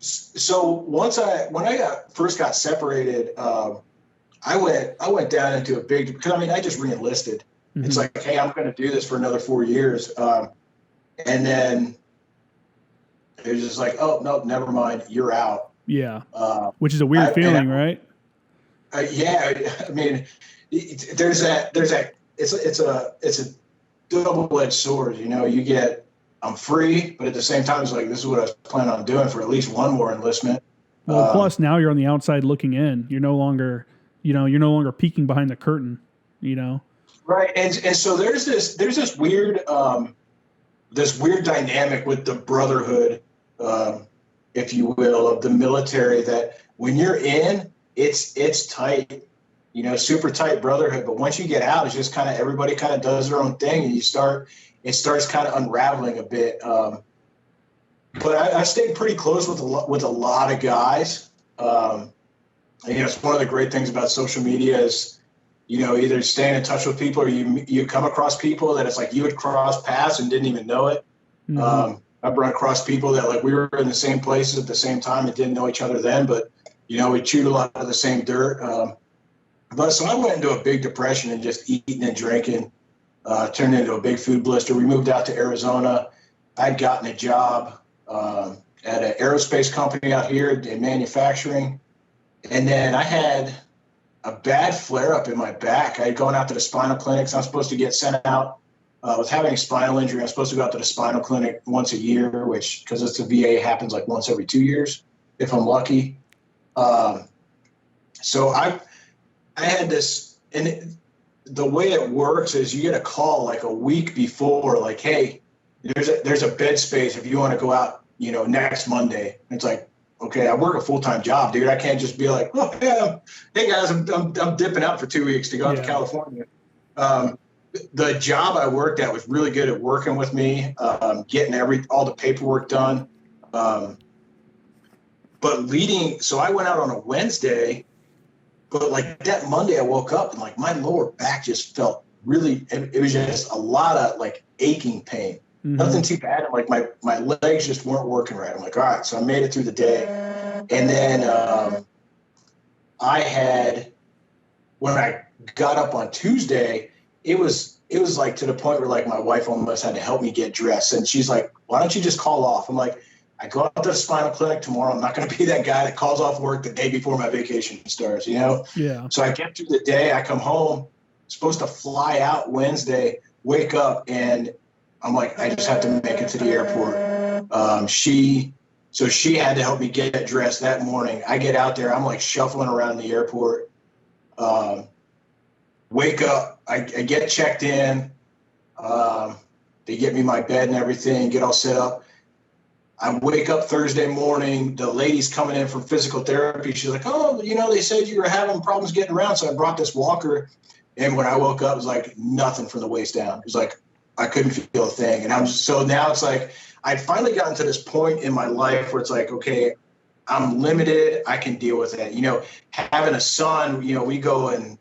So when I first got separated, I went down into a big, because I mean, I just re-enlisted. Mm-hmm. It's like, hey, I'm going to do this for another 4 years. And then it was just like, oh, no, never mind. You're out. Yeah. Which is a weird feeling, right? Yeah. I mean, it's a double-edged sword. You know, I'm free, but at the same time, it's like, this is what I was planning on doing for at least one more enlistment. Well, plus now you're on the outside looking in. You're no longer peeking behind the curtain, you know? Right. And so there's this weird dynamic with the brotherhood, if you will, of the military, that when you're in, it's tight, you know, super tight brotherhood. But once you get out, it's just kind of, everybody kind of does their own thing, and it starts kind of unraveling a bit. but I stayed pretty close with a lot of guys. It's one of the great things about social media is, either staying in touch with people or you come across people that it's like you would cross paths and didn't even know it. Mm-hmm. I've run across people that like we were in the same places at the same time and didn't know each other then, but we chewed a lot of the same dirt. But so I went into a big depression and just eating and drinking, turned into a big food blister. We moved out to Arizona. I'd gotten a job at an aerospace company out here in manufacturing. And then I had a bad flare-up in my back. I had gone out to the spinal clinics. I'm supposed to get sent out. I was having a spinal injury. I'm supposed to go out to the spinal clinic once a year, which, because it's a VA, happens like once every 2 years, if I'm lucky. So I had this, and the way it works is you get a call like a week before, like, hey, there's a bed space if you want to go out, next Monday. And it's like, okay, I work a full-time job, dude. I can't just be like, oh, yeah, hey guys, I'm dipping out for 2 weeks to go out to California. The job I worked at was really good at working with me, getting all the paperwork done. But so I went out on a Wednesday, but like that Monday I woke up and like my lower back just felt really, it was just a lot of like aching pain. Mm-hmm. Nothing too bad. Like my legs just weren't working right. I'm like, all right. So I made it through the day. And then when I got up on Tuesday, it was like to the point where like my wife almost had to help me get dressed. And she's like, why don't you just call off? I'm like, I go out to the spinal clinic tomorrow. I'm not going to be that guy that calls off work the day before my vacation starts, Yeah. So I get through the day. I come home, supposed to fly out Wednesday, wake up, and I'm like, I just have to make it to the airport. She had to help me get dressed that morning. I get out there. I'm like shuffling around the airport. Wake up. I get checked in. They get me my bed and everything, get all set up. I wake up Thursday morning. The lady's coming in from physical therapy. She's like, oh, they said you were having problems getting around. So I brought this walker. And when I woke up, it was like nothing from the waist down. It was like I couldn't feel a thing. And so now it's like I'd finally gotten to this point in my life where it's like, okay, I'm limited. I can deal with it. Having a son, we go and,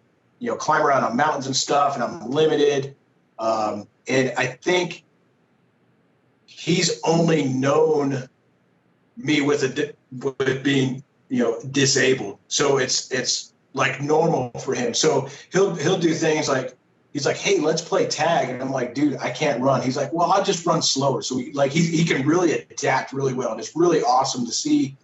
climb around on mountains and stuff, and I'm limited. And I think he's only known me with being, disabled. So it's like normal for him. So he'll do things like, he's like, hey, let's play tag. And I'm like, dude, I can't run. He's like, well, I'll just run slower. So he can really adapt really well. And it's really awesome to see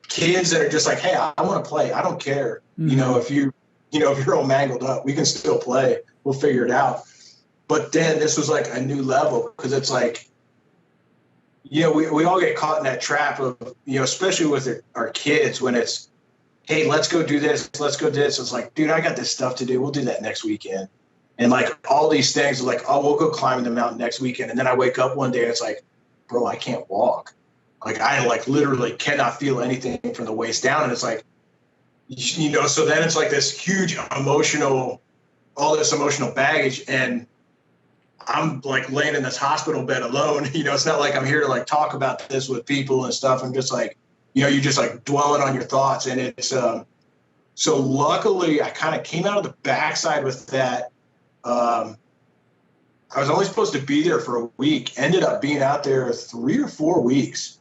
kids that are just like, hey, I want to play. I don't care. Mm-hmm. If you're all mangled up, we can still play. We'll figure it out. But then this was like a new level, because it's like, we all get caught in that trap of, especially with our kids, when it's, hey, let's go do this. Let's go do this. It's like, dude, I got this stuff to do. We'll do that next weekend. And like all these things are like, oh, we'll go climbing the mountain next weekend. And then I wake up one day and it's like, bro, I can't walk. Like I like literally cannot feel anything from the waist down. And it's like, so then it's like this huge all this emotional baggage. And I'm like laying in this hospital bed alone. It's not like I'm here to like talk about this with people and stuff. I'm just like, you're just like dwelling on your thoughts. And it's, so luckily I kind of came out of the backside with that. I was only supposed to be there for a week, ended up being out there 3 or 4 weeks,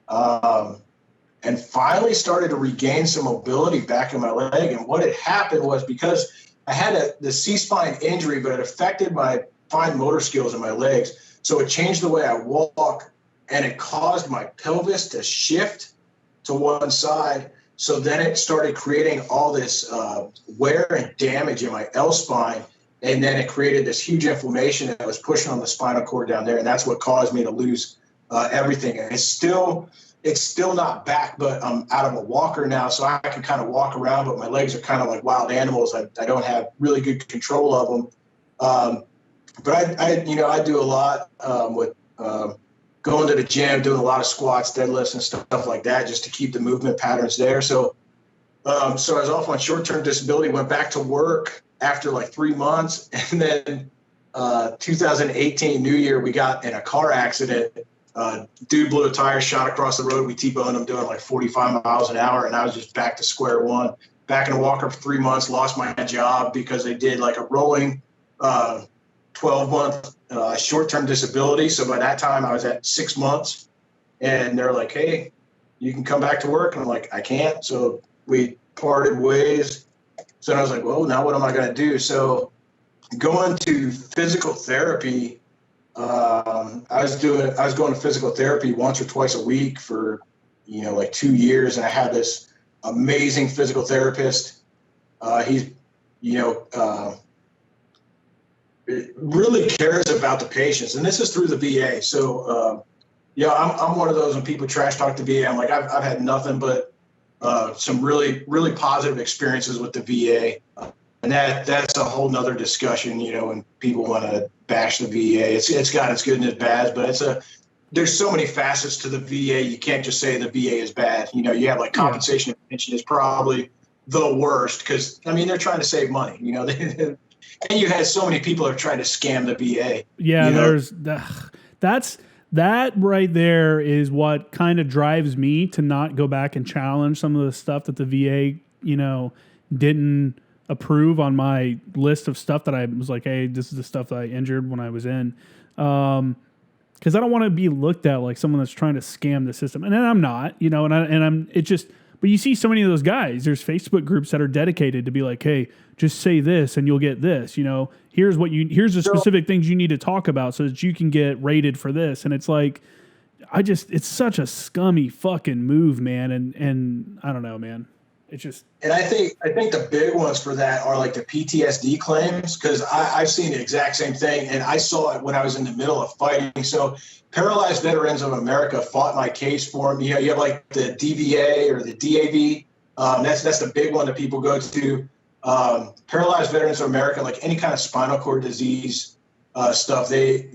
and finally started to regain some mobility back in my leg. And what had happened was, because I had the C-spine injury, but it affected my fine motor skills in my legs. So it changed the way I walk, and it caused my pelvis to shift to one side. So then it started creating all this wear and damage in my L-spine. And then it created this huge inflammation that was pushing on the spinal cord down there. And that's what caused me to lose everything. And it's still not back, but I'm out of a walker now. So I can kind of walk around, but my legs are kind of like wild animals. I don't have really good control of them. But I do a lot with going to the gym, doing a lot of squats, deadlifts, and stuff like that, just to keep the movement patterns there. So I was off on short-term disability, went back to work after like 3 months. And then 2018 New Year, we got in a car accident. Dude blew a tire, shot across the road. We T-boned him doing like 45 miles an hour, and I was just back to square one. Back in a walker for 3 months, lost my job because they did like a rolling 12-month short-term disability. So by that time, I was at 6 months, and they're like, hey, you can come back to work. And I'm like, I can't. So we parted ways. So I was like, well, now what am I going to do? So going to physical therapy, I was going to physical therapy once or twice a week for, like 2 years. And I had this amazing physical therapist. He's, really cares about the patients. And this is through the VA. So, I'm one of those when people trash talk the VA, I'm like, I've had nothing but some really, really positive experiences with the VA. And that's a whole nother discussion, when people want to bash the VA. It's got its good and its bad, but there's so many facets to the VA. You can't just say the VA is bad. You have like compensation and pension is probably the worst because, they're trying to save money, and you had so many people that are trying to scam the VA. Yeah, that right there is what kind of drives me to not go back and challenge some of the stuff that the VA, didn't approve on my list of stuff that I was like, hey, this is the stuff that I injured when I was in. Because I don't want to be looked at like someone that's trying to scam the system. And then I'm not, but you see so many of those guys. There's Facebook groups that are dedicated to be like, hey, just say this and you'll get this. Here's the specific things you need to talk about so that you can get rated for this. And it's like, it's such a scummy fucking move, man. And I don't know, man. It's just. And I think the big ones for that are like the PTSD claims, because I've seen the exact same thing, and I saw it when I was in the middle of fighting. So Paralyzed Veterans of America fought my case for me. You have like the DVA or the DAV. That's the big one that people go to. Paralyzed Veterans of America, like any kind of spinal cord disease stuff, they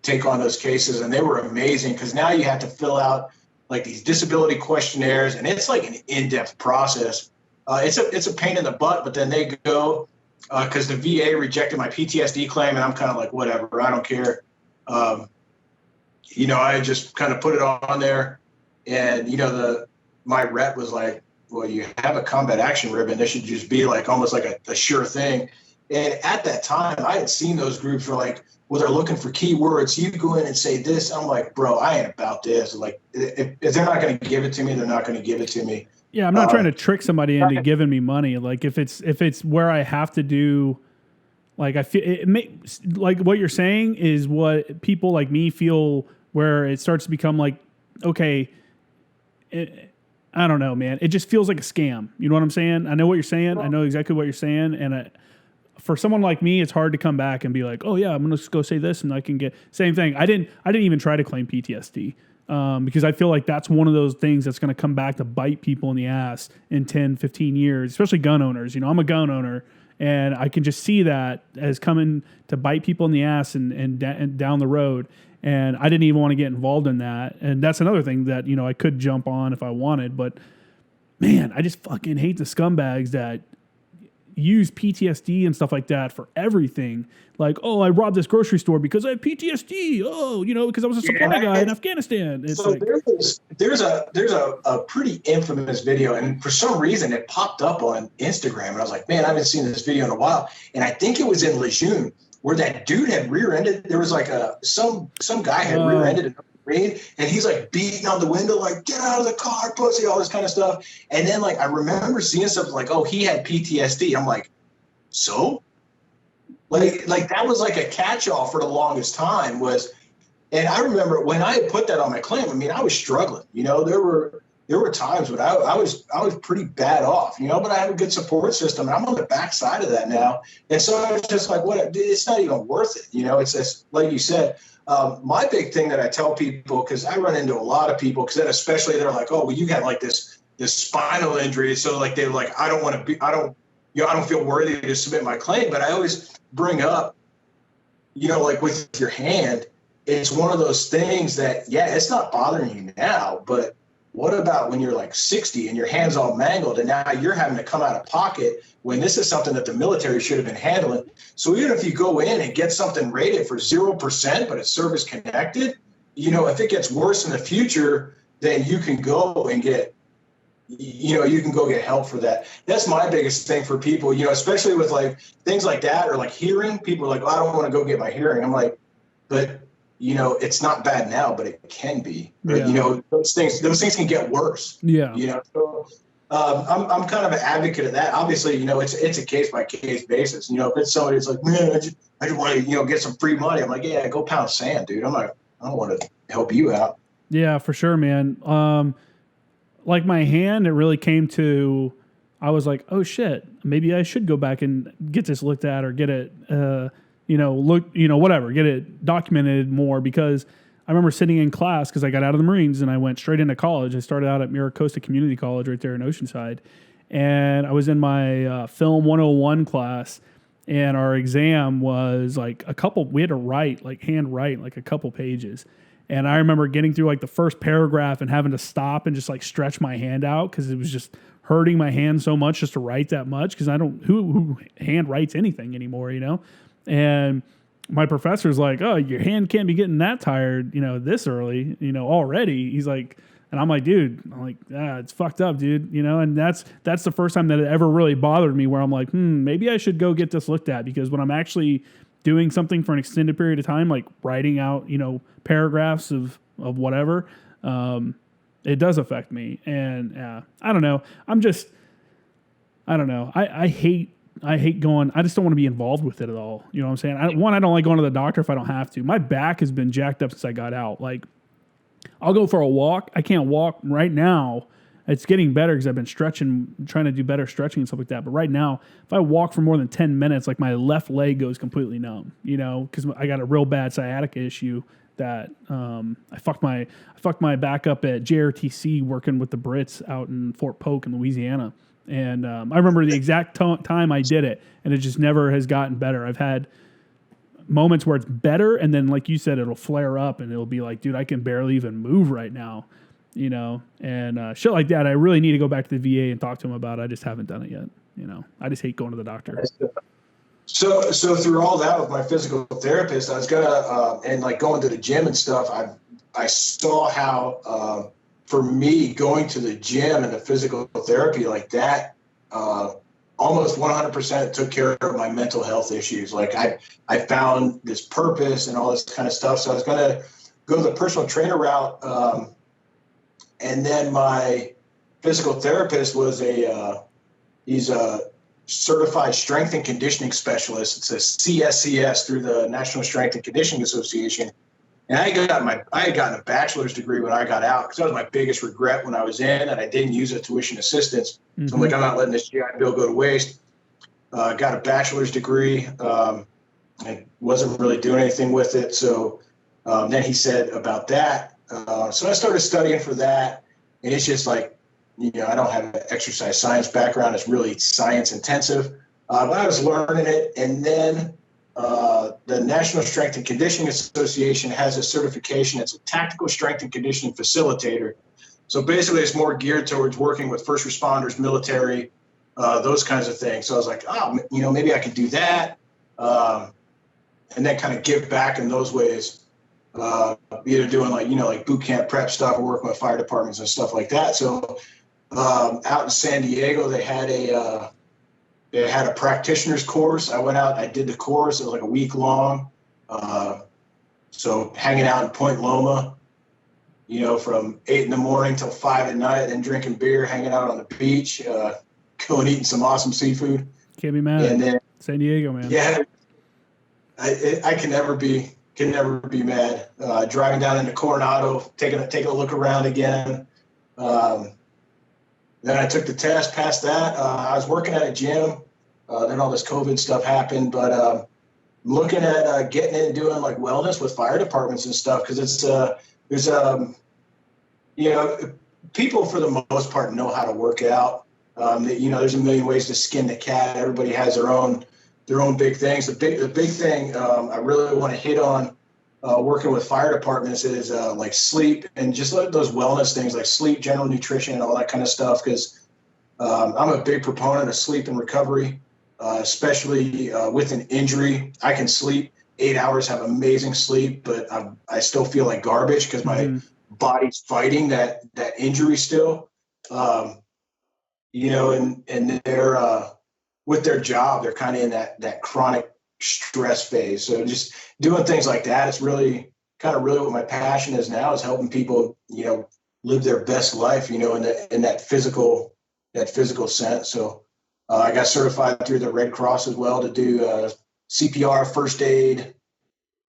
take on those cases, and they were amazing because now you have to fill out like these disability questionnaires, and it's like an in-depth process. It's a pain in the butt, but then they go because the VA rejected my PTSD claim, and I'm kind of like, whatever, I don't care. I just kind of put it on there, and my rep was like, well, you have a combat action ribbon. This should just be like almost like a sure thing. And at that time, I had seen those groups were like, well, they're looking for keywords. You go in and say this. I'm like, bro, I ain't about this. Like, if they're not going to give it to me, they're not going to give it to me. Yeah, I'm not trying to trick somebody into giving me money. Like, if it's where I have to do, like, I feel it makes like what you're saying is what people like me feel, where it starts to become like, okay, I don't know, man. It just feels like a scam. You know what I'm saying? I know what you're saying. I know exactly what you're saying. And for someone like me, it's hard to come back and be like, oh yeah, I'm going to go say this and I can get same thing. I didn't even try to claim PTSD because I feel like that's one of those things that's going to come back to bite people in the ass in 10, 15 years, especially gun owners. I'm a gun owner, and I can just see that as coming to bite people in the ass and down the road. And I didn't even want to get involved in that. And that's another thing that, I could jump on if I wanted. But, man, I just fucking hate the scumbags that use PTSD and stuff like that for everything. Like, oh, I robbed this grocery store because I have PTSD. Oh, because I was a supply guy in Afghanistan. It's so like, there's a pretty infamous video. And for some reason, it popped up on Instagram. And I was like, man, I haven't seen this video in a while. And I think it was in Lejeune, where that dude had rear-ended. There was like some guy had rear-ended a Marine, and he's like beating on the window, like, get out of the car, pussy, all this kind of stuff. And then like I remember seeing something like, oh, he had PTSD. I'm like, so? Like that was like a catch-all for the longest time was, and I remember when I had put that on my claim, I was struggling. There were times when I was pretty bad off, but I have a good support system, and I'm on the backside of that now. And so I was just like, what? It's not even worth it. It's just like you said. My big thing that I tell people, because I run into a lot of people, because then especially they're like, oh, well, you got like this spinal injury, so like they're like, I don't feel worthy to submit my claim. But I always bring up, like with your hand, it's one of those things that, yeah, it's not bothering you now, but what about when you're like 60 and your hand's all mangled and now you're having to come out of pocket when this is something that the military should have been handling? So even if you go in and get something rated for 0%, but it's service connected, if it gets worse in the future, then you can go and get, you can go get help for that. That's my biggest thing for people, especially with like things like that, or like hearing. People are like, oh, I don't want to go get my hearing. I'm like, but it's not bad now, but it can be. Yeah. Those things can get worse. Yeah. So I'm kind of an advocate of that. Obviously, it's a case by case basis. If it's somebody that's like, man, I just want to, get some free money. I'm like, yeah, go pound sand, dude. I don't want to help you out. Yeah, for sure, man. Like my hand, it really came to, I was like, oh shit, maybe I should go back and get this looked at, or get it, whatever, get it documented more, because I remember sitting in class, because I got out of the Marines and I went straight into college. I started out at Miracosta Community College right there in Oceanside. And I was in my Film 101 class, and our exam was like we had to write, like hand write, like a couple pages. And I remember getting through like the first paragraph and having to stop and just like stretch my hand out, because it was just hurting my hand so much just to write that much, because who hand writes anything anymore, And my professor's like, oh, your hand can't be getting that tired, this early, already. He's like, and I'm like, dude, it's fucked up, dude, and that's the first time that it ever really bothered me, where I'm like, maybe I should go get this looked at, because when I'm actually doing something for an extended period of time, like writing out, paragraphs of whatever, it does affect me. And I don't know. I don't know. I hate going. I just don't want to be involved with it at all. You know what I'm saying? I don't like going to the doctor if I don't have to. My back has been jacked up since I got out. Like, I'll go for a walk. I can't walk right now. It's getting better because I've been stretching, trying to do better stretching and stuff like that. But right now, if I walk for more than 10 minutes, like my left leg goes completely numb, because I got a real bad sciatica issue that I fucked my back up at JRTC working with the Brits out in Fort Polk in Louisiana. And I remember the exact time I did it, and it just never has gotten better. I've had moments where it's better, and then, like you said, it'll flare up, and it'll be like, dude, I can barely even move right now, and shit like that. I really need to go back to the VA and talk to them about it. I just haven't done it yet. I just hate going to the doctor. So through all that with my physical therapist, I was gonna and like going to the gym and stuff. I saw how for me going to the gym and the physical therapy like that almost 100% took care of my mental health issues. Like I found this purpose and all this kind of stuff. So I was gonna go the personal trainer route, and then my physical therapist was he's a certified strength and conditioning specialist. It's a CSCS through the National Strength and Conditioning Association. And I had gotten a bachelor's degree when I got out, because that was my biggest regret when I was in, and I didn't use a tuition assistance. Mm-hmm. So I'm like, I'm not letting this GI Bill go to waste. Got a bachelor's degree. I wasn't really doing anything with it. So then he said about that. So I started studying for that, and it's just like, I don't have an exercise science background. It's really science intensive. But I was learning it. And then the National Strength and Conditioning Association has a certification. It's a tactical strength and conditioning facilitator. So basically it's more geared towards working with first responders, military, those kinds of things. So I was like, maybe I could do that. And then kind of give back in those ways. Either doing like boot camp prep stuff, or working with fire departments and stuff like that. So out in San Diego, they had a practitioner's course. I went out, I did the course. It was like a week long. So hanging out in Point Loma, from 8 a.m. till 5 p.m, and drinking beer, hanging out on the beach, going eating some awesome seafood. Can't be mad. And then San Diego, man. Yeah, I can never be mad. Driving down into Coronado, taking a look around again. Then I took the test, passed that. I was working at a gym. Then all this COVID stuff happened, but looking at getting in and doing like wellness with fire departments and stuff, because it's there's people for the most part know how to work out. There's a million ways to skin the cat. Everybody has their own big things. The big thing I really want to hit on working with fire departments is like sleep and just those wellness things like sleep, general nutrition, and all that kind of stuff. Because I'm a big proponent of sleep and recovery, especially with an injury. I can sleep 8 hours, have amazing sleep, but I still feel like garbage because my body's fighting that injury still. You know, and they're with their job, they're kind of in that chronic stress phase. So just doing things like that, it's really what my passion is now, is helping people, you know, live their best life, you know, in that physical sense. So I got certified through the Red Cross as well to do CPR, first aid,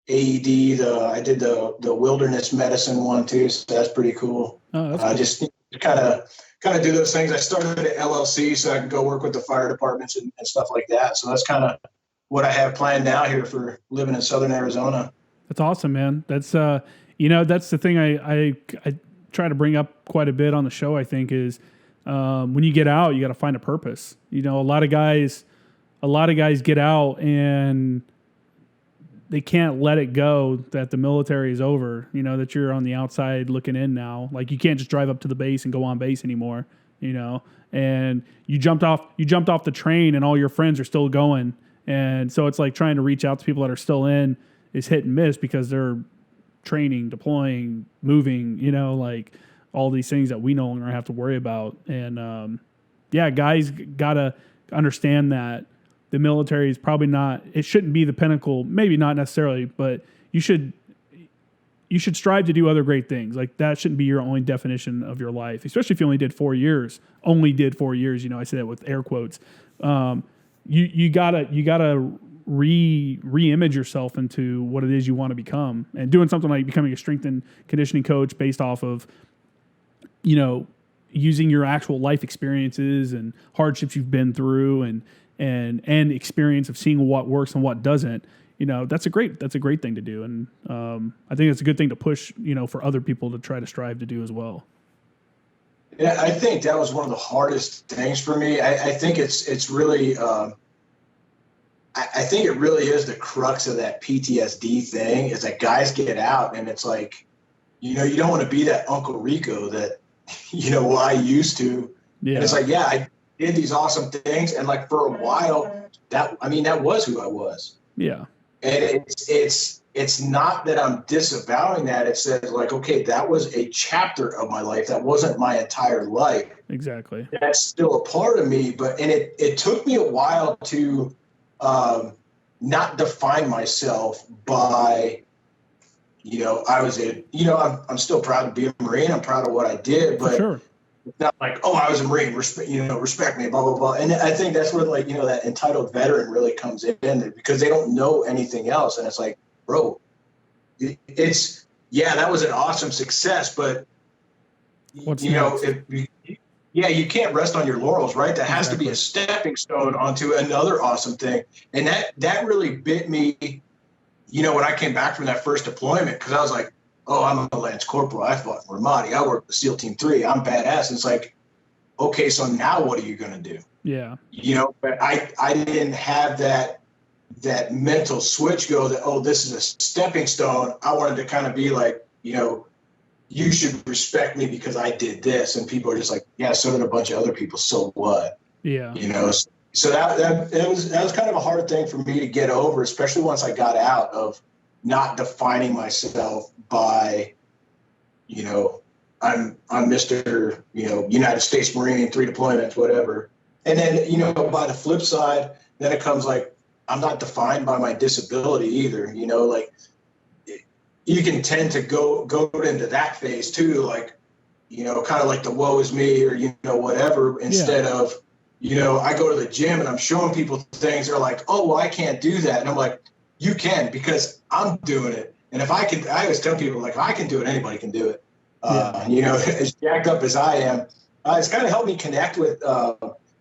AED. I did the wilderness medicine one too, so that's pretty cool. Oh, that's cool. Just kind of do those things. I started at LLC so I can go work with the fire departments and stuff like that. So that's kind of what I have planned now here for living in Southern Arizona. That's awesome, man. That's you know, that's the thing I try to bring up quite a bit on the show, I think, is when you get out, you got to find a purpose. You know, a lot of guys get out and they can't let it go that the military is over, you know, that you're on the outside looking in now. Like, you can't just drive up to the base and go on base anymore, you know, and you jumped off the train and all your friends are still going. And so it's like trying to reach out to people that are still in is hit and miss because they're training, deploying, moving, you know, like all these things that we no longer have to worry about. And guys gotta understand that the military is probably not, it shouldn't be the pinnacle, maybe not necessarily, but you should strive to do other great things. Like, that shouldn't be your only definition of your life, especially if you only did 4 years, you know, I say that with air quotes. You gotta re-image yourself into what it is you want to become, and doing something like becoming a strength and conditioning coach based off of, you know, using your actual life experiences and hardships you've been through and experience of seeing what works and what doesn't, you know, that's a great thing to do. And I think it's a good thing to push, you know, for other people to try to strive to do as well. Yeah, I think that was one of the hardest things for me. I think it's really, I think it really is the crux of that PTSD thing, is that guys get out and it's like, you know, you don't want to be that Uncle Rico that, you know, I used to. Yeah. And it's like, yeah, I did these awesome things. And like for a while that was who I was. Yeah. And it's not that I'm disavowing that. It says like, okay, that was a chapter of my life. That wasn't my entire life. Exactly. That's still a part of me. But it took me a while to not define myself by, you know, I'm still proud to be a Marine. I'm proud of what I did, but sure. It's not like, oh, I was a Marine, respect me, blah, blah, blah. And I think that's where, like, you know, that entitled veteran really comes in, because they don't know anything else. And it's like, bro, that was an awesome success, but you can't rest on your laurels, right? That has to be a stepping stone onto another awesome thing. And that really bit me, you know, when I came back from that first deployment, because I was like, oh, I'm a Lance Corporal. I fought in Ramadi. I worked with SEAL Team 3. I'm badass. And it's like, okay, so now what are you going to do? Yeah. You know, but I didn't have that mental switch go that, oh, this is a stepping stone. I wanted to kind of be like, you know, you should respect me because I did this. And people are just like, yeah, so did a bunch of other people. So what? Yeah. You know, so that was kind of a hard thing for me to get over, especially once I got out of not defining myself by, you know, I'm Mr., you know, United States Marine, 3 deployments, whatever. And then, you know, by the flip side, then it comes like, I'm not defined by my disability either. You know, like, you can tend to go into that phase too, like, you know, kind of like the woe is me, or, you know, whatever, instead of, you know, I go to the gym and I'm showing people things. They're like, oh, well, I can't do that. And I'm like, you can, because I'm doing it. And if I can, I always tell people, like, if I can do it, anybody can do it. You know, as jacked up as I am, it's kind of helped me connect with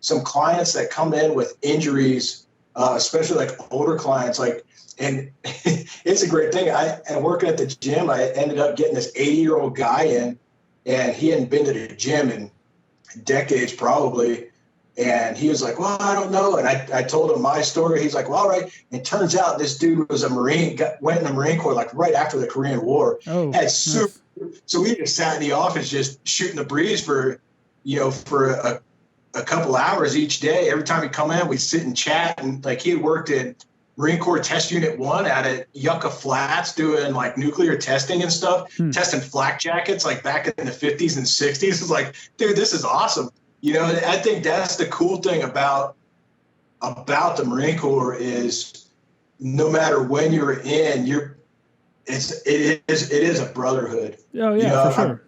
some clients that come in with injuries, especially like older clients, like, and it's a great thing. And working at the gym, I ended up getting this 80-year-old guy in, and he hadn't been to the gym in decades probably. And he was like, well, I don't know. And I told him my story. He's like, well, all right. And it turns out this dude was a Marine, went in the Marine Corps like right after the Korean War. Oh, so we just sat in the office just shooting the breeze for a couple hours each day. Every time he'd come in, we'd sit and chat. And like, he had worked at Marine Corps Test Unit 1 out at Yucca Flats doing like nuclear testing and stuff, testing flak jackets like back in the 50s and 60s. It's like, dude, this is awesome. You know, I think that's the cool thing about the Marine Corps is no matter when you're in, it is a brotherhood. Oh yeah, for sure.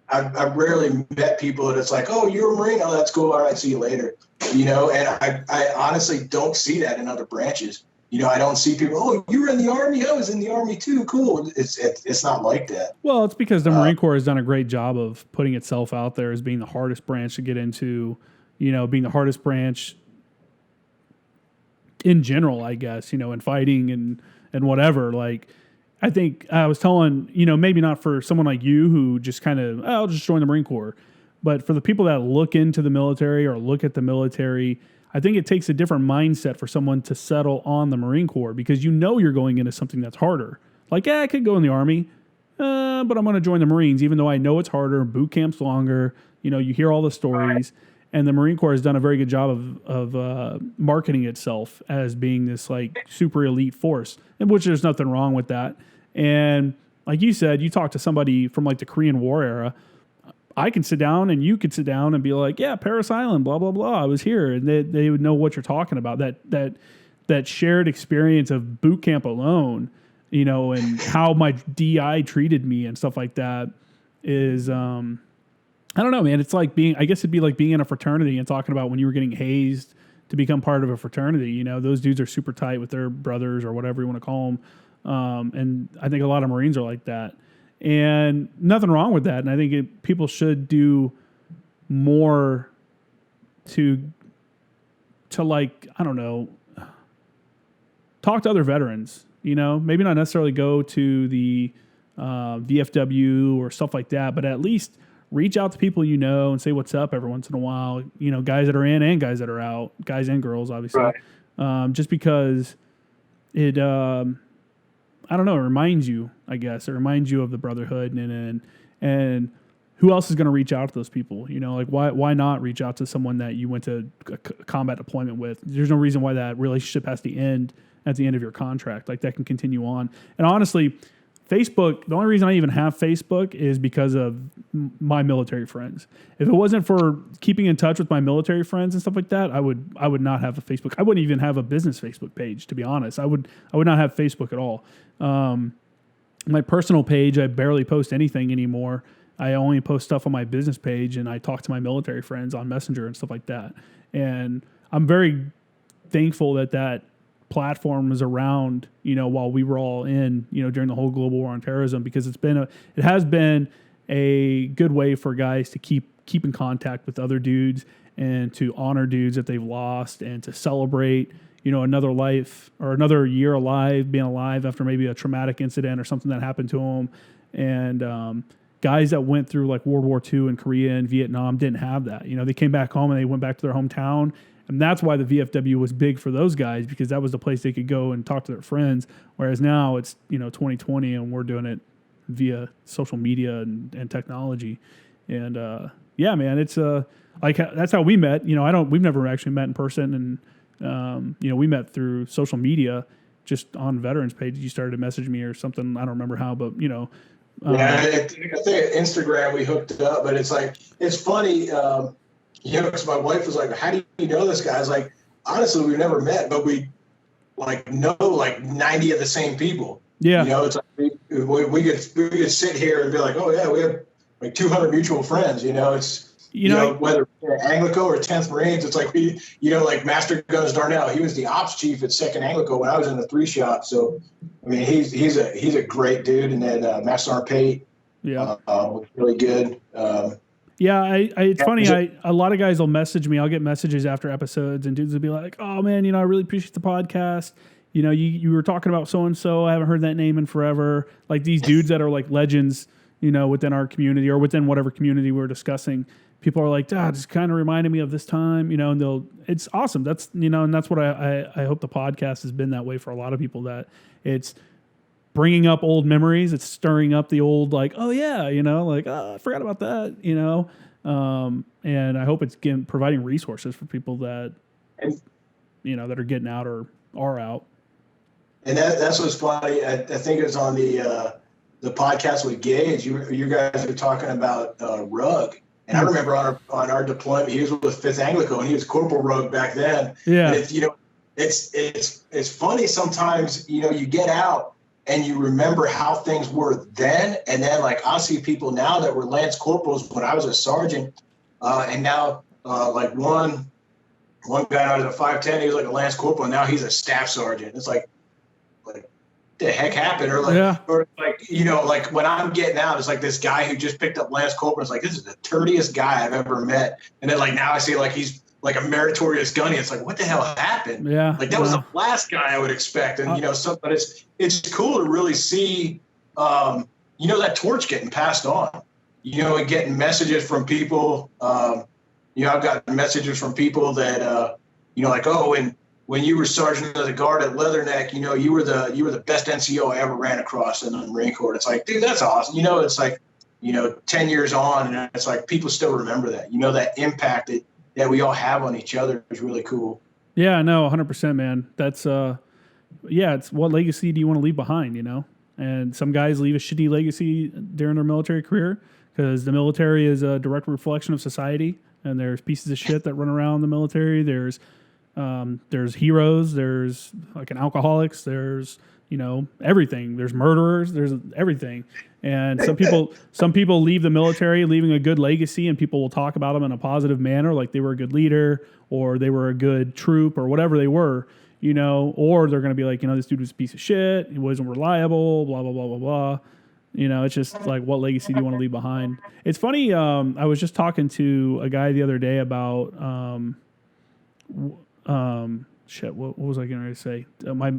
I've rarely met people that it's like, oh, you're a Marine. Oh, that's cool. All right, see you later. You know, and I honestly don't see that in other branches. You know, I don't see people, oh, you were in the Army? I was in the Army too. Cool. It's not like that. Well, it's because the Marine Corps has done a great job of putting itself out there as being the hardest branch to get into, you know, being the hardest branch in general, I guess, you know, in fighting and whatever. Like, I think I was telling, you know, maybe not for someone like you who just kind of, oh, I'll just join the Marine Corps. But for the people that look into the military or look at the military, I think it takes a different mindset for someone to settle on the Marine Corps because you know you're going into something that's harder. Like, I could go in the Army, but I'm going to join the Marines, even though I know it's harder, boot camp's longer. You know, you hear all the stories. And the Marine Corps has done a very good job of marketing itself as being this, like, super elite force, in which there's nothing wrong with that. And like you said, you talk to somebody from, like, the Korean War era, I can sit down and you could sit down and be like, yeah, Paris Island, blah, blah, blah. I was here. And they would know what you're talking about. That shared experience of boot camp alone, you know, and how my DI treated me and stuff like that is, I don't know, man. It's like I guess it'd be like being in a fraternity and talking about when you were getting hazed to become part of a fraternity. You know, those dudes are super tight with their brothers or whatever you want to call them. And I think a lot of Marines are like that. And nothing wrong with that. And I think people should do more to like, I don't know, talk to other veterans, you know, maybe not necessarily go to the VFW or stuff like that, but at least reach out to people you know and say what's up every once in a while, you know, guys that are in and guys that are out, guys and girls, obviously. Right. Just because it, I don't know, it reminds you, I guess. It reminds you of the brotherhood and who else is going to reach out to those people? You know, like why not reach out to someone that you went to a combat deployment with? There's no reason why that relationship has to end at the end of your contract. Like, that can continue on. And honestly, Facebook, the only reason I even have Facebook is because of my military friends. If it wasn't for keeping in touch with my military friends and stuff like that, I would not have a Facebook. I wouldn't even have a business Facebook page, to be honest. I would not have Facebook at all. My personal page, I barely post anything anymore. I only post stuff on my business page, and I talk to my military friends on Messenger and stuff like that. And I'm very thankful that platform was around, you know, while we were all in, you know, during the whole global war on terrorism, because it has been a good way for guys to keep in contact with other dudes and to honor dudes that they've lost and to celebrate, you know, another life or another year alive, being alive after maybe a traumatic incident or something that happened to them. And guys that went through like World War II and Korea and Vietnam didn't have that. You know, they came back home and they went back to their hometown. And that's why the VFW was big for those guys, because that was the place they could go and talk to their friends. Whereas now it's, you know, 2020 and we're doing it via social media and technology. And yeah, man, it's like that's how we met. You know, we've never actually met in person, and you know, we met through social media, just on veterans page. You started to message me or something. I don't remember how, but you know. Yeah, I think at Instagram we hooked up, but it's like it's funny. You know, because my wife was like, "How do you know this guy?" I was like, "Honestly, we've never met, but we like know like 90 of the same people." Yeah, you know, it's like we could sit here and be like, "Oh yeah, we have like 200 mutual friends." You know, it's you know whether ANGLICO or 10th Marines, it's like we, you know, like Master Guns Darnell, he was the ops chief at 2nd ANGLICO when I was in the 3 shop. So, I mean, he's a great dude, and then Master Sergeant Pate, was really good. Yeah, it's funny. A lot of guys will message me. I'll get messages after episodes, and dudes will be like, "Oh man, you know, I really appreciate the podcast. You know, you were talking about so and so. I haven't heard that name in forever." Like these dudes that are like legends, you know, within our community or within whatever community we're discussing. People are like, "Just kind of reminded me of this time," you know, and it's awesome. That's, you know, and that's what I hope the podcast has been that way for a lot of people, that it's bringing up old memories. It's stirring up the old, like, oh yeah, you know, like, oh, I forgot about that, you know. And I hope it's providing resources for people that, you know, that are getting out or are out. And that's what's funny. I think it was on the podcast with Gage. You guys were talking about Rugg, and I remember on our deployment, he was with 5th Anglico, and he was Corporal Rugg back then. Yeah. And it's funny sometimes. You get out and you remember how things were then, and then like I'll see people now that were Lance Corporals when I was a sergeant, and now like one guy out of the 510, he was like a Lance Corporal, and now he's a Staff Sergeant. It's like the heck happened? Or like when I'm getting out, it's like this guy who just picked up Lance Corporal. It's like, this is the turdiest guy I've ever met. And then like now I see like he's like a meritorious gunny. It's like, what the hell happened? Yeah. Like that was the last guy I would expect. And but it's cool to really see that torch getting passed on. And getting messages from people. I've got messages from people that like, oh, and when you were sergeant of the guard at Leatherneck, you were the best NCO I ever ran across in the Marine Corps. It's like, dude, that's awesome. It's like, 10 years on, and it's like people still remember that. That impact that we all have on each other is really cool. Yeah, no, 100%, man. That's it's what legacy do you want to leave behind? And some guys leave a shitty legacy during their military career because the military is a direct reflection of society, and there's pieces of shit that run around the military. There's heroes, there's like alcoholics, there's, everything. There's murderers, there's everything. And some people leave the military leaving a good legacy, and people will talk about them in a positive manner, like they were a good leader or they were a good troop or whatever they were, or they're going to be like, this dude was a piece of shit. He wasn't reliable, blah, blah, blah, blah, blah. It's just like, what legacy do you want to leave behind? It's funny. I was just talking to a guy the other day about, what was I going to say?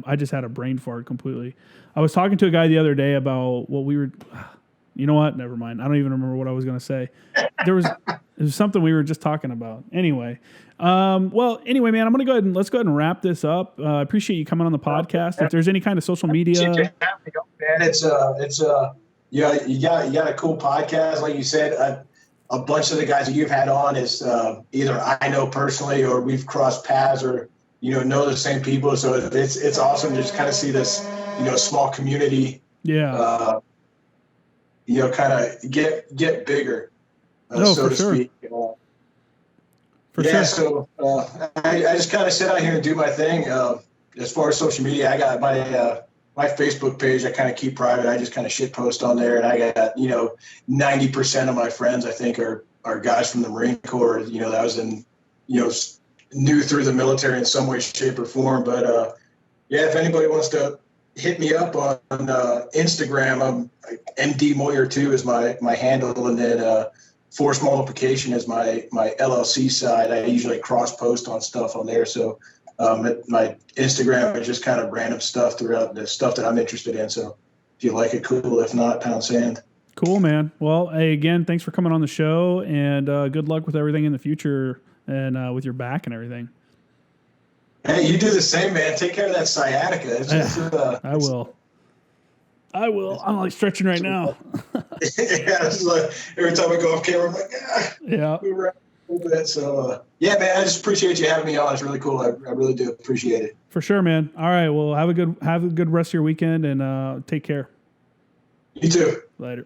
I just had a brain fart completely. I was talking to a guy the other day about what we were, you know what? Never mind. I don't even remember what I was going to say. It was something we were just talking about. Anyway. Anyway, man, let's go ahead and wrap this up. I appreciate you coming on the podcast. If there's any kind of social media. Man, you got a cool podcast. Like you said, a bunch of the guys that you've had on is either I know personally or we've crossed paths or know the same people. So it's awesome to just kind of see this small community. Yeah. Kind of get bigger. So to speak. For sure. So I just kind of sit out here and do my thing. As far as social media, I got my Facebook page I kind of keep private. I just kind of shit post on there, and I got 90% of my friends I think are guys from the Marine Corps. That was in new through the military in some way, shape, or form. But if anybody wants to hit me up on Instagram, MD Moyer 2 is my handle, and then Force Multiplication is my LLC side. I usually cross post on stuff on there. So my Instagram is just kind of random stuff throughout the stuff that I'm interested in. So if you like it, cool. If not, pound sand. Cool, man. Well, hey, again, thanks for coming on the show, and good luck with everything in the future and with your back and everything. Hey, you do the same, man. Take care of that sciatica. I will. I'm like stretching right now. It's like every time I go off camera, I'm like, yeah. Move around a little bit. So, man, I just appreciate you having me on. It's really cool. I really do appreciate it. For sure, man. All right. Well, have a good rest of your weekend, and take care. You too. Later.